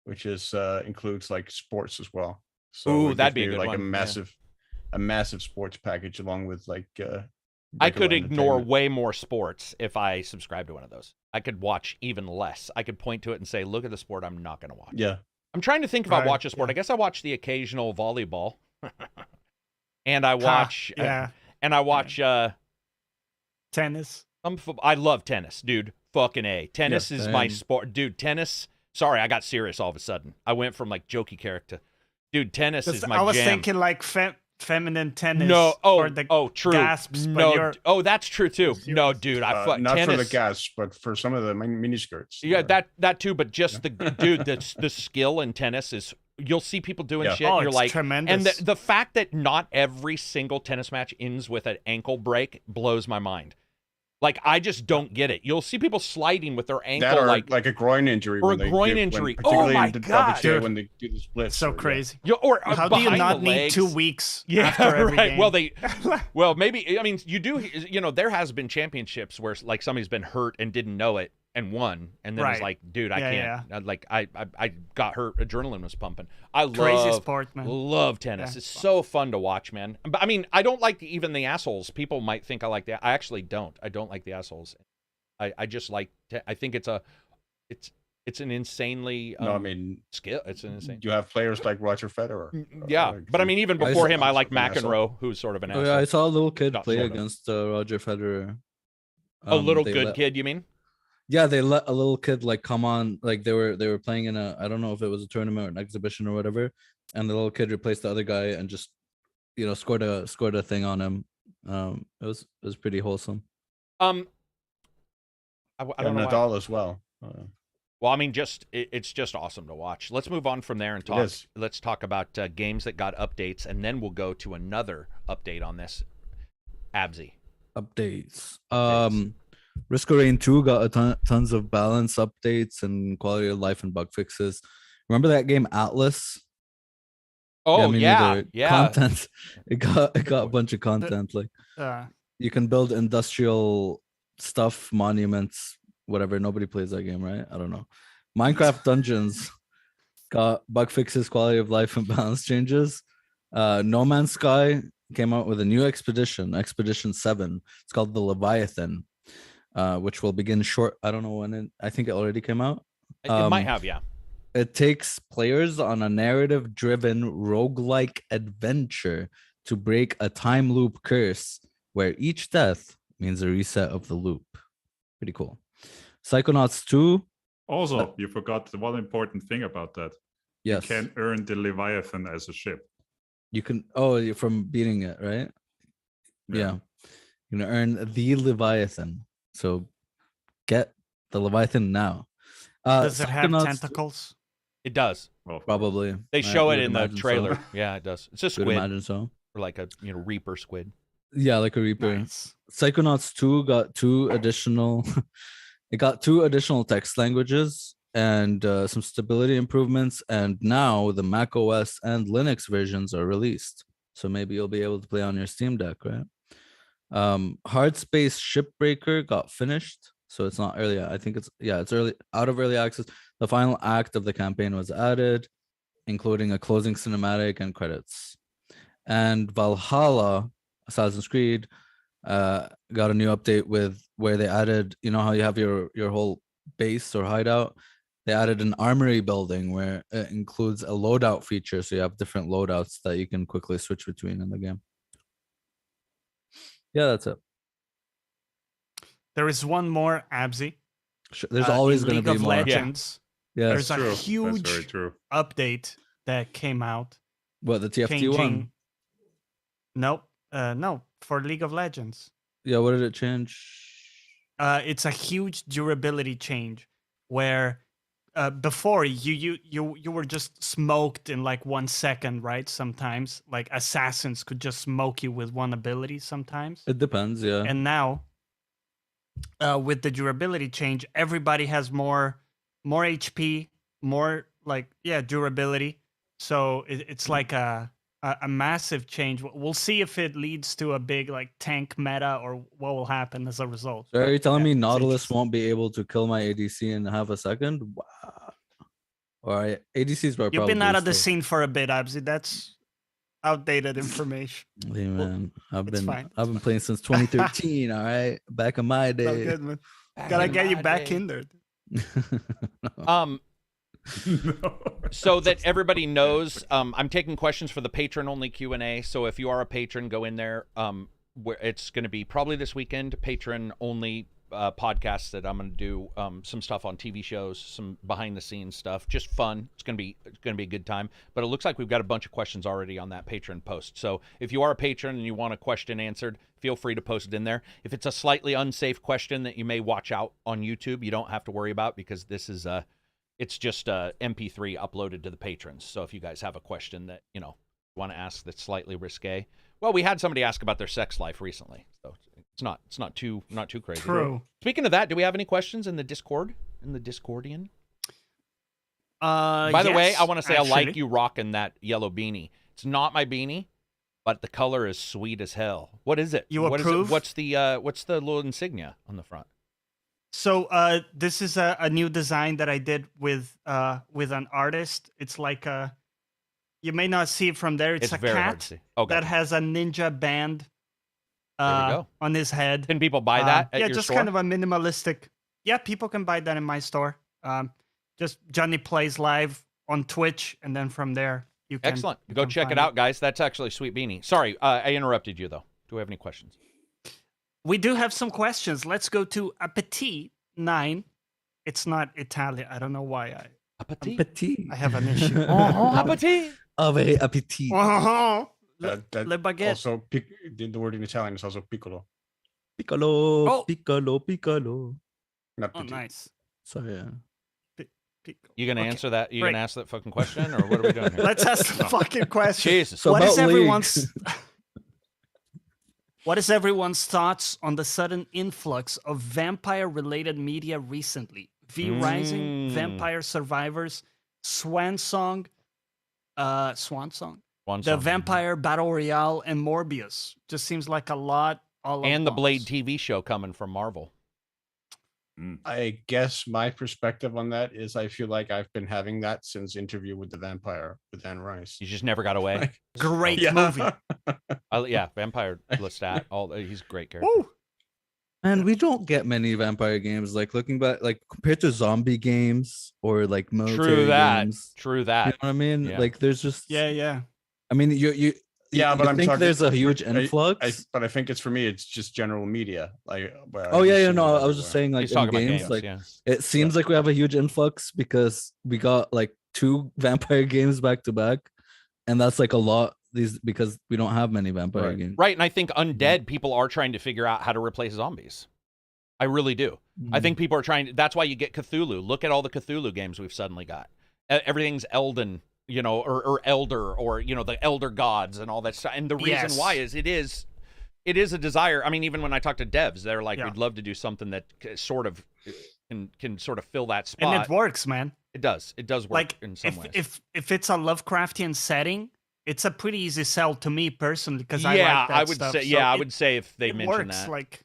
which is includes like sports as well. So Ooh, it that'd gives be a me, good like one, a massive sports package along with like. I could regular ignore entertainment. way more sports if I subscribe to one of those. I could watch even less. I could point to it and say, look at the sport I'm not going to watch. Yeah. I'm trying to think if I Right, watch a sport. yeah. I guess I watch the occasional volleyball. And I watch Tennis. I love tennis, dude. Fucking A. Tennis is my same. sport. Dude, tennis. Sorry, I got serious all of a sudden. I went from like jokey character. Dude, tennis is my I was jam. thinking like feminine tennis. No, for the true. gasps, but no, you're- that's true too. No, dude, I fuck not tennis. for the gas, but for some of the miniskirts. Yeah, or- that too, but just the dude, the skill in tennis is. You'll see people doing Yeah. shit. Oh, And you're it's like, tremendous. and the fact that not every single tennis match ends with an ankle break blows my mind. Like, I just don't get it. You'll see people sliding with their ankle, that or like a groin injury. or when a they groin do- injury. When, Oh particularly my in the God, WTA dude. when they do the splits. so yeah. crazy. or How do you behind not the need legs. 2 weeks Yeah, after every right. game? Well, maybe. I mean, you do. There has been championships where like somebody's been hurt and didn't know it and won, and then it's Right. like, dude, I Yeah, can't. Like, I got hurt. Adrenaline was pumping. I Crazy sport, man. love tennis. Yeah. It's so fun to watch, man. But I mean, I don't like even the assholes. People might think I like that. I actually don't. I don't like the assholes. I just like. I think it's an insanely. No, I mean, skill. It's an insane. you have players like Roger Federer. Yeah, like, but I mean, even I before saw- him, I like an asshole. McEnroe, who's sort of an Oh asshole. yeah, I saw a little kid Not play sort of. against Roger Federer. A little they good let- kid, you mean? Yeah, they let a little kid like come on, like they were playing in I don't know if it was a tournament or an exhibition or whatever, and the little kid replaced the other guy and just scored a thing on him. It was pretty wholesome. I And don't know. why. Nadal as well. Well, I mean, it's just awesome to watch. Let's move on from there and talk. is. Let's talk about games that got updates, and then we'll go to another update on this. Absy. Updates. Risk of Rain 2 got tons of balance updates and quality of life and bug fixes. Remember that game Atlas? Oh me yeah, neither. yeah. Content. It got a bunch of content. Like you can build industrial stuff, monuments, whatever. Nobody plays that game, right? I don't know. Minecraft Dungeons got bug fixes, quality of life, and balance changes. No Man's Sky came out with a new expedition 7. It's called the Leviathan, which will begin short. I don't know when I think it already came out. It might have, yeah. It takes players on a narrative-driven roguelike adventure to break a time loop curse where each death means a reset of the loop. Pretty cool. Psychonauts 2. Also, you forgot the one important thing about that. Yes. You can earn the Leviathan as a ship. You can, you're from beating it, right? Yeah. You're going to earn the Leviathan. So get the Leviathan now. Does it have Psychonauts 2 tentacles? It does. Well, Probably. They I show it would in the imagine so. trailer. Yeah, it does. It's a Would squid, imagine so. or like a reaper squid. Yeah, like a Reaper. Nice. Psychonauts 2 got two additional text languages and some stability improvements, and now the Mac OS and Linux versions are released. So maybe you'll be able to play on your Steam Deck, right? Hard Space Shipbreaker got finished, so it's not early. I think it's early, out of early access. The final act of the campaign was added, including a closing cinematic and credits. And Valhalla, Assassin's Creed, got a new update with where they added, you know how you have your whole base or hideout, they added an armory building where it includes a loadout feature, so you have different loadouts that you can quickly switch between in the game. Yeah, that's it. There is one more, Abzi. There's always going to be League of more. Legends. Yes. There's true. a That's very huge true. update that came out. What, the TFT one? Changing. Nope. No, for League of Legends. Yeah, what did it change? It's a huge durability change where before you were just smoked in like 1 second, right? Sometimes like assassins could just smoke you with one ability sometimes. It depends, yeah. And now with the durability change, everybody has more HP, more durability. So it's like a massive change. We'll see if it leads to a big like tank meta or what will happen as a result. So are you telling me it's Nautilus interesting. won't be able to kill my ADC in half a second? Wow. All right, ADCs were You've been probably out of the still- scene for a bit, Abzi. That's outdated information. Hey, man, I've it's been fine. I've been playing since 2013. All right, back in my So day. good, man. Gotta get you back in there. So that everybody knows, I'm taking questions for the patron-only Q&A. So if you are a patron, go in there. Where it's going to be probably this weekend, patron-only podcasts that I'm going to do some stuff on TV shows, some behind-the-scenes stuff, just fun. It's going to be a good time. But it looks like we've got a bunch of questions already on that patron post. So if you are a patron and you want a question answered, feel free to post it in there. If it's a slightly unsafe question that you may watch out on YouTube, you don't have to worry about, because this is it's just a MP3 uploaded to the patrons. So if you guys have a question that, you want to ask that's slightly risque. Well, we had somebody ask about their sex life recently. So it's not too crazy. True. Speaking of that, do we have any questions in the Discord? In the Discordian? By the way, I want to say I like you rocking that yellow beanie. It's not my beanie, but the color is sweet as hell. What is it? You What is it? approve? What's the little insignia on the front? So this is a new design that I did with an artist. It's like you may not see it from there. It's a very hard to cat see. Oh, that gotcha. has a ninja band There we go. on his head. Can people buy that at yeah, your just store? kind of a minimalistic. Yeah, people can buy that in my store. Just Johnny Plays Live on Twitch, and then from there you can. Excellent. you Go can check it find out, guys. That's actually a sweet beanie. Sorry, I interrupted you, though. Do we have any questions? We do have some questions. Let's go to Appetit9. It's not Italian. I don't know why Petit. I have an issue. Appetit. Ave appetit. Le That baguette. also, the word in Italian is also piccolo. Piccolo, Oh. piccolo, piccolo. Not Oh, petit. nice. Sorry. You gonna Okay, answer that? You great. gonna ask that fucking question, or what are we doing here? Let's ask the fucking question. Jesus. So What is about everyone's What is everyone's thoughts on the sudden influx of vampire-related media recently? V Rising, Vampire Survivors, Swan Song, One the song. Vampire Battle Royale, and Morbius. Just seems like a lot. All at And the Blade once. TV show coming from Marvel. I guess my perspective on that is I feel like I've been having that since Interview with the Vampire with Anne Rice. You just never got away. Great Yeah. movie. Yeah, Vampire Lestat. He's a great character. Woo! And we don't get many vampire games. Like looking back, like compared to zombie games or like military True that. games. True You that. know what I mean? Yeah. Like there's just Yeah. I mean, you Yeah, but you I'm think talking. there's a huge influx. But I think it's for me. It's just general media. Like, where Oh I yeah, just yeah. see No, it I was just saying like He's in talking about games, games, like yeah. it seems like we have a huge influx because we got like 2 vampire games back to back, and that's like a lot. These because we don't have many vampire Right. games. Right, and I think undead people are trying to figure out how to replace zombies. I really do. I think people are trying. That's why you get Cthulhu. Look at all the Cthulhu games we've suddenly got. Everything's Elden, you know, or Elder, or you know, the Elder Gods and all that stuff. And the reason why is it is a desire. I mean, even when I talk to devs, they're like, we'd love to do something that sort of can sort of fill that spot. And it works, man. It does. It does work Like in some ways. if it's a Lovecraftian setting, it's a pretty easy sell to me personally because I like that I would stuff. say. So Yeah, I would say if they it mention works, that. like.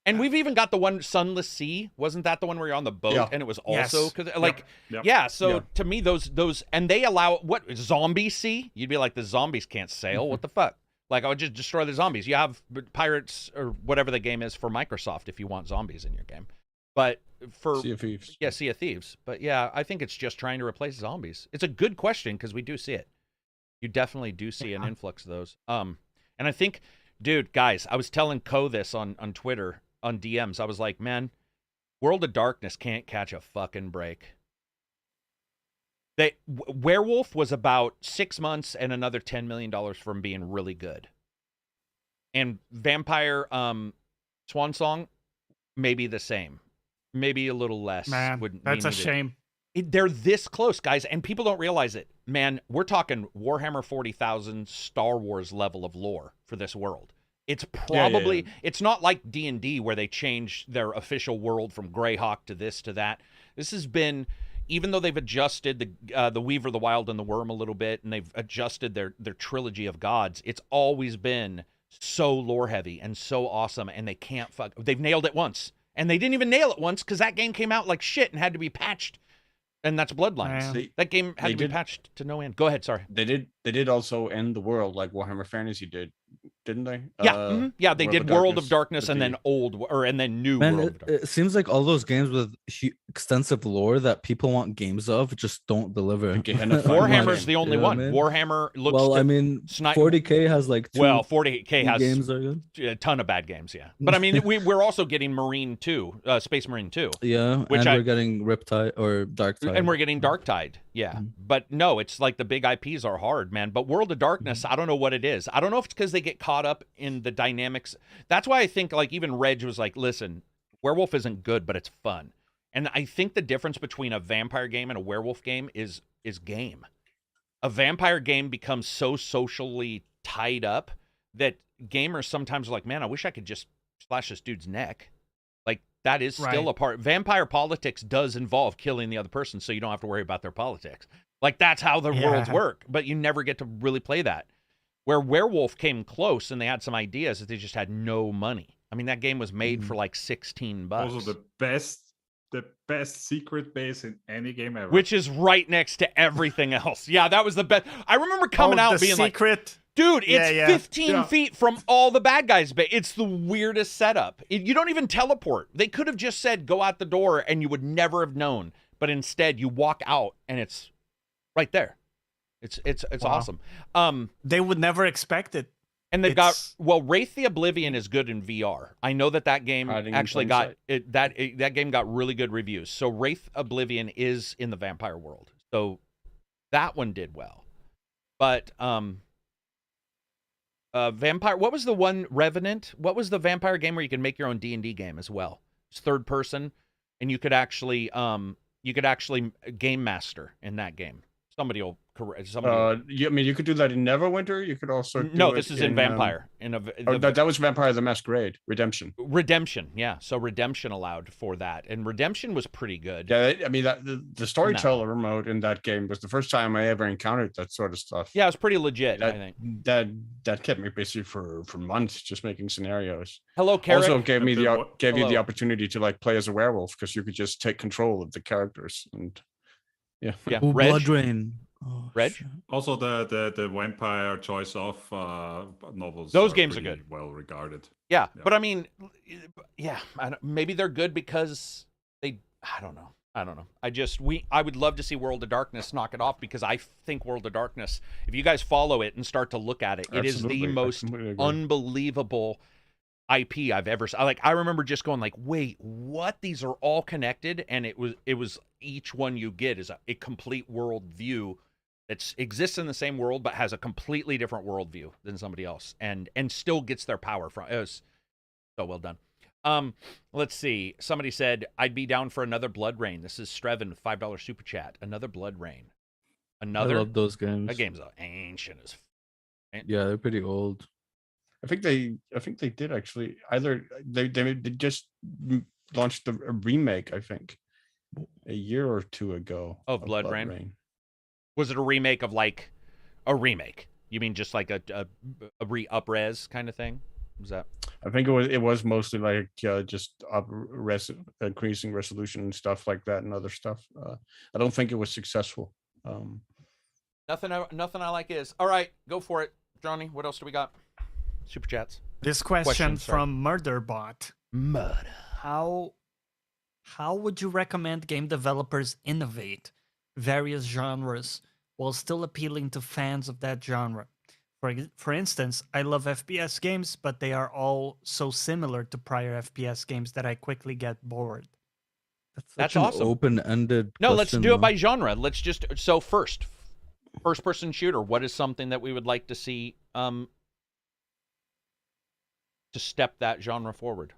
And we've even got the one Sunless Sea. Wasn't that the one where you're on the boat Yeah. and it was also like Yep. yeah. So Yeah. to me, those and they allow what Zombie Sea? You'd be like the zombies can't sail. What the fuck? Like I would just destroy the zombies. You have Pirates or whatever the game is for Microsoft if you want zombies in your game. But for Sea of Thieves. yeah, Sea of Thieves. But yeah, I think it's just trying to replace zombies. It's a good question because we do see it. You definitely do see an influx of those. And I think, dude, guys, I was telling Ko this on Twitter. On DMs, I was like, man, World of Darkness can't catch a fucking break. Werewolf was about 6 months and another $10 million from being really good. And Vampire Swan Song, maybe the same. Maybe a little less. Man, that's a shame. They're this close, guys, and people don't realize it. Man, we're talking Warhammer 40,000 Star Wars level of lore for this world. It's probably it's not like D&D where they change their official world from Greyhawk to this to that. This has been, even though they've adjusted the Weaver, the Wild, and the Worm a little bit, and they've adjusted their trilogy of gods. It's always been so lore heavy and so awesome, and they can't fuck. They've nailed it once, and they didn't even nail it once because that game came out like shit and had to be patched. And that's Bloodlines. That game had to be patched to no end. Go ahead, sorry. They did also end the world like Warhammer Fantasy did, didn't they? Yeah, yeah, they did World of Darkness and then and then New World of Darkness. It seems like all those games with extensive lore that people want games of just don't deliver. Warhammer's the only one. Warhammer looks. Well, I mean, 40K has like 40K has games are good. A ton of bad games, yeah. But I mean, we're also getting Marine 2, Space Marine 2. Yeah, which we're getting Riptide or Darktide. And we're getting Darktide, yeah. But no, it's like the big IPs are hard, man. But World of Darkness, I don't know what it is. I don't know if it's because they get caught up in the dynamics. That's why I think like even Reg was like, listen, Werewolf isn't good, but it's fun. And I think the difference between a vampire game and a werewolf game is game. A vampire game becomes so socially tied up that gamers sometimes are like, man, I wish I could just slash this dude's neck. Like that is still a part. Vampire politics does involve killing the other person, so you don't have to worry about their politics. Like that's how the worlds work, but you never get to really play that. Where Werewolf came close and they had some ideas that they just had no money. I mean, that game was made for like $16. Also the best secret base in any game ever. Which is right next to everything else. Yeah, that was the best. I remember coming out being like, dude, it's 15 feet from all the bad guys' base. It's the weirdest setup. You don't even teleport. They could have just said, go out the door, and you would never have known. But instead, you walk out, and it's right there. It's awesome. They would never expect it. And they've got Wraith the Oblivion is good in VR. I know that game actually got that game got really good reviews. So Wraith Oblivion is in the vampire world. So that one did well. But vampire, what was the one Revenant? What was the vampire game where you could make your own D&D game as well? It's third person and you could actually game master in that game. Somebody will correct. I mean, you could do that in Neverwinter. You could also do this is in Vampire. That was Vampire the Masquerade Redemption. Redemption, yeah. So Redemption allowed for that, and Redemption was pretty good. Yeah, I mean the storyteller mode in that game was the first time I ever encountered that sort of stuff. Yeah, it was pretty legit. I think that kept me busy for months just making scenarios. Hello, Karak. Also gave you the opportunity to like play as a werewolf because you could just take control of the characters and. Yeah. Blood Rain. Oh, Reg? shit. Also, the vampire choice of novels. Those games are pretty good. well regarded. Yeah, Yeah. but I mean, yeah, maybe they're good because they. I don't know. I would love to see World of Darkness knock it off, because I think World of Darkness, if you guys follow it and start to look at it, it is the Absolutely, I most completely agree. unbelievable IP I've ever seen. Like, I remember just going like, wait, what? These are all connected, and it was each one you get is a complete world view that exists in the same world but has a completely different worldview than somebody else, and still gets their power from. It was so well done. Let's see. Somebody said, I'd be down for another Blood Rain. This is Streven, $5 super chat. Another Blood Rain. Another. I love those games. That game's ancient as. Yeah, they're pretty old. I think they did actually. Either they just launched a remake, I think, a year or two ago Of Blood Rain? Rain. Was it a remake of like a remake? You mean just like a re-up-res kind of thing? Was that? I think it was mostly like just increasing resolution and stuff like that and other stuff. I don't think it was successful. Nothing I like is. All right, go for it, Johnny. What else do we got? Super chats. This question Questions, sorry. from Murderbot. Murder. How would you recommend game developers innovate various genres while still appealing to fans of that genre? For instance, I love FPS games, but they are all so similar to prior FPS games that I quickly get bored. That's an awesome. Open-ended. No, let's question, do it though. by genre. Let's just first-person shooter. What is something that we would like to see to step that genre forward?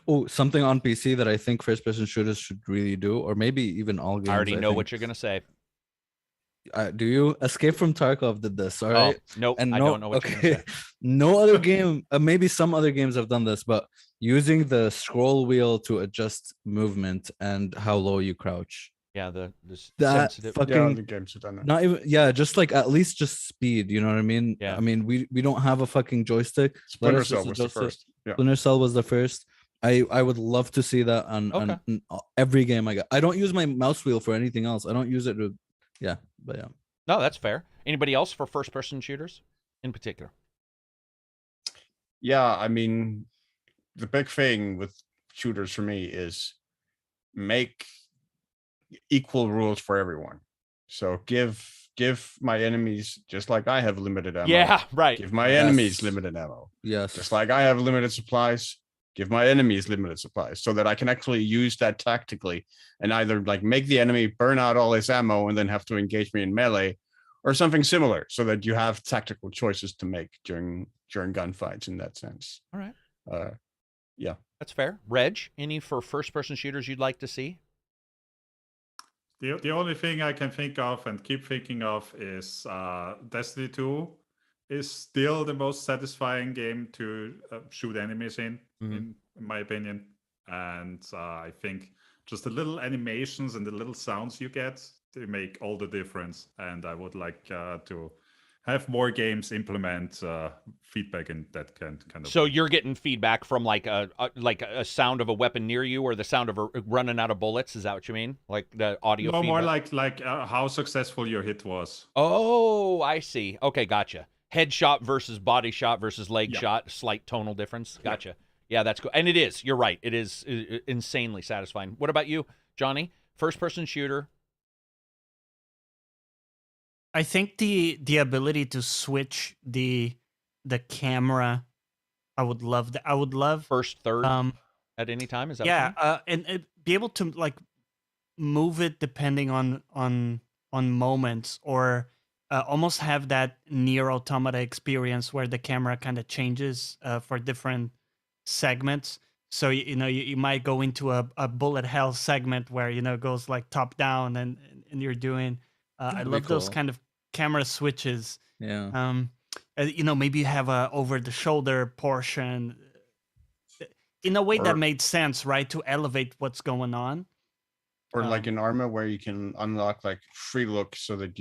Oh, something on PC that I think first-person shooters should really do, or maybe even all games. I already know think. what you're gonna say. Do you? Escape from Tarkov did this, all right? Oh, nope, And I don't know what you're gonna say. No other game, maybe some other games have done this, but using the scroll wheel to adjust movement and how low you crouch. Yeah, the That sensitive. fucking Yeah, the games have done that. not even just like at least just speed. You know what I mean? Yeah. I mean we don't have a fucking joystick. Let Splinter us just Cell was the adjust it. first. Yeah. Splinter Cell was the first. I would love to see that on every game I got. I don't use my mouse wheel for anything else. I don't use it to, but yeah. No, that's fair. Anybody else for first-person shooters in particular? Yeah, I mean, the big thing with shooters for me is make equal rules for everyone. So give my enemies, just like I have limited ammo. Yeah, right. Give my Yes. enemies limited ammo. Yes. Just like I have limited supplies, give my enemies limited supplies, so that I can actually use that tactically and either like make the enemy burn out all his ammo and then have to engage me in melee, or something similar, so that you have tactical choices to make during gunfights in that sense. All right. Yeah. That's fair. Reg, any for first-person shooters you'd like to see? The only thing I can think of and keep thinking of is Destiny 2 is still the most satisfying game to shoot enemies in my opinion. And I think just the little animations and the little sounds you get, they make all the difference. And I would like to have more games implement feedback in that kind of So way. you're getting feedback from like a sound of a weapon near you, or the sound of running out of bullets? Is that what you mean? Like the audio? No, more feedback? like how successful your hit was. Oh, I see. Okay, gotcha. Headshot versus body shot versus leg shot, slight tonal difference. Gotcha. Yeah, that's cool. And it is. You're right. It is insanely satisfying. What about you, Johnny? First-person shooter. I think the ability to switch the camera, I would love that. I would love First, third, at any time. Is that and be able to like move it depending on moments, or almost have that near automata experience where the camera kind of changes for different segments. So you might go into a bullet hell segment where it goes like top down and you're doing. I love those kind of camera switches. Yeah. Maybe you have a over the shoulder portion in a way that made sense, right? To elevate what's going on. Or like in Arma, where you can unlock like free look, so that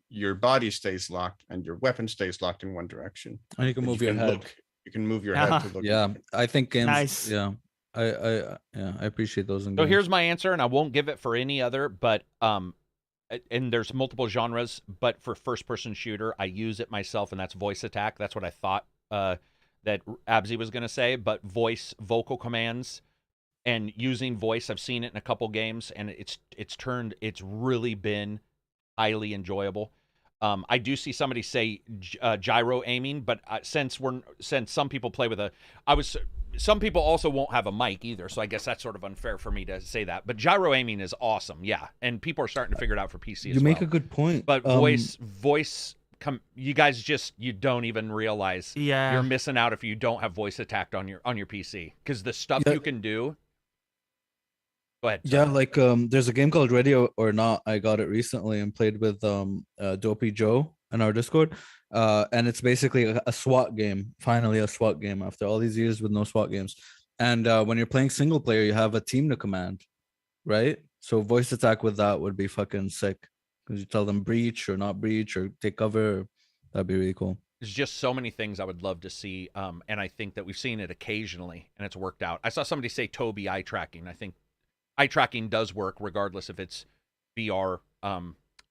your body stays locked and your weapon stays locked in one direction. And you can move your head. You can move your head to look. Yeah, I think games. Nice. Yeah, I appreciate those. In So games. here's my answer, and I won't give it for any other, but and there's multiple genres, but for first-person shooter, I use it myself, and that's voice attack. That's what I thought that Abzi was going to say, but vocal commands and using voice, I've seen it in a couple games, and it's really been highly enjoyable. I do see somebody say gyro aiming, but since some people play with some people also won't have a mic either, so I guess that's sort of unfair for me to say that. But gyro aiming is awesome, yeah, and people are starting to figure it out for PC as well. You make a good point. But you guys you don't even realize you're missing out if you don't have voice attack on your PC, because the stuff you can do. Go ahead. Yeah, like there's a game called Ready or Not. I got it recently and played with Dopey Joe in our Discord. And it's basically a SWAT game. Finally, a SWAT game after all these years with no SWAT games. And when you're playing single player, you have a team to command, right? So voice attack with that would be fucking sick, because you tell them breach or not breach or take cover. That'd be really cool. There's just so many things I would love to see, and I think that we've seen it occasionally, and it's worked out. I saw somebody say Toby eye tracking. I think eye tracking does work regardless if it's VR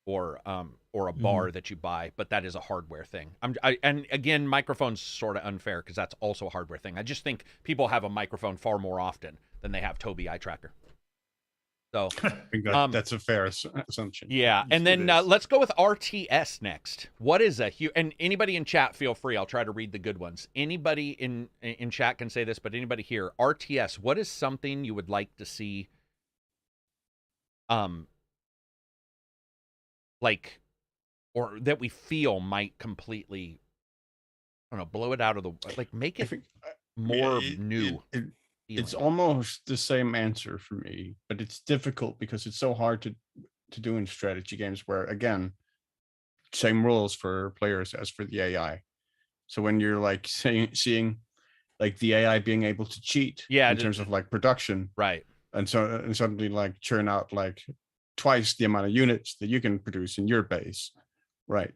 or a bar that you buy, but that is a hardware thing. And again, microphone's sort of unfair because that's also a hardware thing. I just think people have a microphone far more often than they have Toby eye tracker. So I think that's a fair assumption. Yeah, and then let's go with RTS next. What is and anybody in chat, feel free. I'll try to read the good ones. Anybody in chat can say this, but anybody here, RTS, what is something you would like to see? Like, or that we feel might completely, I don't know, blow it out of the, like, make it more new. It's almost the same answer for me, but it's difficult because it's so hard to do in strategy games where, again, same rules for players as for the AI. So when you're like seeing like the AI being able to cheat in terms of like production, right? And suddenly like churn out like twice the amount of units that you can produce in your base, right?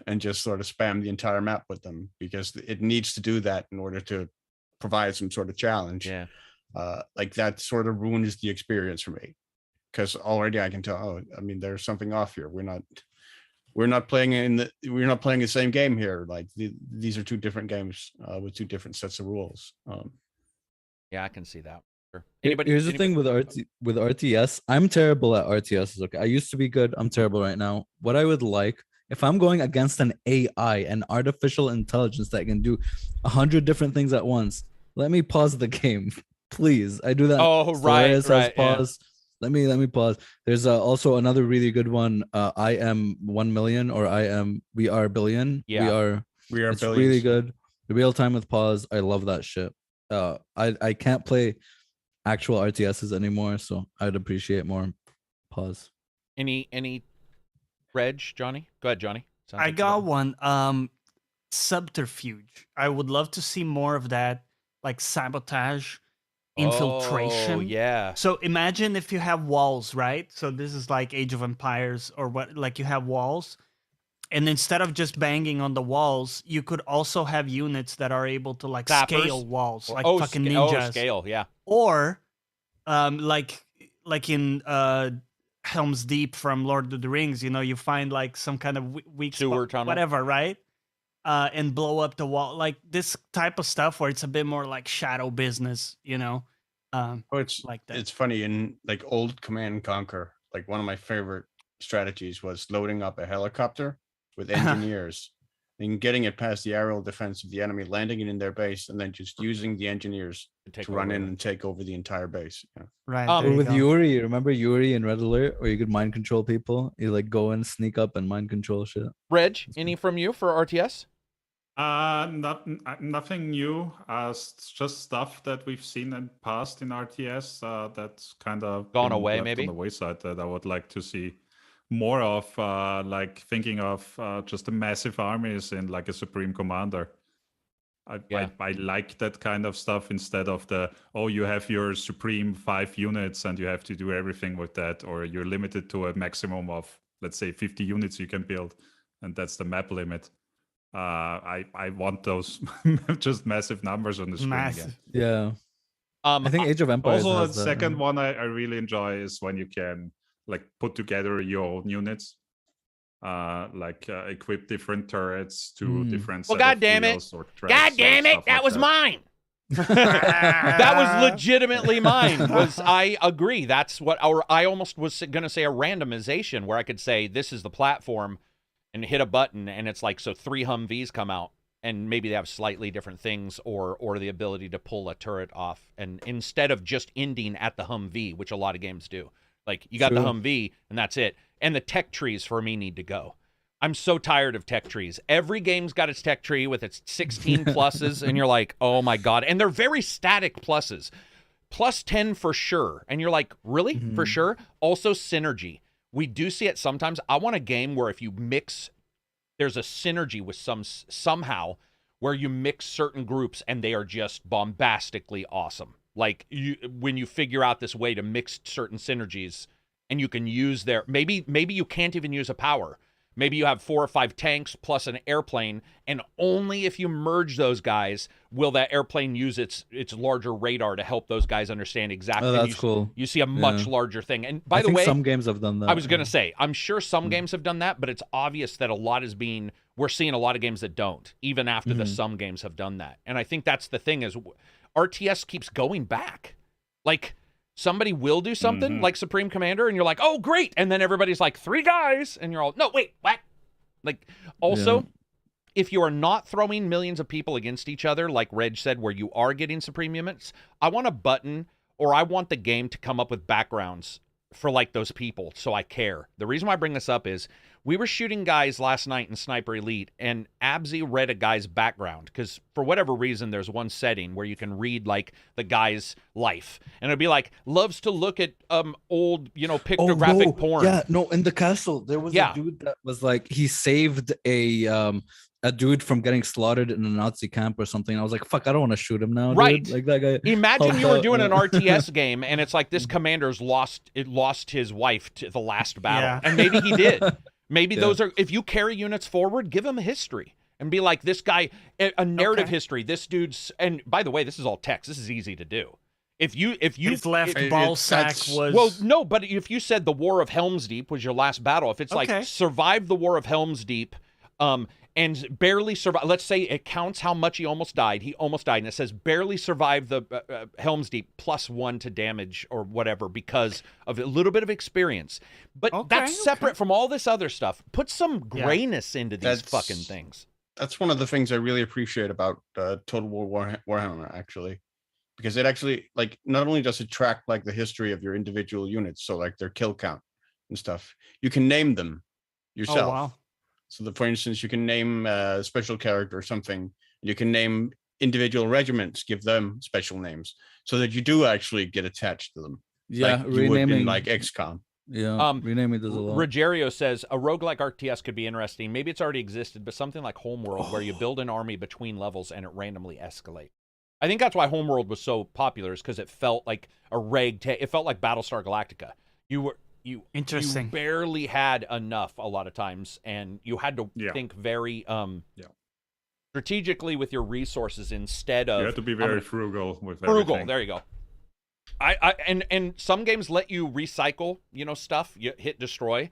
And just sort of spam the entire map with them because it needs to do that in order to provide some sort of challenge. Yeah. Like that sort of ruins the experience for me, because already I can tell, I mean, there's something off here. We're not playing the same game here. Like these are two different games with two different sets of rules. Yeah, I can see that. Sure. Here's the thing with RTS. I'm terrible at RTSs. Okay, I used to be good. I'm terrible right now. What I would like, if I'm going against an AI, an artificial intelligence that can do 100 different things at once, let me pause the game, please. I do that. Oh, right. Pause. Yeah. Let me pause. There's also another really good one. I am 1 million, or we are billion. Yeah. We are it's billions. really good. Real time with pause. I love that shit. I can't play actual RTSs anymore, so I'd appreciate more pause. Any Reg, Johnny? Go ahead, Johnny. I got one. Subterfuge. I would love to see more of that, like sabotage, infiltration. Oh, yeah. So imagine if you have walls, right? So this is like Age of Empires or what, like you have walls. And instead of just banging on the walls, you could also have units that are able to like scale walls, like fucking ninjas. Scale, yeah. Or like in Helm's Deep from Lord of the Rings, you know, you find like some kind of weak sewer spot, tunnel, whatever, right? And blow up the wall, like this type of stuff where it's a bit more like shadow business, you know. It's like that. It's funny, in like old Command and Conquer, like one of my favorite strategies was loading up a helicopter with engineers and getting it past the aerial defense of the enemy, landing it in their base, and then just using the engineers to run in and take over the entire base. Yeah. Right. Or with Yuri, remember Yuri in Red Alert, where you could mind control people? You like go and sneak up and mind control shit. Reg, any from you for RTS? Nothing new. It's just stuff that we've seen in past in RTS that's kind of gone away, maybe on the wayside, that I would like to see more of. Like thinking of just the massive armies in like a Supreme Commander. I like that kind of stuff instead of you have your Supreme 5 units and you have to do everything with that, or you're limited to a maximum of, let's say, 50 units you can build, and that's the map limit. I want those just massive numbers on the screen again. Yeah. I think Age of Empires also has the second one I really enjoy is when you can like put together your own units, equip different turrets to different. Well, set God of damn it! wheels or God treads or damn it! stuff That like was mine. That was legitimately mine. I agree. That's what I almost was going to say, a randomization where I could say this is the platform and hit a button and it's like, so 3 Humvees come out and maybe they have slightly different things or the ability to pull a turret off, and instead of just ending at the Humvee, which a lot of games do. Like you got the Humvee and that's it. And the tech trees for me need to go. I'm so tired of tech trees. Every game's got its tech tree with its 16 pluses, and you're like, oh my God. And they're very static pluses. Plus 10 for sure. And you're like, really? For sure? Also, synergy. We do see it sometimes. I want a game where if you mix, there's a synergy with somehow where you mix certain groups and they are just bombastically awesome. Like when you figure out this way to mix certain synergies and you can use their, maybe you can't even use a power. Maybe you have 4 or 5 tanks plus an airplane, and only if you merge those guys will that airplane use its larger radar to help those guys understand exactly. Oh, that's cool. You see a much larger thing. And by I the think way, some games have done that. I was going to say, I'm sure some games have done that, but it's obvious that a lot is being, we're seeing a lot of games that don't, even after the some games have done that. And I think that's the thing is RTS keeps going back. Like, somebody will do something like Supreme Commander, and you're like, oh, great. And then everybody's like, 3 guys. And you're all, no, wait, what? Like, also, if you are not throwing millions of people against each other, like Reg said, where you are getting Supreme units, I want a button, or I want the game to come up with backgrounds for, like, those people, so I care. The reason why I bring this up is we were shooting guys last night in Sniper Elite, and Abzy read a guy's background, because for whatever reason, there's one setting where you can read, like, the guy's life. And it'd be like, loves to look at old, pictographic porn. Yeah, no, in the castle, there was a dude that was like, he saved a dude from getting slaughtered in a Nazi camp or something. I was like, fuck, I don't want to shoot him now, right? Dude. Like that guy. Imagine you were doing an RTS game and it's like this commander's lost his wife to the last battle. And maybe he did. Maybe those are, if you carry units forward, give him a history and be like, this guy, a narrative history. This dude's, and by the way, this is all text. This is easy to do. If you his left ball sack was, well, no, but if you said the War of Helm's Deep was your last battle, if it's like survived the War of Helm's Deep, and barely survived. Let's say it counts how much he almost died. He almost died, and it says barely survived the Helm's Deep, +1 to damage or whatever because of a little bit of experience. But that's separate from all this other stuff. Put some grayness into these fucking things. That's one of the things I really appreciate about Total War Warhammer, actually, because it actually, like, not only does it track like the history of your individual units, so like their kill count and stuff, you can name them yourself. Oh, wow. So that, for instance, you can name a special character or something. You can name individual regiments, give them special names, so that you do actually get attached to them. Yeah, like you would in like XCOM. Yeah, renaming does a lot. Rogerio says a roguelike RTS could be interesting. Maybe it's already existed, but something like Homeworld, where you build an army between levels and it randomly escalates. I think that's why Homeworld was so popular, is because it felt like a it felt like Battlestar Galactica. You barely had enough a lot of times, and you had to think very strategically with your resources instead of. You have to be very frugal with everything. There you go. And some games let you recycle, stuff. You hit destroy.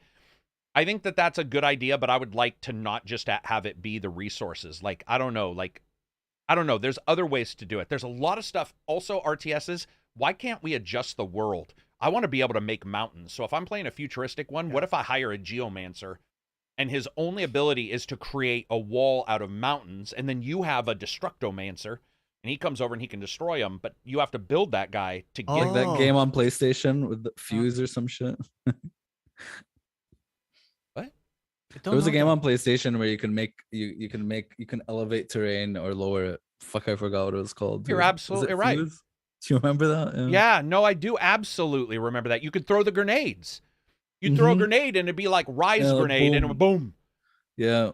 I think that's a good idea, but I would like to not just have it be the resources. Like, I don't know. There's other ways to do it. There's a lot of stuff. Also, RTSs. Why can't we adjust the world? I want to be able to make mountains. So if I'm playing a futuristic one, what if I hire a geomancer and his only ability is to create a wall out of mountains, and then you have a destructomancer and he comes over and he can destroy them, but you have to build that guy to get like that game on PlayStation with the Fuse or some shit. What? There was a game on PlayStation where you can elevate terrain or lower it. Fuck, I forgot what it was called. You're absolutely right. Fuse? Do you remember that? Yeah, no, I do absolutely remember that. You could throw the grenades. You'd throw a grenade and it'd be like Rise grenade, and it would boom. Yeah.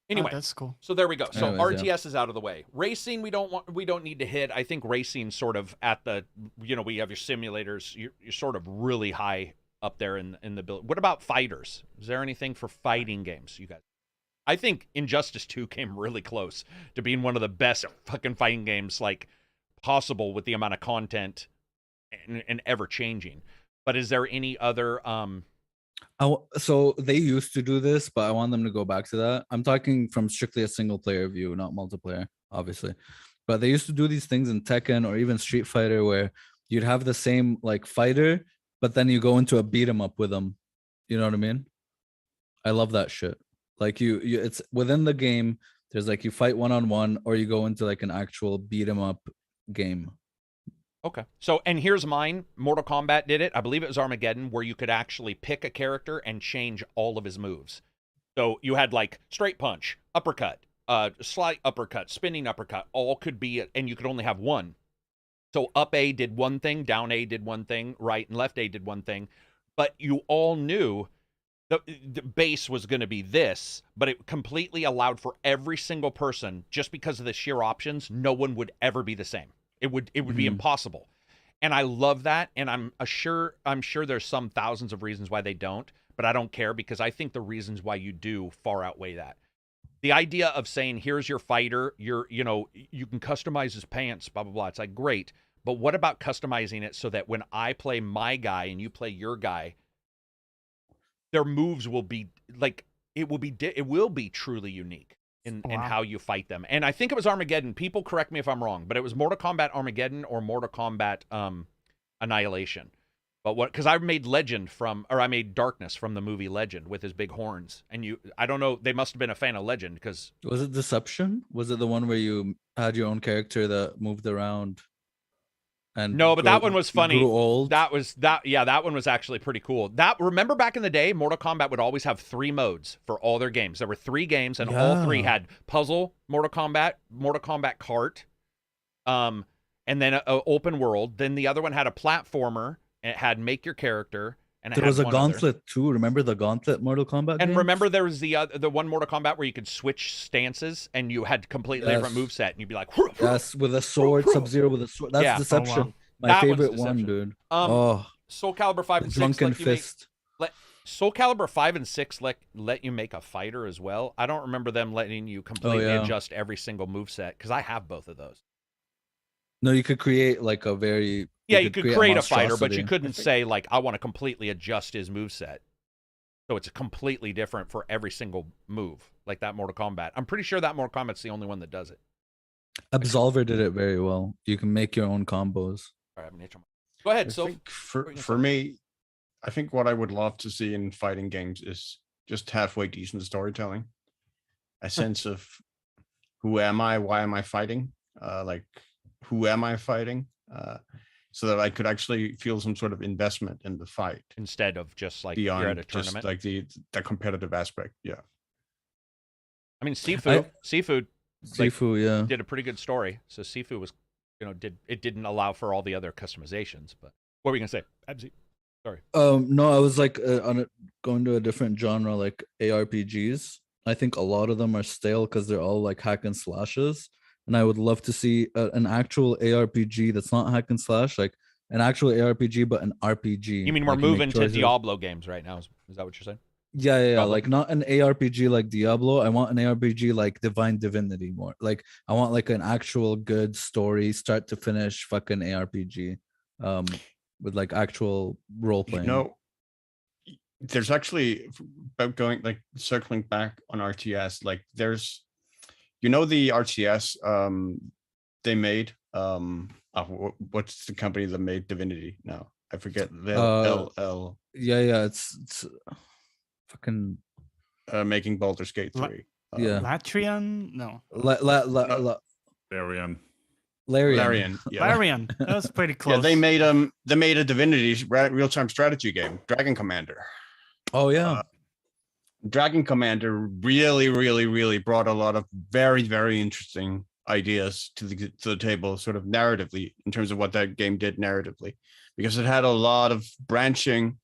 Anyway, that's cool. So there we go. So Anyways, RTS is out of the way. Racing, we don't need to hit. I think racing sort of at the, we have your simulators. You're sort of really high up there in the build. What about fighters? Is there anything for fighting games, you guys? I think Injustice 2 came really close to being one of the best fucking fighting games like possible with the amount of content and ever changing. But is there any other So they used to do this, but I want them to go back to that. I'm talking from strictly a single player view, not multiplayer, obviously. But they used to do these things in Tekken or even Street Fighter where you'd have the same like fighter, but then you go into a beat 'em up with them. You know what I mean? I love that shit. Like you it's within the game. There's like you fight 1-on-1, or you go into like an actual beat 'em up game. Okay. So, and here's mine. Mortal Kombat did it. I believe it was Armageddon, where you could actually pick a character and change all of his moves. So you had like straight punch, uppercut, slight uppercut, spinning uppercut, all could be, and you could only have one. So up A did one thing, down A did one thing, right and left A did one thing. But you all knew the base was going to be this, but it completely allowed for every single person, just because of the sheer options, no one would ever be the same. It would be impossible. And I love that. And I'm sure there's some thousands of reasons why they don't, but I don't care, because I think the reasons why you do far outweigh that. The idea of saying, here's your fighter, you can customize his pants, blah, blah, blah. It's like, great. But what about customizing it so that when I play my guy and you play your guy, their moves will be like, it will be truly unique in how you fight them. And I think it was Armageddon. People correct me if I'm wrong, but it was Mortal Kombat Armageddon or Mortal Kombat Annihilation. But because I made I made Darkness from the movie Legend with his big horns. And I don't know, they must have been a fan of Legend, because... Was it Deception? Was it the one where you had your own character that moved around? And no, but that one was funny. Grew old? That one was actually pretty cool. Remember back in the day, Mortal Kombat would always have 3 modes for all their games. There were 3 games, and all 3 had puzzle, Mortal Kombat Kart, and then an open world. Then the other one had a platformer, and it had make your character, and there was a Gauntlet too. Remember the Gauntlet Mortal Kombat? And games? remember there was the one Mortal Kombat where you could switch stances, and you had completely different moveset, and you'd be like, yes, with a sword, Sub-Zero with a sword. That's Deception. Oh, wow. My favorite one, dude. Soul Calibur 5 and 6. Drunken Fist. Soul Calibur 5 and 6 let you make a fighter as well. I don't remember them letting you completely adjust every single moveset, because I have both of those. No, you could create like a very... you could create a fighter, but you couldn't say, like, I want to completely adjust his moveset. So it's completely different for every single move, like that Mortal Kombat. I'm pretty sure that Mortal Kombat's the only one that does it. Absolver did it very well. You can make your own combos. All right, go ahead. So for me, I think what I would love to see in fighting games is just halfway decent storytelling. A sense of who am I? Why am I fighting? Who am I fighting? So that I could actually feel some sort of investment in the fight, instead of just like beyond you're at a tournament, just like the competitive aspect. Yeah. I mean, Sifu, did a pretty good story. So Sifu was, didn't allow for all the other customizations. But what were you gonna say, Abzi? Sorry. No, I was like going to a different genre, like ARPGs. I think a lot of them are stale because they're all like hack and slashes. And I would love to see an actual ARPG that's not hack and slash, like an actual ARPG, but an RPG. You mean we're moving to Diablo games right now? Is that what you're saying? Yeah. Like not an ARPG like Diablo. I want an ARPG like Divine Divinity more. Like I want like an actual good story, start to finish, fucking ARPG, with like actual role playing. There's actually, about going like circling back on RTS. Like there's, the RTS they made. What's the company that made Divinity now? I forget. LL. Yeah. It's fucking making Baldur's Gate 3. Latrian? No. Larian. Yeah. Larian. That was pretty close. Yeah, they made a Divinity real-time strategy game, Dragon Commander. Oh yeah. Dragon Commander really brought a lot of very, very interesting ideas to the table, sort of narratively, in terms of what that game did narratively, because it had a lot of branching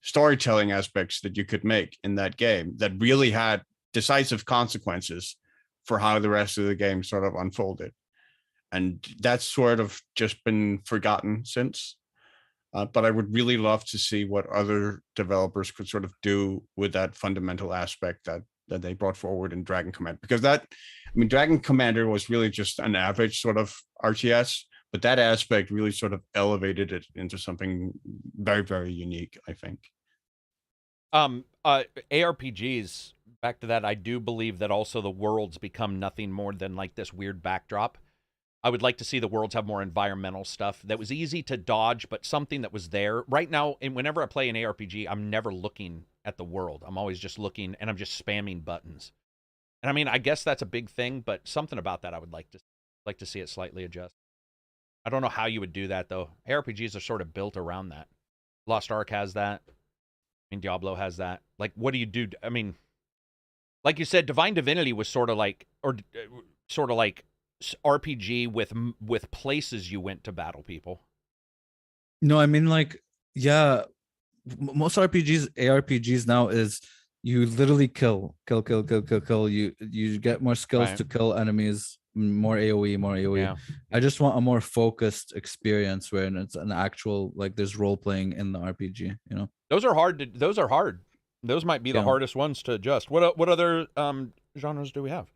storytelling aspects that you could make in that game that really had decisive consequences for how the rest of the game sort of unfolded. And that's sort of just been forgotten since. But I would really love to see what other developers could sort of do with that fundamental aspect that they brought forward in Dragon Commander. Because Dragon Commander was really just an average sort of RTS, but that aspect really sort of elevated it into something very, very unique, I think. ARPGs, back to that, I do believe that also the worlds become nothing more than like this weird backdrop. I would like to see the worlds have more environmental stuff that was easy to dodge, but something that was there. Right now, and whenever I play an ARPG, I'm never looking at the world. I'm always just looking, and I'm just spamming buttons. And I mean, I guess that's a big thing, but something about that I would like to see it slightly adjust. I don't know how you would do that, though. ARPGs are sort of built around that. Lost Ark has that. I mean, Diablo has that. Like, what do you do? I mean, like you said, Divine Divinity was sort of like RPG with places you went to battle people. No, I mean, like, yeah, most ARPGs now is you literally kill. You get more skills Right. to kill enemies, more AoE. Yeah. I just want a more focused experience where it's an actual, like, there's role playing in the RPG, you know? Those are hard. Those might be the hardest ones to adjust. What other genres do we have?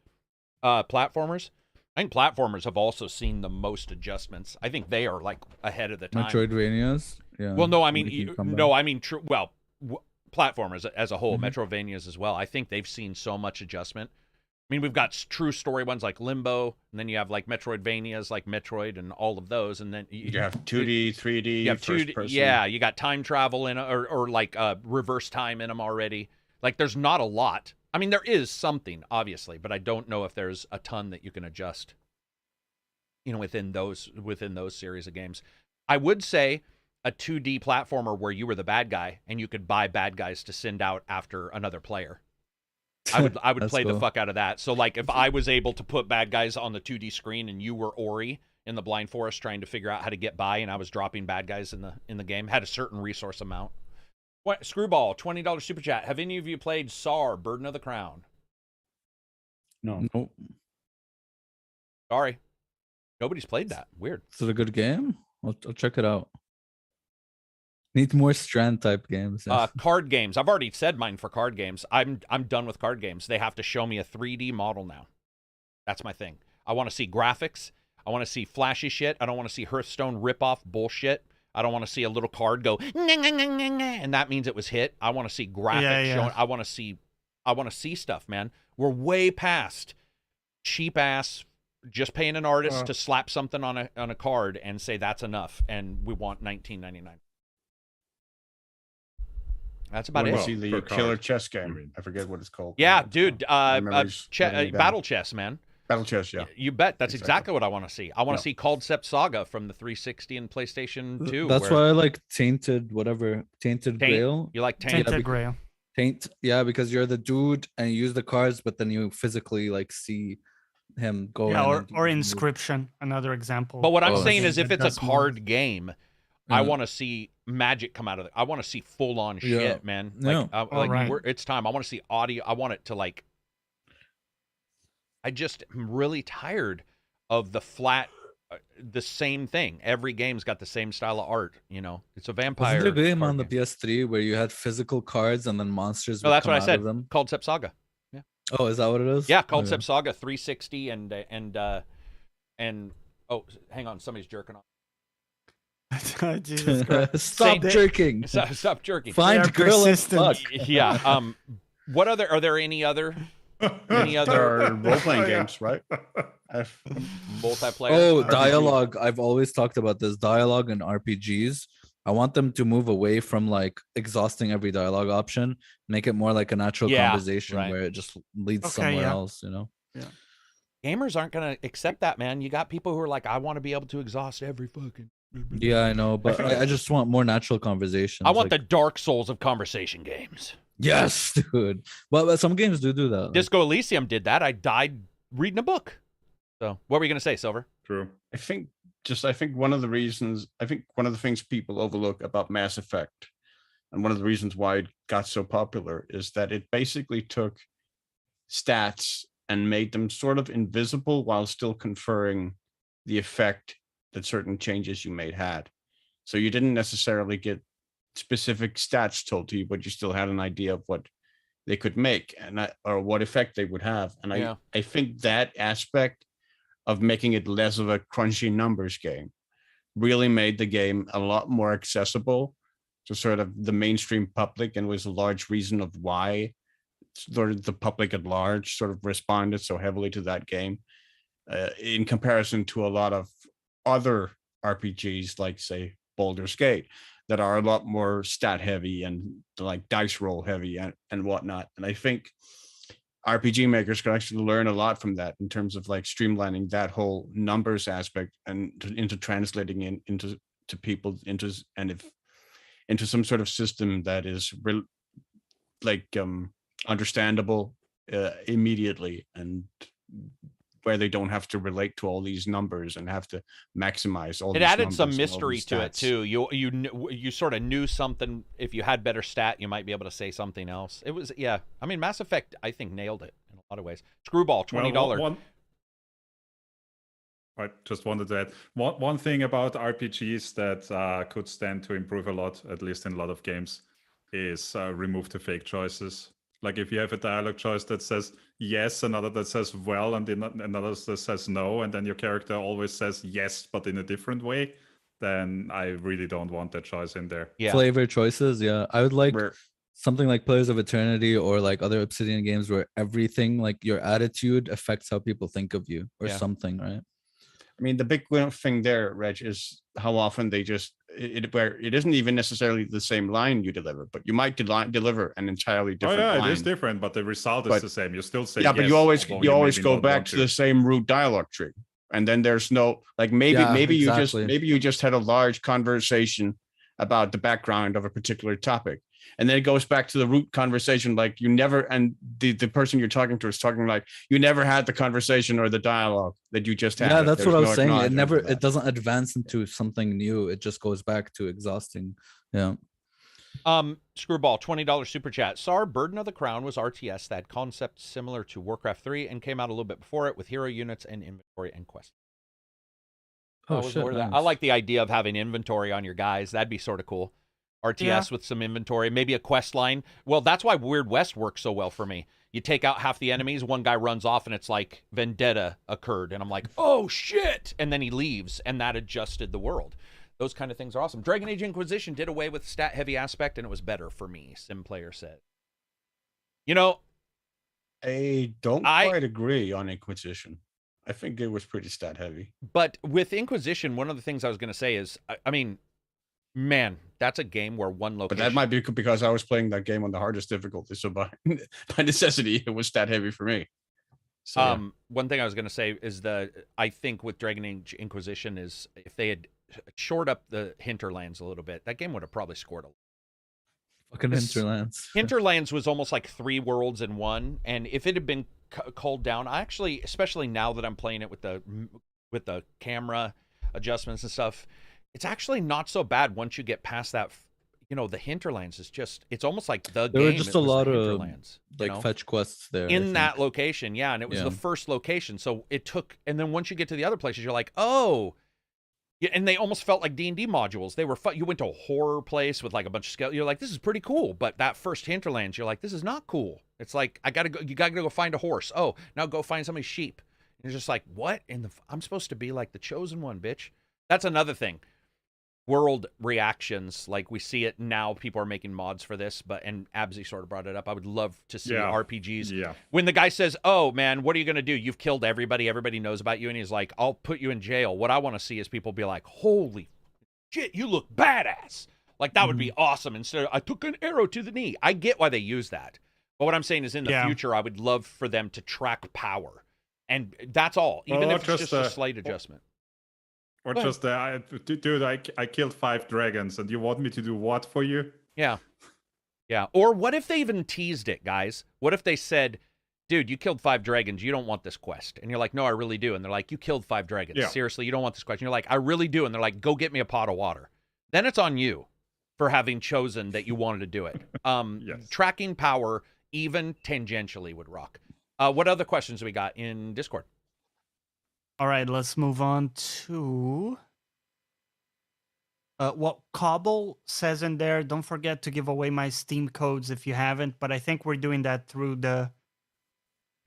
Platformers. I think platformers have also seen the most adjustments. I think they are like ahead of the time. Metroidvanias. Yeah. Well, no, I mean, platformers as a whole, Metrovanias as well. I think they've seen so much adjustment. I mean, we've got true story ones like Limbo, and then you have like Metroidvanias like Metroid and all of those, and then you have 2D, 3D, you have first person. Yeah, you got time travel in or like reverse time in them already. Like, there's not a lot. I mean, there is something obviously, but I don't know if there's a ton that you can adjust. You know, within those series of games, I would say a 2D platformer where you were the bad guy and you could buy bad guys to send out after another player. I would play the fuck out of that. So, like, if I was able to put bad guys on the 2D screen and you were Ori in the Blind Forest trying to figure out how to get by, and I was dropping bad guys in the game, had a certain resource amount. What, Screwball, $20 super chat. Have any of you played SAR, Burden of the Crown? No. Nope. Sorry. Nobody's played that. Weird. Is it a good game? I'll check it out. Need more strand type games. Card games. I've already said mine for card games. I'm done with card games. They have to show me a 3D model now. That's my thing. I want to see graphics. I want to see flashy shit. I don't want to see Hearthstone rip-off bullshit. I don't want to see a little card go and that means it was hit. I want to see graphics showing. I want to see stuff, man. We're way past cheap ass just paying an artist to slap something on a card and say that's enough, and we want $19.99. That's about it. See the killer chess game. I forget what it's called. Yeah, dude. Battle chess, man. Battle chess, yeah. You bet. That's exactly what I want to see. I want to see Concept Saga from the 360 and PlayStation 2. That's why I like Tainted Grail. You like Tainted Grail? Yeah, because you're the dude and you use the cards, but then you physically like see him go. Yeah, or Inscription, another example. But what I'm saying is, if it's a card game, I want to see magic come out of it. I want to see full on shit, man. Like, it's time. I want to see audio. I want it to like. I just am really tired of the flat, the same thing. Every game's got the same style of art. You know, it's a vampire. Was there a game on the PS3 where you had physical cards and then monsters? No, that's what I said. Concept Saga. Yeah. Oh, is that what it is? Yeah, Concept Saga 360 and oh, hang on, somebody's jerking off. Jesus Christ. Stop jerking. Stop jerking. Find girl and fuck. Yeah. What other? Are there any other? Any other role-playing games, right? Multiplayer. Oh, dialogue. I've always talked about this dialogue in RPGs. I want them to move away from like exhausting every dialogue option, make it more like a natural conversation where it just leads somewhere else, you know? Yeah. Gamers aren't going to accept that, man. You got people who are like, I want to be able to exhaust every fucking. Yeah, I know, but I just want more natural conversations. I want the Dark Souls of conversation games. Yes, dude. But some games do that. Disco Elysium did that. I died reading a book. So, what were you going to say, Silver? True. I think one of the things people overlook about Mass Effect, and one of the reasons why it got so popular, is that it basically took stats and made them sort of invisible while still conferring the effect that certain changes you made had. So you didn't necessarily get specific stats told to you, but you still had an idea of what they could make or what effect they would have. And I think that aspect of making it less of a crunchy numbers game really made the game a lot more accessible to sort of the mainstream public, and was a large reason of why sort of the public at large sort of responded so heavily to that game, in comparison to a lot of other RPGs, like say Baldur's Gate, that are a lot more stat heavy and like dice roll heavy and whatnot. And I think RPG makers can actually learn a lot from that in terms of like streamlining that whole numbers aspect and into translating into people into some sort of system that is understandable immediately, and where they don't have to relate to all these numbers and have to maximize all. It these added some numbers and all mystery these to it stats. too. You sort of knew something. If you had better stat, you might be able to say something else. It was, yeah. I mean, Mass Effect, I think, nailed it in a lot of ways. Screwball, $20. I just wanted to add one thing about RPGs that could stand to improve a lot, at least in a lot of games, is remove the fake choices. Like if you have a dialogue choice that says yes, another that says well, and another that says no, and then your character always says yes, but in a different way, then I really don't want that choice in there. Yeah. Flavor choices, yeah. I would like Where- something like Pillars of Eternity or like other Obsidian games where everything, like your attitude, affects how people think of you or Yeah. something, right? I mean, the big thing there, Reg, is how often they just where it isn't even necessarily the same line you deliver, but you might deliver an entirely different line. It is different, but the result is the same. You still say yeah, yes, but you always maybe go don't back want to the same root dialogue tree, and then there's no like maybe Yeah, maybe you just had a large conversation about the background of a particular topic, and then it goes back to the root conversation, like you never, and the person you're talking to is talking like you never had the conversation or the dialogue that you just had. Yeah, that's There's what I was no saying. It acknowledgement never, of that. it doesn't advance into something new. It just goes back to exhausting. Yeah. Screwball, $20 super chat. SAR Burden of the Crown was RTS, that concept similar to Warcraft 3, and came out a little bit before it with hero units and inventory and quests. Oh, I was shit, aware of that. I nice. like the idea of having inventory on your guys. That'd be sort of cool. RTS with some inventory, maybe a quest line. Well, that's why Weird West works so well for me. You take out half the enemies, one guy runs off, and it's like vendetta occurred, and I'm like, oh shit, and then he leaves, and that adjusted the world. Those kind of things are awesome. Dragon Age Inquisition did away with stat heavy aspect, and it was better for me. Sim player said. You know, I don't quite agree on Inquisition. I think it was pretty stat heavy. But with Inquisition, one of the things I was going to say is, I mean, man, that's a game where one location. But that might be because I was playing that game on the hardest difficulty, so by necessity, it was stat heavy for me. So, one thing I was going to say is I think with Dragon Age Inquisition is if they had shored up the hinterlands a little bit, that game would have probably scored a lot. Fucking Hinterlands. Hinterlands was almost like 3 worlds in one, and if it had been culled down, I actually, especially now that I'm playing it with the camera adjustments and stuff, it's actually not so bad once you get past that. You know, the Hinterlands is just, it's almost like the There game. were just a lot of like fetch quests there in that location, yeah, and it was the first location, so it took, and then once you get to the other places, you're like, oh. Yeah, and they almost felt like D&D modules. They were fun. You went to a horror place with like a bunch of skeletons. You're like, this is pretty cool. But that first Hinterlands, you're like, this is not cool. It's like, you gotta go find a horse. Oh, now go find somebody's sheep. And you're just like, what? I'm supposed to be like the chosen one, bitch. That's another thing. World reactions, like we see it now. People are making mods for this, and Absy sort of brought it up. I would love to see RPGs. Yeah. When the guy says, "Oh man, what are you gonna do? You've killed everybody. Everybody knows about you," and he's like, "I'll put you in jail." What I want to see is people be like, "Holy shit, you look badass!" Like that would be awesome. Instead of, "I took an arrow to the knee." I get why they use that, but what I'm saying is, in the future, I would love for them to track power, and that's all. Even if it's just a slight adjustment. Or just, dude, I killed 5 dragons, and you want me to do what for you? Yeah. Yeah. Or what if they even teased it, guys? What if they said, dude, you killed 5 dragons. You don't want this quest. And you're like, no, I really do. And they're like, you killed 5 dragons. Yeah. Seriously, you don't want this quest. And you're like, I really do. And they're like, go get me a pot of water. Then it's on you for having chosen that you wanted to do it. Yes. Tracking power, even tangentially, would rock. What other questions do we got in Discord? All right, let's move on to what Cobble says in there. Don't forget to give away my Steam codes if you haven't, but I think we're doing that through the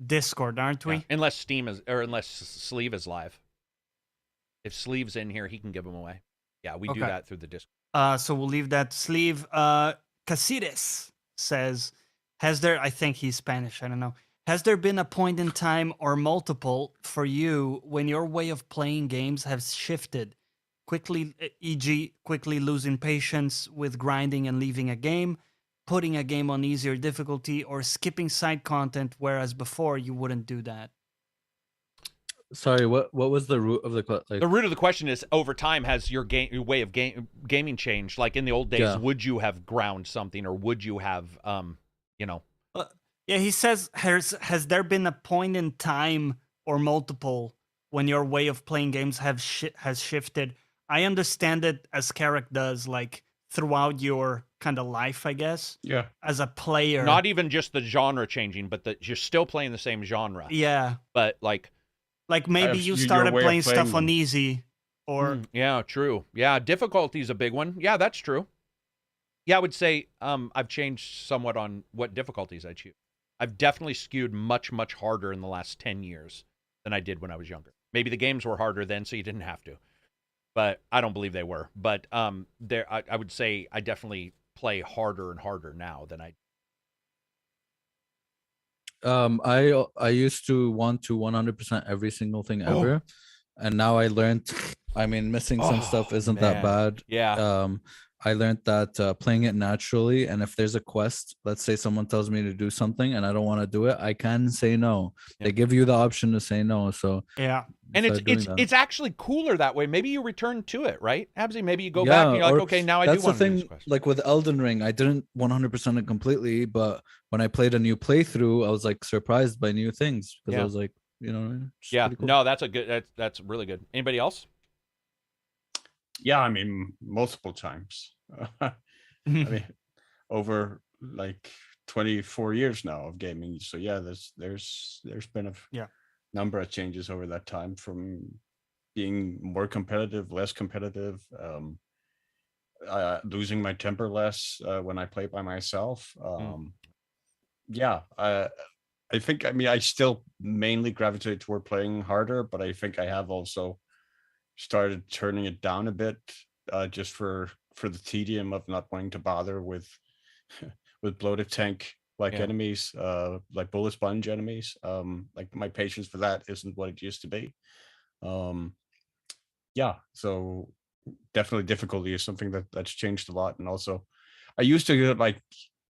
Discord, aren't we? Yeah. Unless Sleeve is live. If Sleeve's in here, he can give them away. Yeah, we do that through the Discord. So we'll leave that sleeve. Casides says, has there, I think he's Spanish, I don't know. Has there been a point in time or multiple for you when your way of playing games has shifted? Quickly, e.g., quickly losing patience with grinding and leaving a game, putting a game on easier difficulty, or skipping side content, whereas before you wouldn't do that. Sorry, what was the root of the like? The root of the question is: over time, has your way of gaming changed? Like in the old days, Yeah. would you have ground something, or would you have, you know? Yeah, he says, has there been a point in time or multiple when your way of playing games has shifted? I understand it as Karak does, like throughout your kind of life, I guess. Yeah. As a player. Not even just the genre changing, but that you're still playing the same genre. Yeah. But like maybe you started playing stuff on easy, or yeah, true. Yeah, difficulty is a big one. Yeah, that's true. Yeah, I would say I've changed somewhat on what difficulties I choose. I've definitely skewed much, much harder in the last 10 years than I did when I was younger. Maybe the games were harder then, so you didn't have to. But I don't believe they were. But I would say I definitely play harder and harder now than I. I used to want to 100% every single thing ever, and now I learned. I mean, missing some stuff isn't that bad. Yeah. I learned that playing it naturally, and if there's a quest, let's say someone tells me to do something and I don't want to do it, I can say no. Yeah. They give you the option to say no. So yeah. And it's actually cooler that way. Maybe you return to it, right, Absy? Maybe you go back and you're like, okay, now I do want to do this quest. Like with Elden Ring, I didn't 100% it completely, but when I played a new playthrough, I was like surprised by new things because I was like, you know, yeah, cool. No, that's a good. That's really good. Anybody else? Yeah, I mean, multiple times. I mean, over like 24 years now of gaming. So yeah, there's been a number of changes over that time, from being more competitive, less competitive, losing my temper less when I play by myself. Yeah, I think, I mean, I still mainly gravitate toward playing harder, but I think I have also started turning it down a bit, just for the tedium of not wanting to bother with bloated tank like enemies, like bullet sponge enemies. Like my patience for that isn't what it used to be. Yeah, so definitely difficulty is something that's changed a lot. And also I used to like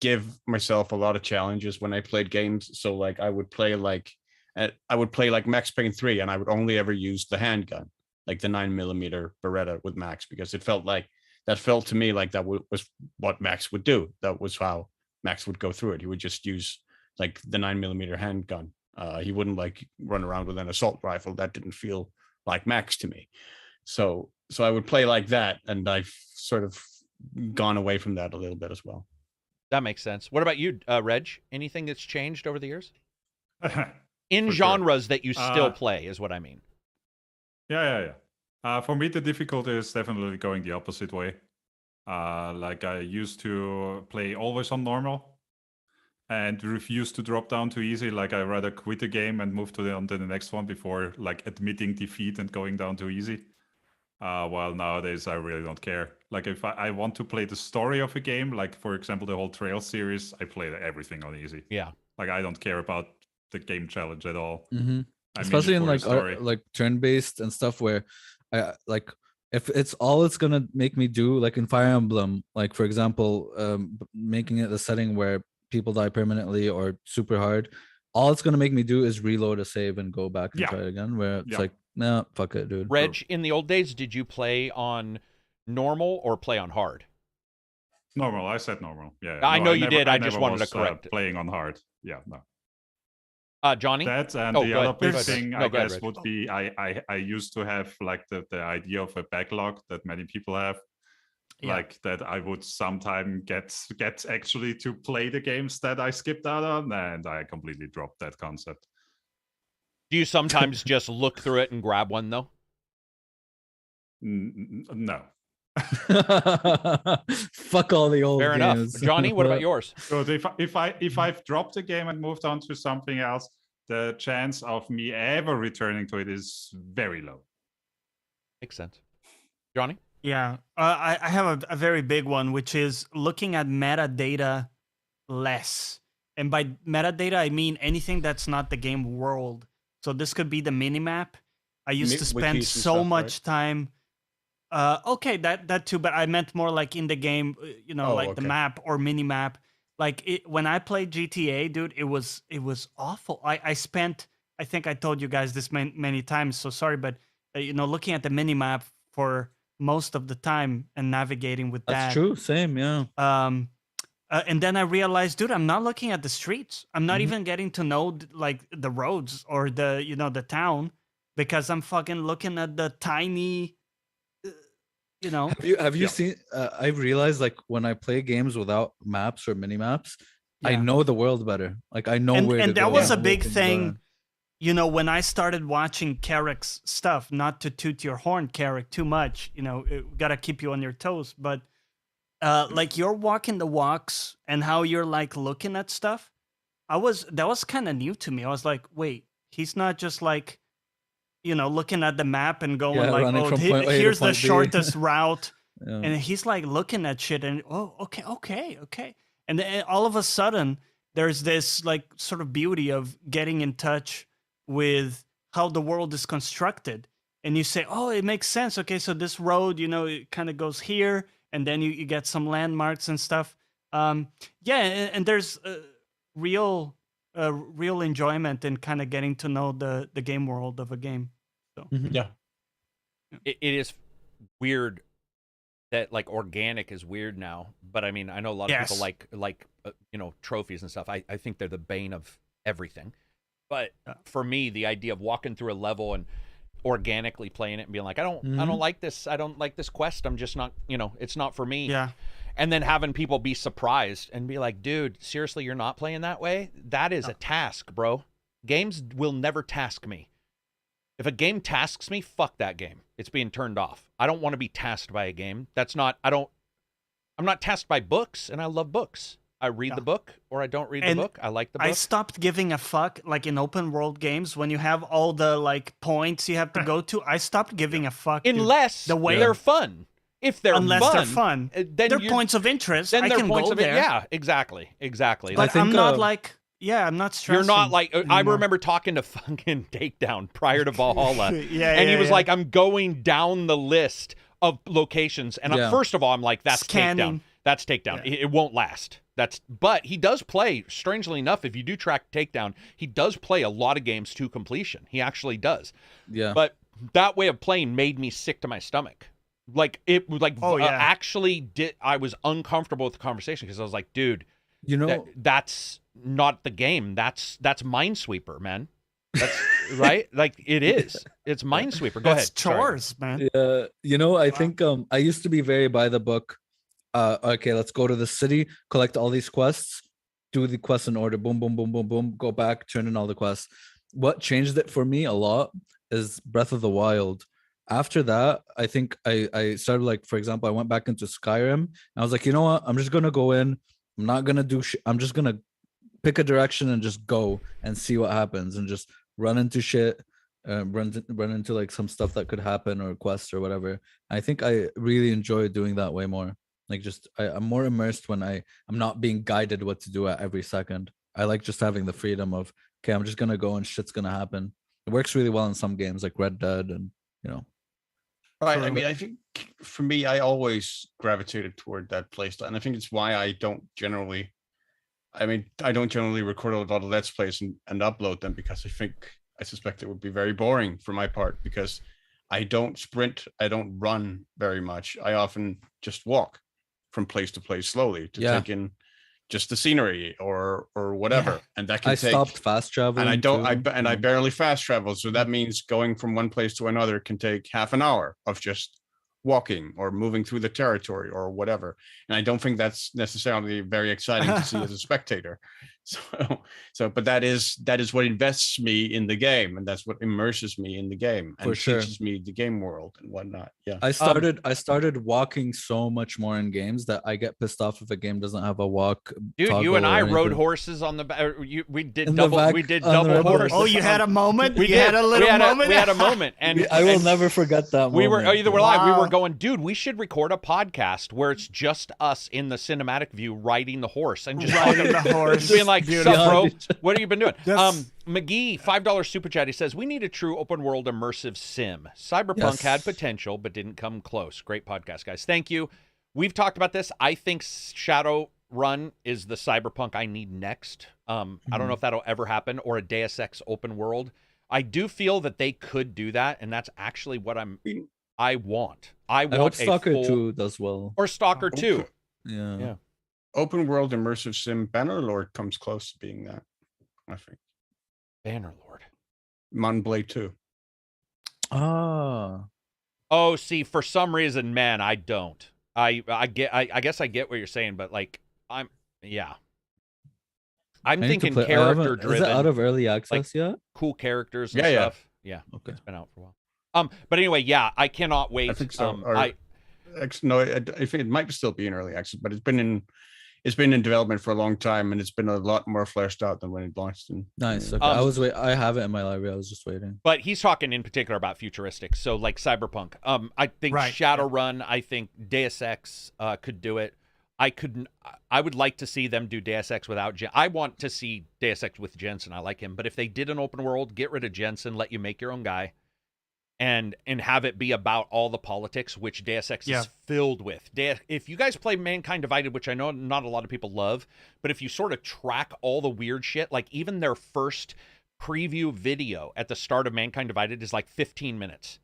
give myself a lot of challenges when I played games. So like I would play like Max Payne 3, and I would only ever use the handgun, like the 9mm Beretta with Max, because it felt to me like that was what Max would do. That was how Max would go through it. He would just use like the 9mm handgun. He wouldn't like run around with an assault rifle. That didn't feel like Max to me. So I would play like that, and I've sort of gone away from that a little bit as well. That makes sense. What about you, Reg? Anything that's changed over the years? In For genres sure. that you still play is what I mean. Yeah. For me, the difficulty is definitely going the opposite way. Like I used to play always on normal and refuse to drop down too easy. Like I rather quit a game and move on to the next one before like admitting defeat and going down too easy. While nowadays I really don't care. Like if I want to play the story of a game, like for example the whole Trail series, I play everything on easy. Yeah. Like I don't care about the game challenge at all. Especially in like turn-based and stuff, where I like, if it's all it's gonna make me do, like in Fire Emblem, like for example, making it the setting where people die permanently or super hard, all it's gonna make me do is reload a save and go back and try it again, where it's like, nah, fuck it, dude. Reg, in the old days, did you play on normal or play on hard? Normal. I said normal. Yeah. I know you did. I just wanted to correct it. Playing on hard. Yeah. No. Johnny? That and the other big thing, I guess, would be I used to have like the idea of a backlog that many people have. Like that I would sometime get actually to play the games that I skipped out on, and I completely dropped that concept. Do you sometimes just look through it and grab one though? No. Fuck all the old games. Enough. Johnny, what about yours? So if I've dropped a game and moved on to something else, the chance of me ever returning to it is very low. Makes sense. Johnny? Yeah, I have a very big one, which is looking at metadata less. And by metadata, I mean anything that's not the game world. So this could be the minimap. I used to spend so much time. Okay, that too, but I meant more like in the game, the map or minimap. Like when I played GTA, dude, it was awful. I spent, I think I told you guys this many times, so sorry, but looking at the minimap for most of the time and navigating with that. That's true. Same, yeah. And then I realized, dude, I'm not looking at the streets. I'm not even getting to know like the roads or the town, because I'm fucking looking at the tiny, Have you seen? I've realized like when I play games without maps or mini maps, I Yeah. know the world better. Like I know where to go. And that was I a know big where things thing. are. When I started watching Karak's stuff, not to toot your horn, Karak, too much, it gotta keep you on your toes. But like you're walking the walks and how you're like looking at stuff, that was kind of new to me. I was like, wait, he's not just like, looking at the map and going Yeah, like, running oh, from point A to here's the point B. shortest route. Yeah. And he's like looking at shit and, oh, okay. And then all of a sudden, there's this like sort of beauty of getting in touch with how the world is constructed. And you say, oh, it makes sense. Okay, so this road, it kind of goes here, and then you get some landmarks and stuff. And there's real enjoyment in kind of getting to know the game world of a game. So Yeah. It is weird that like organic is weird now, but I mean, I know a lot of people like trophies and stuff. I think they're the bane of everything. But for me, the idea of walking through a level and organically playing it and being like, I don't like this. I don't like this quest. I'm just not, it's not for me. Yeah. And then having people be surprised and be like, dude, seriously, you're not playing that way? That is a task, bro. Games will never task me. If a game tasks me, fuck that game. It's being turned off. I don't want to be tasked by a game. I'm not tasked by books, and I love books. I read the book or I don't read the book. I like the book. I stopped giving a fuck, like in open world games, when you have all the like points you have to go to. I stopped giving a fuck. Unless they're fun. If they're fun, then they're points of interest. Then I they're can points go of there. Yeah, exactly. But I'm not like, I'm not stressing. You're not like, anymore. I remember talking to fucking Takedown prior to Valhalla. And he was like, I'm going down the list of locations. And first of all, I'm like, that's Scanning. Takedown. That's Takedown. Yeah. It won't last. But he does play, strangely enough, if you do track Takedown, he does play a lot of games to completion. He actually does. Yeah. But that way of playing made me sick to my stomach. Like it was like actually did. I was uncomfortable with the conversation because I was like, dude, that's not the game. That's Minesweeper, man. That's right. Like it is. It's Minesweeper. Go ahead. Chores, man. Yeah. I think I used to be very by the book. Okay, let's go to the city, collect all these quests, do the quests in order, boom, boom, boom, boom, boom, go back, turn in all the quests. What changed it for me a lot is Breath of the Wild. After that, I think I started, like, for example, I went back into Skyrim and I was like, you know what? I'm just gonna go in. I'm not gonna do shit. I'm just gonna pick a direction and just go and see what happens and just run into shit, run into like some stuff that could happen or quests or whatever. I think I really enjoy doing that way more. Like I'm more immersed when I'm not being guided what to do at every second. I like just having the freedom of, okay, I'm just gonna go and shit's gonna happen. It works really well in some games like Red Dead and Right. I mean, I think for me, I always gravitated toward that playstyle, and I think it's why I don't generally record a lot of Let's Plays and upload them, because I suspect it would be very boring for my part, because I don't sprint, I don't run very much. I often just walk from place to place slowly to take in just the scenery or whatever, and that can take. I stopped fast traveling, and I barely fast travel, so that means going from one place to another can take half an hour of just walking or moving through the territory or whatever. And I don't think that's necessarily very exciting to see as a spectator. But that is what invests me in the game, and that's what immerses me in the game and For sure. teaches me the game world and whatnot. Yeah. I started walking so much more in games that I get pissed off if a game doesn't have a walk. Dude, you and toggle or I rode anything. horses on the back. We did In the double. back We did on the double Rebel. horse. Oh, you had a moment. We You did. had a little moment. We had a moment, and I will and never forget that We moment. were either we're live. We were Wow. going, dude. We should record a podcast where it's just us in the cinematic view riding the horse and just Riding talking, the horse. just being like, Beautiful. "Sup, bro? What have you been doing?" Yes. McGee, $5 super chat. He says, "We need a true open world immersive sim. Cyberpunk Yes. had potential, but didn't come close." Great podcast, guys. Thank you. We've talked about this. I think Shadowrun is the Cyberpunk I need next. I don't know if that'll ever happen, or a Deus Ex open world. I do feel that they could do that, and that's actually what I want. I I want hope a Stalker full, 2 does well. or Stalker 2. Yeah. Yeah. Open world immersive sim Bannerlord comes close to being that, I think. Bannerlord. Mountain Blade 2. Ah. Oh, see, for some reason, man, I don't. I guess I get what you're saying, but like I'm I need to thinking play- I haven't- character Is driven, it out of early access yet? cool characters and Yeah, yeah. stuff. Yeah. Okay. It's been out for a while. But anyway, yeah, I cannot wait. I think so. I It might still be in early access, but it's been in development for a long time, and it's been a lot more fleshed out than when it launched. Nice. Yeah. Okay. I have it in my library. I was just waiting. But he's talking in particular about futuristic, so like Cyberpunk. I think Right. Shadowrun. I think Deus Ex could do it. I would like to see them do Deus Ex without I want to see Deus Ex with Jensen. I like him, but if they did an open world, get rid of Jensen, let you make your own guy, and have it be about all the politics, which Deus Ex Yeah. is filled with. If you guys play Mankind Divided, which I know not a lot of people love, but if you sort of track all the weird shit, like even their first preview video at the start of Mankind Divided is like 15 minutes.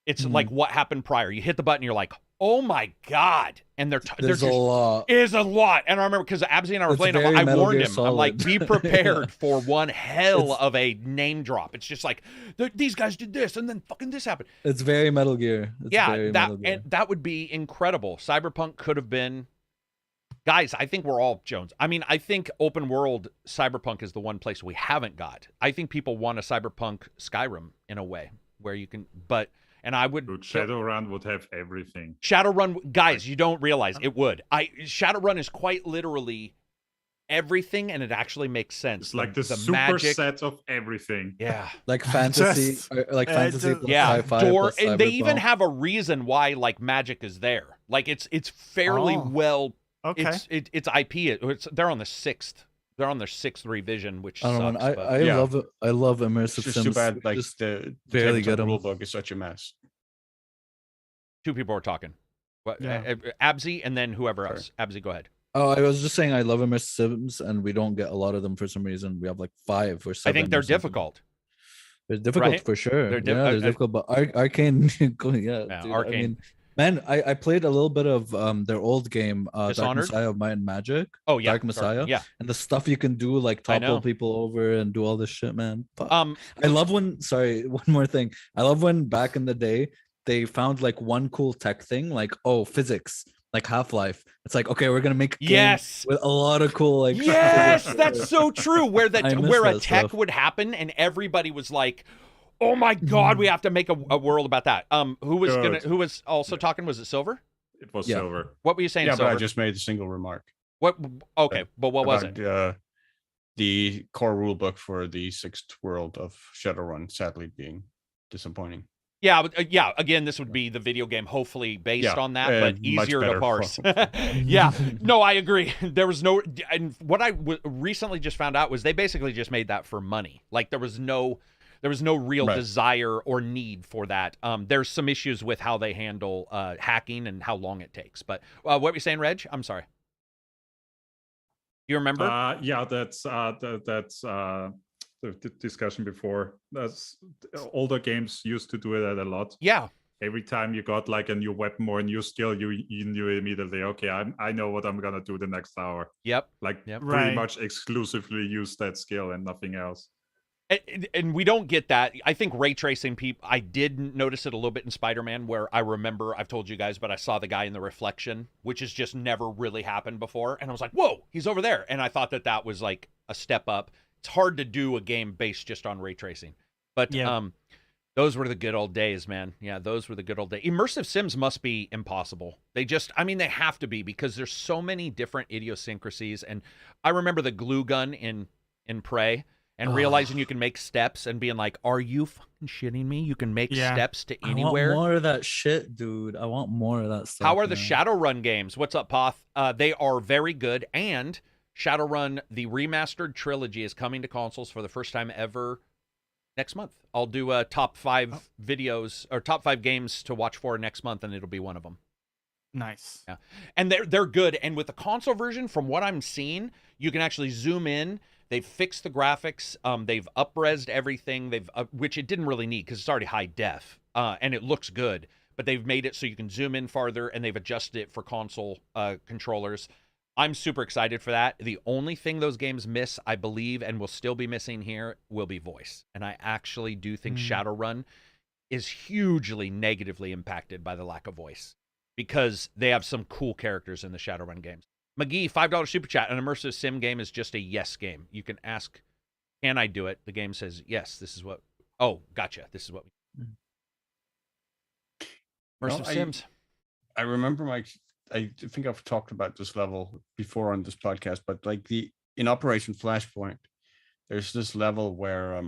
It's like what happened prior. You hit the button, you're like, oh my God. And they're There's just, a lot. is a lot. And I remember because Abzi and I were It's playing, very I Metal warned Gear him. I'm like, Solid. be prepared for one hell It's- of a name drop. It's just like, these guys did this and then fucking this happened. It's very Metal Gear. It's Yeah, very that Metal Gear. and that would be incredible. Cyberpunk could have been, guys. I think we're all Jones. I mean, I think open world Cyberpunk is the one place we haven't got. I think people want a Cyberpunk Skyrim in a way where you can, and I would. Dude, Shadowrun would have everything. Shadowrun, guys, you don't realize it would. Shadowrun is quite literally everything, and it actually makes sense. It's like the magic. superset of everything. Yeah. Like fantasy, Just- like fantasy. just- plus Yeah, sci-fi door, plus and they even cyberpunk. have a reason why like magic is there. Like it's fairly Oh. well. Okay. It's IP. They're on the sixth. They're on their sixth revision, which I don't sucks. know. but- I Yeah. love it. I love immersive It's just sims. too bad, like Just the barely tabletop get 'em. rule book is such a mess. Two people are talking. What? Yeah. Abzi and then whoever Sorry. else. Abzi, go ahead. Oh, I was just saying I love immersive sims, and we don't get a lot of them for some reason. We have like 5 or 7. I think or they're something. difficult. They're difficult right? for sure. They're They're difficult, but Arcane, yeah, Yeah, dude, Arcane. I mean, man, I played a little bit of their old game, Dark Dishonored? Messiah of Might and Magic. Oh yeah, Dark Messiah. Yeah. And the stuff you can do, like I know. topple people over and do all this shit, man. Fuck. I I love when, sorry, one more thing. I love when back in the day they found like one cool tech thing, like, oh, physics, like Half-Life. It's like, okay, we're gonna make a game Yes. with a lot of cool, like, Yes, that's so true. Where I miss where a that tech stuff. would happen and everybody was like, "Oh my God, we have to make a world about that." Who was Good. who was also talking? Was it Silver? It was Yeah. silver. What were you saying, Yeah, but Silver? I just made a single remark. What? Okay, but what was it? about, the core rule book for the 6th world of Shadowrun sadly being disappointing. Yeah, yeah. Again, this would be the video game, hopefully based Yeah, on that, but much easier to better. parse. Yeah, no, I agree. There was no, and what I recently just found out was they basically just made that for money. Like there was no real Right. desire or need for that. There's some issues with how they handle hacking and how long it takes. But what were you saying, Reg? I'm sorry. You remember? Yeah, that's the discussion before. That's older games used to do that a lot. Yeah. Every time you got like a new weapon or a new skill, you knew immediately, okay, I know what I'm gonna do the next hour. Yep. Like Yep. pretty Right. much exclusively use that skill and nothing else. And we don't get that. I think ray tracing I did notice it a little bit in Spider-Man, where I remember, I've told you guys, but I saw the guy in the reflection, which has just never really happened before. And I was like, whoa, he's over there. And I thought that was like a step up. It's hard to do a game based just on ray tracing. But those were the good old days, man. Yeah, those were the good old days. Immersive sims must be impossible. They have to be, because there's so many different idiosyncrasies. And I remember the glue gun in Prey, and realizing you can make steps and being like, are you fucking shitting me? You can make steps to anywhere. I want more of that shit, dude. I want more of that stuff. How are the Shadowrun games? What's up, Poth? They are very good. And Shadowrun, the remastered trilogy, is coming to consoles for the first time ever next month. I'll do a top 5 videos, or top 5 games to watch for next month, and it'll be one of them. Nice. Yeah. And they're good. And with the console version, from what I'm seeing, you can actually zoom in. They've fixed the graphics. They've up-resed everything. Which it didn't really need, because it's already high def, and it looks good. But they've made it so you can zoom in farther, and they've adjusted it for console controllers. I'm super excited for that. The only thing those games miss, I believe, and will still be missing here, will be voice. And I actually do think Shadowrun is hugely negatively impacted by the lack of voice, because they have some cool characters in the Shadowrun games. McGee, $5 super chat. An immersive sim game is just a yes game. You can ask, can I do it? The game says, yes, this is what. Oh, gotcha. This is what. Immersive sims. I remember I think I've talked about this level before on this podcast, but like in Operation Flashpoint, there's this level where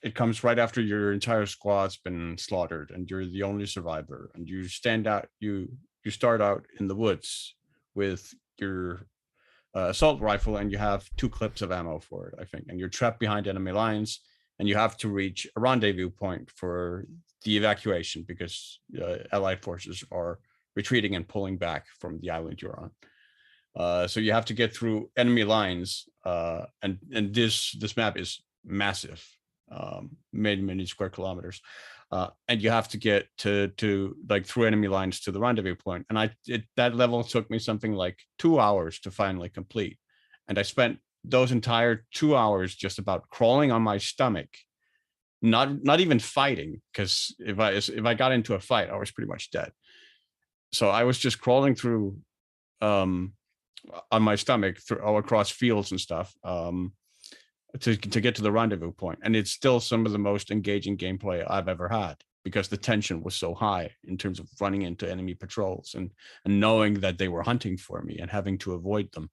it comes right after your entire squad's been slaughtered and you're the only survivor, and you start out in the woods with your assault rifle, and you have 2 clips of ammo for it, I think, and you're trapped behind enemy lines, and you have to reach a rendezvous point for the evacuation, because Allied forces are retreating and pulling back from the island you're on. So you have to get through enemy lines, and this map is massive, many square kilometers, and you have to get to like through enemy lines to the rendezvous point. And that level took me something like 2 hours to finally complete, and I spent those entire 2 hours just about crawling on my stomach, not even fighting, because if I got into a fight, I was pretty much dead. So I was just crawling through on my stomach all across fields and stuff, to get to the rendezvous point. And it's still some of the most engaging gameplay I've ever had, because the tension was so high in terms of running into enemy patrols and knowing that they were hunting for me and having to avoid them,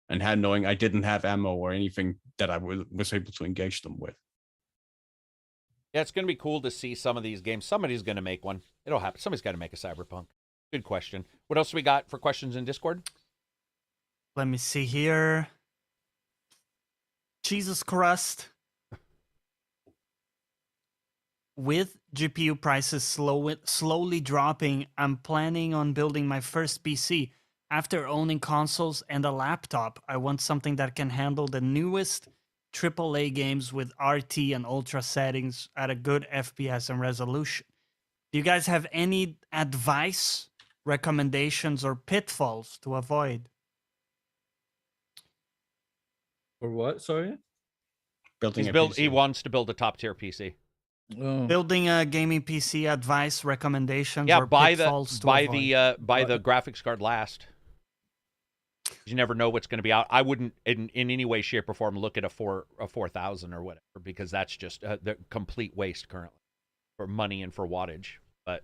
and knowing I didn't have ammo or anything that I was able to engage them with. Yeah, it's going to be cool to see some of these games. Somebody's going to make one. It'll happen. Somebody's got to make a Cyberpunk. Good question. What else we got for questions in Discord? Let me see here. Jesus Crust. With GPU prices slowly dropping, I'm planning on building my first PC. After owning consoles and a laptop, I want something that can handle the newest AAA games with RT and Ultra settings at a good FPS and resolution. Do you guys have any advice, recommendations, or pitfalls to avoid? Or what? Sorry? He wants to build a top-tier PC. Oh. Building a gaming PC, advice, recommendations, Yeah, or pitfalls to avoid? buy the graphics card last. You never know what's going to be out. I wouldn't, in any way, shape, or form, look at a 4000 or whatever, because that's just the complete waste currently for money and for wattage. But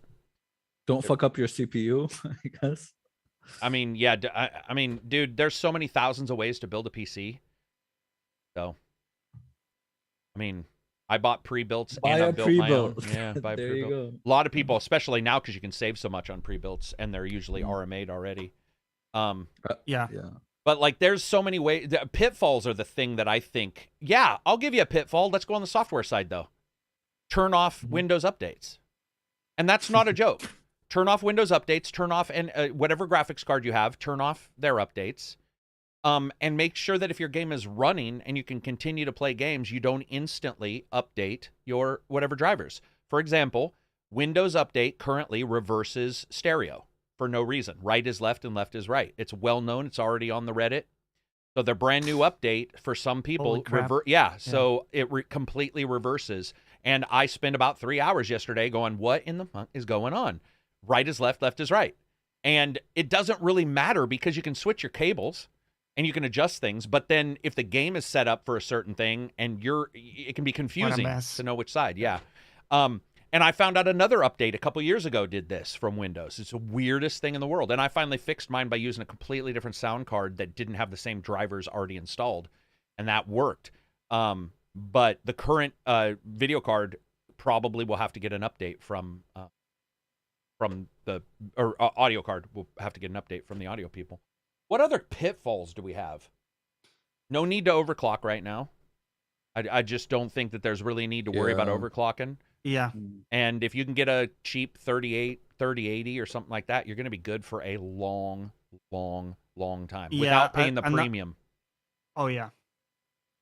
don't fuck up your CPU, I guess. I mean, yeah. I mean, dude, there's so many thousands of ways to build a PC. So, I mean, I bought pre-builts and I built my own. Yeah, buy there you pre-built. go. A lot of people, especially now, because you can save so much on pre-builts, and they're usually RMA'd already. Yeah. But like, there's so many ways. The pitfalls are the thing that I think. Yeah, I'll give you a pitfall. Let's go on the software side though. Turn off Windows updates, and that's not a joke. Turn off Windows updates. Turn off whatever graphics card you have. Turn off their updates. And make sure that if your game is running and you can continue to play games, you don't instantly update your whatever drivers. For example, Windows Update currently reverses stereo for no reason. Right is left and left is right. It's well known. It's already on the Reddit. So their brand new update for some people, so it completely reverses. And I spent about 3 hours yesterday going, what in the fuck is going on? Right is left, left is right. And it doesn't really matter because you can switch your cables and you can adjust things. But then if the game is set up for a certain thing and it can be confusing to know which side. Yeah. And I found out another update a couple years ago did this from Windows. It's the weirdest thing in the world. And I finally fixed mine by using a completely different sound card that didn't have the same drivers already installed. And that worked. But the current video card probably will have to get an update from the audio card. Will have to get an update from the audio people. What other pitfalls do we have? No need to overclock right now. I just don't think that there's really a need to worry about overclocking. Yeah. And if you can get a cheap 3080 or something like that, you're going to be good for a long, long, long time without paying the premium. Oh, yeah.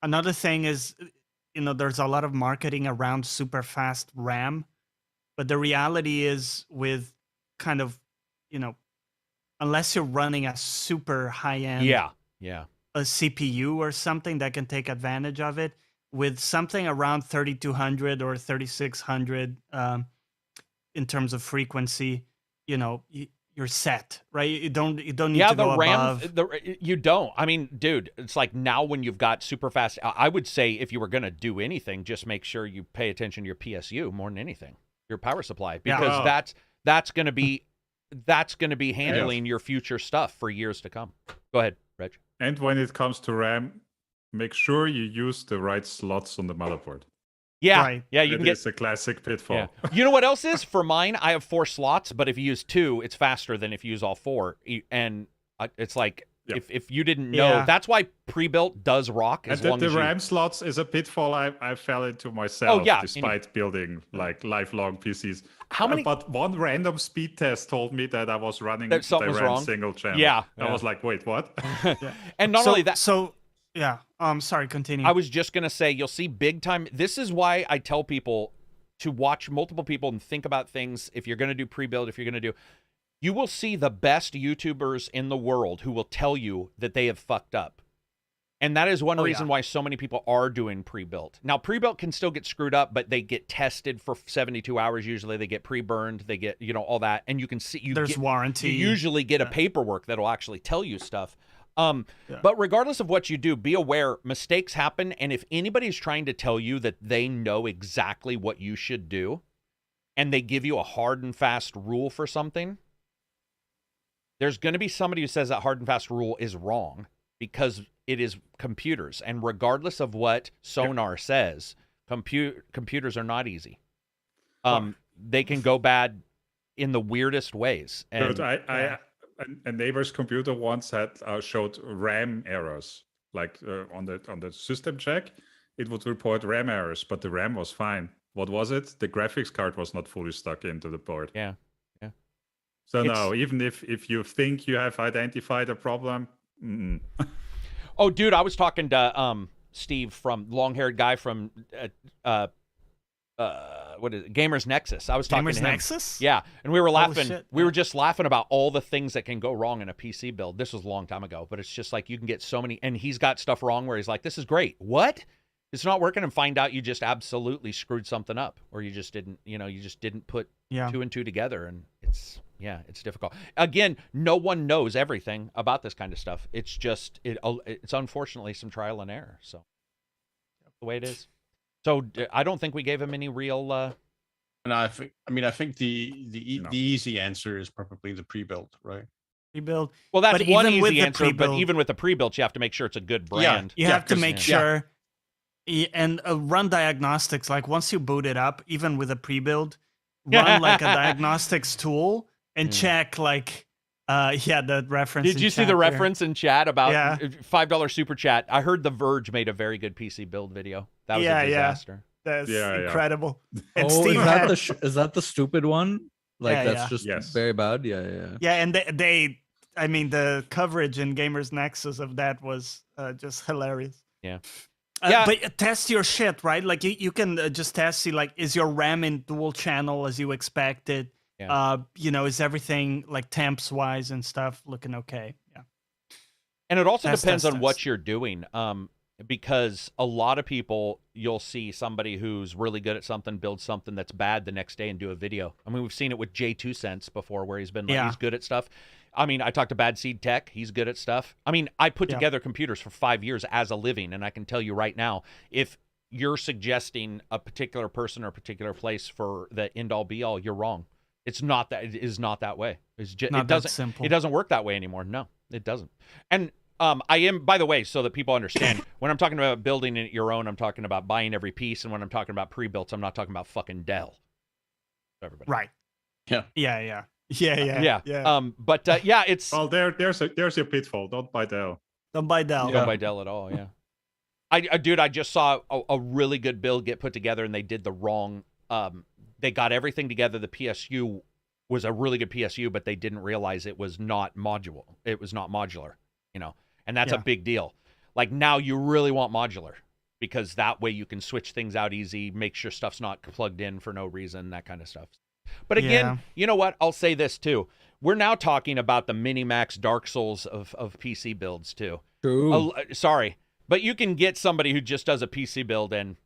Another thing is, there's a lot of marketing around super fast RAM, but the reality is with kind of, unless you're running a super high-end a CPU or something that can take advantage of it, with something around 3200 or 3600 in terms of frequency, you're set, right? You don't need to go above. You don't. I mean, dude, it's like now when you've got super fast, I would say if you were going to do anything, just make sure you pay attention to your PSU more than anything, your power supply, because that's going to be handling your future stuff for years to come. Go ahead, Reg. And when it comes to RAM, make sure you use the right slots on the motherboard. Yeah, right. Yeah, you can get. It's a classic pitfall. Yeah. You know what else is? For mine, I have 4 slots, but if you use 2, it's faster than if you use all 4. And it's like if you didn't know, that's why pre-built does rock. And the RAM slots is a pitfall I fell into myself. Despite building like lifelong PCs. How many? But one random speed test told me that I was running that the RAM wrong. single channel. Yeah, I was like, wait, what? And not only that. Yeah. Sorry, continue. I was just going to say, you'll see big time. This is why I tell people to watch multiple people and think about things. If you're going to do pre-build, if you're going to do, you will see the best YouTubers in the world who will tell you that they have fucked up. And that is one reason why so many people are doing pre-built. Now, pre-built can still get screwed up, but they get tested for 72 hours. Usually they get pre-burned. They get, all that. And you can see, there's warranty. You usually get a paperwork that'll actually tell you stuff. But regardless of what you do, be aware mistakes happen. And if anybody's trying to tell you that they know exactly what you should do and they give you a hard and fast rule for something, there's going to be somebody who says that hard and fast rule is wrong because it is computers. And regardless of what Sonar says, computers are not easy. They can go bad in the weirdest ways. And a neighbor's computer once had showed RAM errors, like on the system check, it would report RAM errors, but the RAM was fine. What was it? The graphics card was not fully stuck into the board. Yeah. So no, even if you think you have identified a problem. Oh, dude, I was talking to Steve from long-haired guy from what is it? Gamers Nexus. I was talking to him. Nexus? Yeah, and we were laughing. We were just laughing about all the things that can go wrong in a PC build. This was a long time ago, but it's just like you can get so many. And he's got stuff wrong where he's like, "This is great. What? It's not working," and find out you just absolutely screwed something up, or you just didn't. You just didn't put 2 and 2 together, and it's difficult. Again, no one knows everything about this kind of stuff. It's just it's unfortunately some trial and error. So that's the way it is. So I don't think we gave him any real. And I think the easy answer is probably the pre-built, right? Pre-built. Well, that's one easy answer, but even with the pre-built, you have to make sure it's a good brand. You have to make sure, and run diagnostics. Like once you boot it up, even with a pre-build, run like a diagnostics tool and check like. The reference. Did you see the reference in chat about $5 super chat? I heard The Verge made a very good PC build video. That was a disaster. That's incredible. And Steve is that the stupid one? Like that's just very bad. Yeah. And I mean, the coverage in Gamers Nexus of that was just hilarious. Yeah. But test your shit, right? Like you can just test, see like, is your RAM in dual channel as you expected? Yeah. Is everything like temps wise and stuff looking okay? Yeah. And it also depends on test. what you're doing. Because a lot of people, you'll see somebody who's really good at something, build something that's bad the next day and do a video. I mean, we've seen it with J2 Cents before where he's been like, he's good at stuff. I mean, I talked to Bad Seed Tech. He's good at stuff. I mean, I put together computers for 5 years as a living, and I can tell you right now, if you're suggesting a particular person or a particular place for the end-all be-all, you're wrong. It's not that. It is not that way. It's just, Not it that doesn't. simple. It doesn't work that way anymore. No, it doesn't. And I am, by the way, so that people understand, when I'm talking about building it your own, I'm talking about buying every piece, and when I'm talking about pre-built, I'm not talking about fucking Dell. Everybody. Right. Yeah. Yeah. But yeah, it's Well, there's your pitfall. Don't buy Dell. Don't buy Dell. don't buy Dell at all. Yeah. I just saw a really good build get put together, and they did the wrong. They got everything together. The PSU was a really good PSU, but they didn't realize it was not modular. It was not modular, you know, and that's a big deal. Like now you really want modular because that way you can switch things out easy, make sure stuff's not plugged in for no reason, that kind of stuff. But again, you know what? I'll say this too. We're now talking about the Minimax Dark Souls of PC builds too. True. Sorry, but you can get somebody who just does a PC build and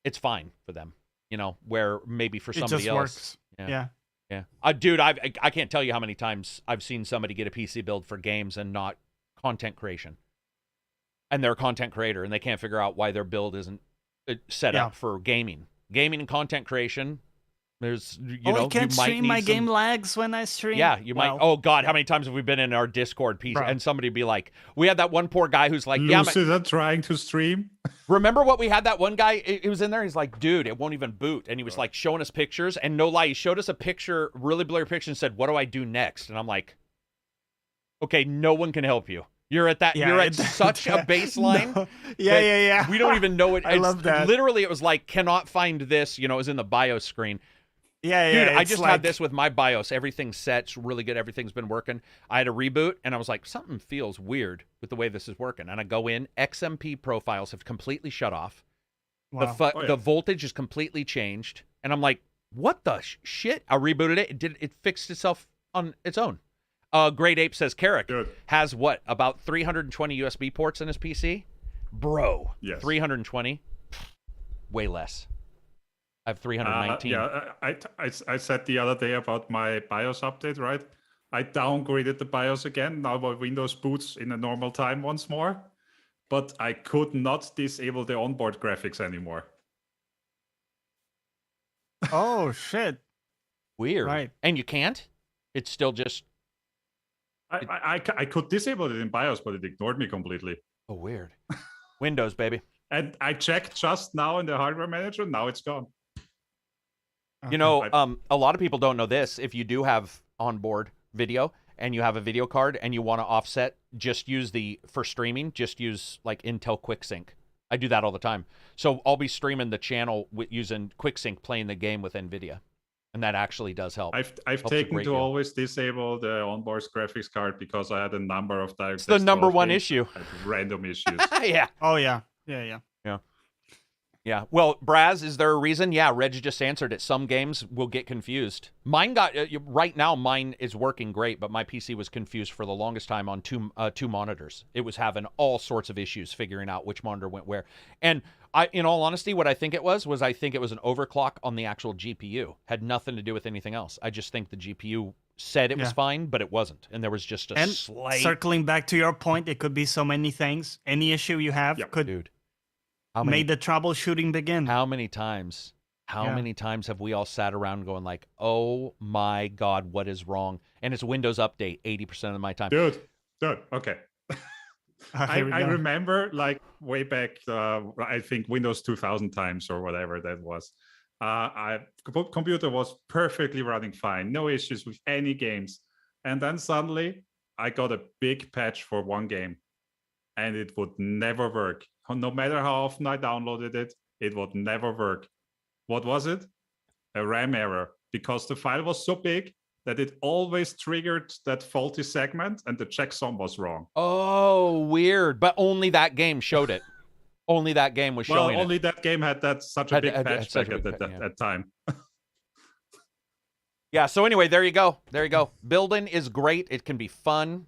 it's fine for them, you know, where maybe for somebody it just else. Works. Yeah. Dude, I can't tell you how many times I've seen somebody get a PC build for games and not content creation. And they're a content creator and they can't figure out why their build isn't set up for gaming. Gaming and content creation. There's, you know, I can't you might stream. need My some... game lags when I stream. Yeah, you might. Oh God, how many times have we been in our Discord piece and somebody be like, "We had that one poor guy who's like, Lucida trying to stream." Remember what we had that one guy? He was in there. He's like, "Dude, it won't even boot," and he was like showing us pictures. And no lie, he showed us a picture, really blurry picture, and said, "What do I do next?" And I'm like, "Okay, no one can help you. You're at that. You're at such a baseline. No. Yeah. We don't even know it. I love that. Literally, it was like, cannot find this. You know, it was in the BIOS screen." Yeah. Dude, I just had this with my BIOS. Everything's set. It's really good. Everything's been working. I had a reboot, and I was like, something feels weird with the way this is working. And I go in. XMP profiles have completely shut off. Wow. The voltage is completely changed. And I'm like, what the shit? I rebooted it. It fixed itself on its own. Great Ape says Karak has what? About 320 USB ports in his PC? Bro. Yes. 320? Way less. I have 319. I said the other day about my BIOS update, right? I downgraded the BIOS again. Now my Windows boots in a normal time once more, but I could not disable the onboard graphics anymore. Oh shit! Weird. Right. And you can't? It's still just. I could disable it in BIOS, but it ignored me completely. Oh, weird. Windows, baby. And I checked just now in the hardware manager. Now it's gone. You know, a lot of people don't know this. If you do have onboard video and you have a video card and you want to offset, just use for streaming, just use like Intel QuickSync. I do that all the time. So I'll be streaming the channel using QuickSync, playing the game with NVIDIA. And that actually does help. I've taken to always disable the onboard graphics card because I had a number of times. It's the number one issue. Random issues. Yeah. Oh, yeah. Yeah. Well, Braz, is there a reason? Yeah, Reg just answered it. Some games will get confused. Mine right now, mine is working great, but my PC was confused for the longest time on two monitors. It was having all sorts of issues figuring out which monitor went where. And in all honesty, what I think it was I think it was an overclock on the actual GPU. Had nothing to do with anything else. I just think the GPU said it was fine, but it wasn't. And there was just a slight... Circling back to your point, it could be so many things. Any issue you have could... Dude. Made the troubleshooting begin. How many times have we all sat around going like, oh my God, what is wrong? And it's Windows Update 80% of my time. Dude, okay. I remember like way back, I think Windows 2000 times or whatever that was. Computer was perfectly running fine. No issues with any games. And then suddenly I got a big patch for one game and it would never work. No matter how often I downloaded it, it would never work. What was it? A RAM error, because the file was so big that it always triggered that faulty segment and the checksum was wrong. Oh, weird. But only that game showed it. Only that game was showing it. Well, only that game had such a big patch back at that time. Yeah, so anyway, there you go. Building is great. It can be fun.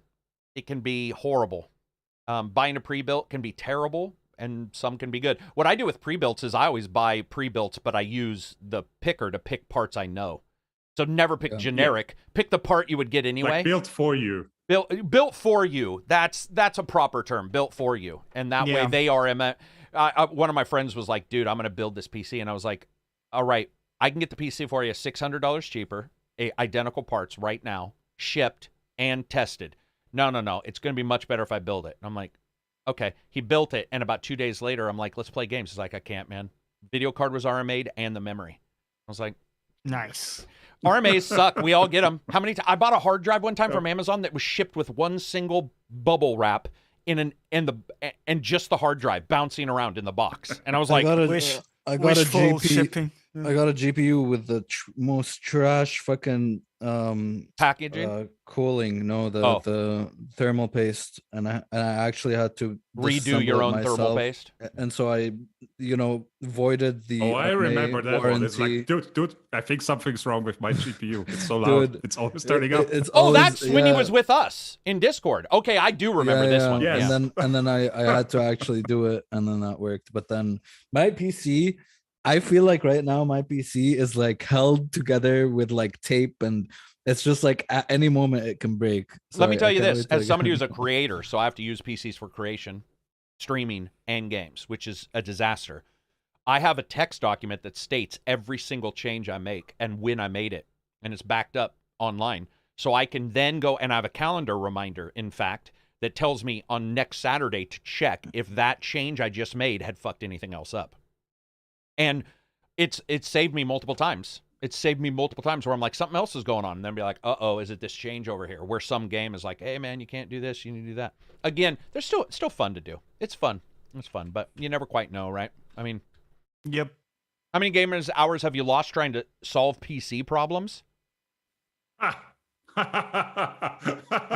It can be horrible. Buying a pre-built can be terrible, and some can be good. What I do with pre-builts is I always buy pre-builts, but I use the picker to pick parts I know. So never pick generic. Pick the part you would get anyway. Like built for you. Built for you. That's a proper term. Built for you. And that way they are. One of my friends was like, dude, I'm going to build this PC. And I was like, all right, I can get the PC for you $600 cheaper, identical parts right now, shipped and tested. No. It's going to be much better if I build it. And I'm like, okay. He built it. And about 2 days later, I'm like, let's play games. He's like, I can't, man. Video card was RMA'd and the memory. I was like, nice. RMAs suck. We all get them. How many times? I bought a hard drive one time from Amazon that was shipped with one single bubble wrap and just the hard drive bouncing around in the box. And I was like, I got a GPU with the most trash fucking packaging, cooling. No, the thermal paste, and I actually had to redo your own thermal paste. And so I, voided the. Oh, I remember that warranty. one. It's like, dude, I think something's wrong with my GPU. It's so loud. It's always turning up. That's when he was with us in Discord. Okay, I do remember this one. Yes. And then I had to actually do it, and then that worked. But then my PC, I feel like right now my PC is like held together with like tape, and it's just like at any moment it can break. So Let me tell you this, as somebody who's a creator, so I have to use PCs for creation, streaming, and games, which is a disaster. I have a text document that states every single change I make and when I made it, and it's backed up online. So I can then go, and I have a calendar reminder, in fact, that tells me on next Saturday to check if that change I just made had fucked anything else up. And it's saved me multiple times. It's saved me multiple times where I'm like, something else is going on. And then be like, uh-oh, is it this change over here? Where some game is like, hey, man, you can't do this. You need to do that. Again, there's still fun to do. It's fun. It's fun. But you never quite know, right? I mean. Yep. How many gamers hours have you lost trying to solve PC problems? I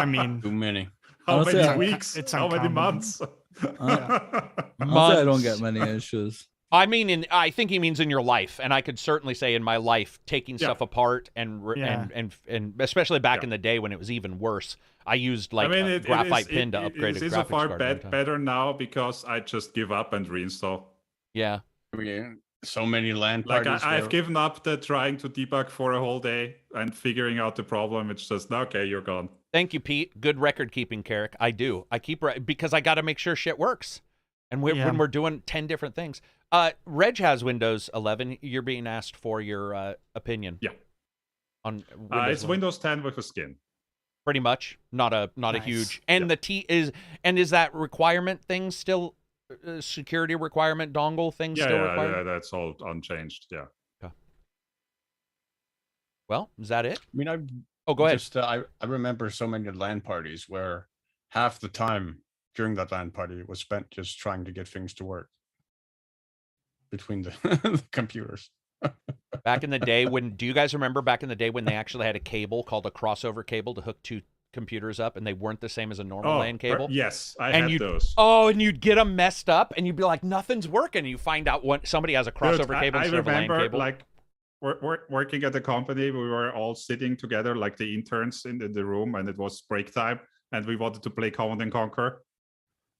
mean. Too many. How many weeks? How many months? Honestly, I don't get many issues. I mean, I think he means in your life, and I could certainly say in my life, taking stuff apart and especially back in the day when it was even worse. I used like a graphite pin to upgrade a graphics so far card. better now because I just give up and reinstall. Yeah. So many LAN parties. Like I've given up the trying to debug for a whole day and figuring out the problem. It's just okay, you're gone. Thank you, Pete. Good record keeping, Karak. I do. I keep because I got to make sure shit works. And when we're doing 10 different things. Reg has Windows 11. You're being asked for your opinion. Yeah. On it's Windows 10 with a skin. Pretty much. Not a huge. And is that requirement thing still security requirement dongle thing still required? Yeah, that's all unchanged. Yeah. Okay. Well, is that it? I mean, go ahead. I remember so many LAN parties where half the time during that LAN party was spent just trying to get things to work between the computers. Back in the day do you guys remember back in the day when they actually had a cable called a crossover cable to hook two computers up and they weren't the same as a normal LAN cable? Yes, I had those. Oh, and you'd get them messed up and you'd be like, nothing's working. And you find out somebody has a crossover cable instead of a LAN cable. Like we're working at the company, we were all sitting together like the interns in the room, and it was break time and we wanted to play Command & Conquer.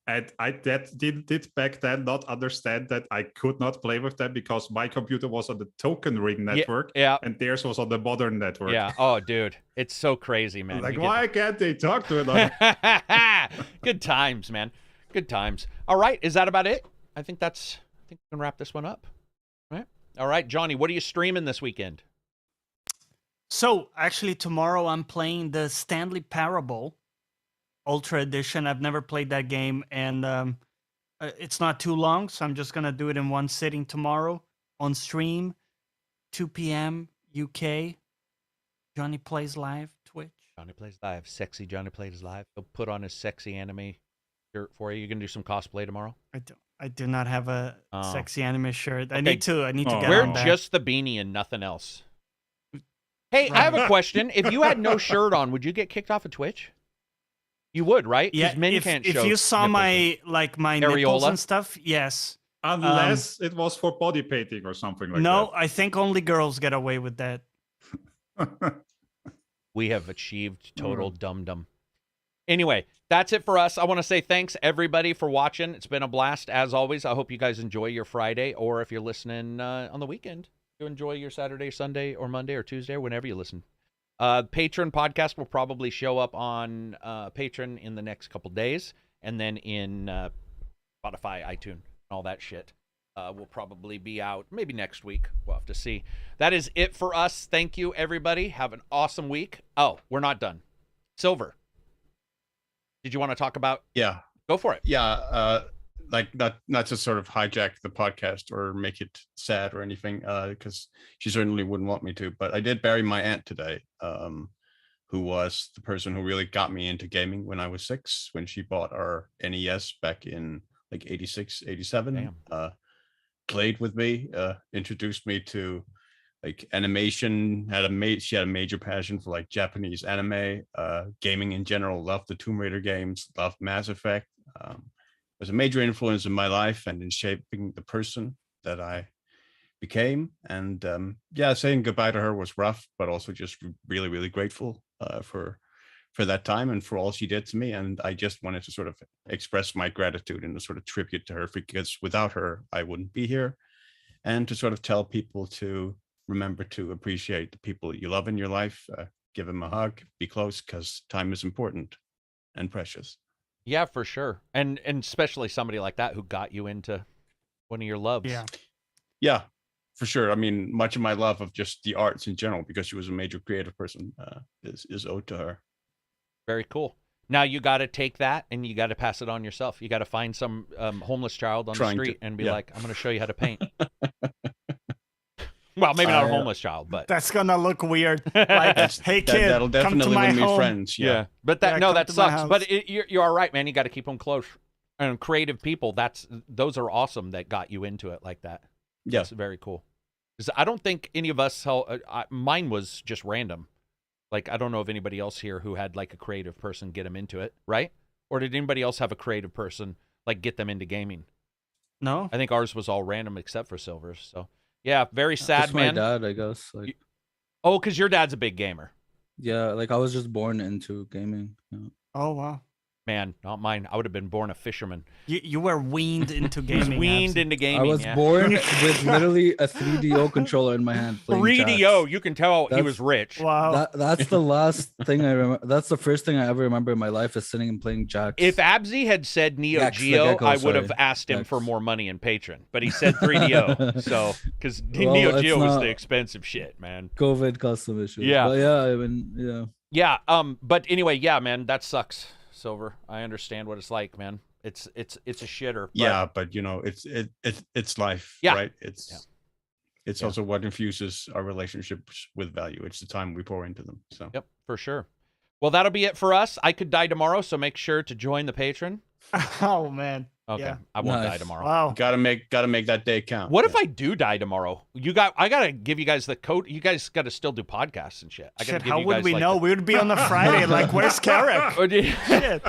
And I did back then not understand that I could not play with them because my computer was on the token ring network and theirs was on the modern network. Yeah. Oh, dude. It's so crazy, man. Like, why can't they talk to another? Good times, man. Good times. All right. Is that about it? I think we can wrap this one up. All right, Johnny, what are you streaming this weekend? So, actually, tomorrow I'm playing the Stanley Parable Ultra Edition. I've never played that game, and it's not too long, so I'm just going to do it in one sitting tomorrow on stream, 2 p.m. UK. Johnny Plays Live, Twitch. Johnny Plays Live. Sexy Johnny Plays Live. He'll put on his sexy anime shirt for you. You going to do some cosplay tomorrow? I do not have a sexy anime shirt. I need to get Wear on that. just the beanie and nothing else. Hey, I have a question. If you had no shirt on, would you get kicked off of Twitch? You would, right? Yeah. Men can't if show you saw my nipples and stuff, yes. Unless it was for body painting or something like that. No, I think only girls get away with that. We have achieved total dum-dum. Anyway, that's it for us. I want to say thanks, everybody, for watching. It's been a blast, as always. I hope you guys enjoy your Friday, or if you're listening on the weekend, you enjoy your Saturday, Sunday, or Monday, or Tuesday, or whenever you listen. Patreon podcast will probably show up on Patreon in the next couple days, and then in Spotify, iTunes, all that shit. Will probably be out maybe next week. We'll have to see. That is it for us. Thank you, everybody. Have an awesome week. Oh, we're not done. Silver, did you want to talk about? Yeah. Go for it. Yeah. Like not to sort of hijack the podcast or make it sad or anything, because she certainly wouldn't want me to. But I did bury my aunt today, who was the person who really got me into gaming when I was 6, when she bought our NES back in like 86, 87. Played with me, introduced me to like animation, she had a major passion for like Japanese anime, gaming in general, loved the Tomb Raider games, loved Mass Effect. Was a major influence in my life and in shaping the person that I became. And yeah, saying goodbye to her was rough, but also just really, really grateful for that time and for all she did to me. And I just wanted to sort of express my gratitude in a sort of tribute to her, because without her, I wouldn't be here. And to sort of tell people to remember to appreciate the people you love in your life, give them a hug, be close, because time is important and precious. Yeah, for sure. And especially somebody like that who got you into one of your loves. Yeah, for sure. I mean, much of my love of just the arts in general, because she was a major creative person, is owed to her. Very cool. Now you got to take that and you got to pass it on yourself. You got to find some homeless child on the street and be like, I'm going to show you how to paint. Well, maybe not a homeless child, but that's going to look weird. Like, hey kid, that'll definitely come to my win me home. friends. Yeah. But that that to my sucks. house. But you're all right, man. You got to keep them close. And creative people, those are awesome that got you into it like that. Yeah. That's very cool. 'Cause I don't think any of us, mine was just random. Like, I don't know of anybody else here who had like a creative person get them into it, right? Or did anybody else have a creative person like get them into gaming? No. I think ours was all random except for Silver's. So yeah, very sad, Just man. my dad, I guess. Like, Oh, because your dad's a big gamer. yeah, like I was just born into gaming. Yeah. Oh wow. Man, not mine. I would have been born a fisherman. You were weaned into gaming. Weaned into gaming. I was yeah. born with literally a 3DO controller in my hand. playing 3DO. jacks. You can tell he was rich. Wow. That's the last thing I remember. That's the first thing I ever remember in my life is sitting and playing jacks. If Absy had said Neo Gex, the Geo, gecko, I would have sorry. asked him Gex. for more money in Patreon. But he said 3DO. So, because Well, Neo it's Geo was not- the expensive shit, man. COVID custom issues. Yeah. But yeah, I mean, yeah. Yeah. But anyway, yeah, man, that sucks, Silver. I understand what it's like, man. It's a shitter. But Yeah, but you know, it's life, Yeah. right? It's Yeah. also what infuses our relationships with value. It's the time we pour into them. So Yep, for sure. Well, that'll be it for us. I could die tomorrow, so make sure to join the patron. Oh man. Okay, Yeah. I won't die Nice. tomorrow. Wow. gotta make that day count. What if Yeah. I do die tomorrow? I gotta give you guys the code. You guys gotta still do podcasts and shit. I gotta Shit, give how you would guys, we like, know? We would be on a Friday. Like, where's Karak? Oh, dude. Shit.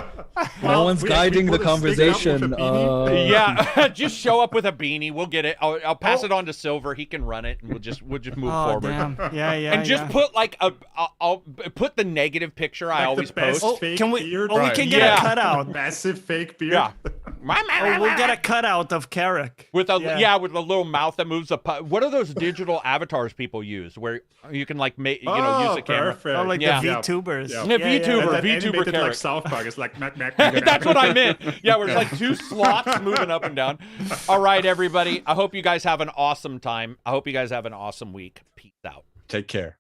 No one's we guiding the put a sticker up with a conversation. beanie. Yeah, just show up with a beanie. We'll get it. I'll pass it on to Silver. He can run it, and we'll just move Oh forward. damn. Yeah, yeah. And just yeah. put like I'll put the negative picture I Like always the best post. fake Can we? beard. Oh, we Right. can get Yeah. a cutout. Massive fake beard. Yeah. Oh, we'll get a cutout of Karak. With a Yeah. with a little mouth that moves. What are those digital avatars people use, where you can like make use Oh, a camera? perfect. Oh, like Yeah. the VTubers. Yeah. Yeah, VTuber. And then VTuber animated like Karak. South Park. It's like Mac. That's what I meant. Yeah, where it's like two slots moving up and down. All right, everybody. I hope you guys have an awesome time. I hope you guys have an awesome week. Peace out. Take care.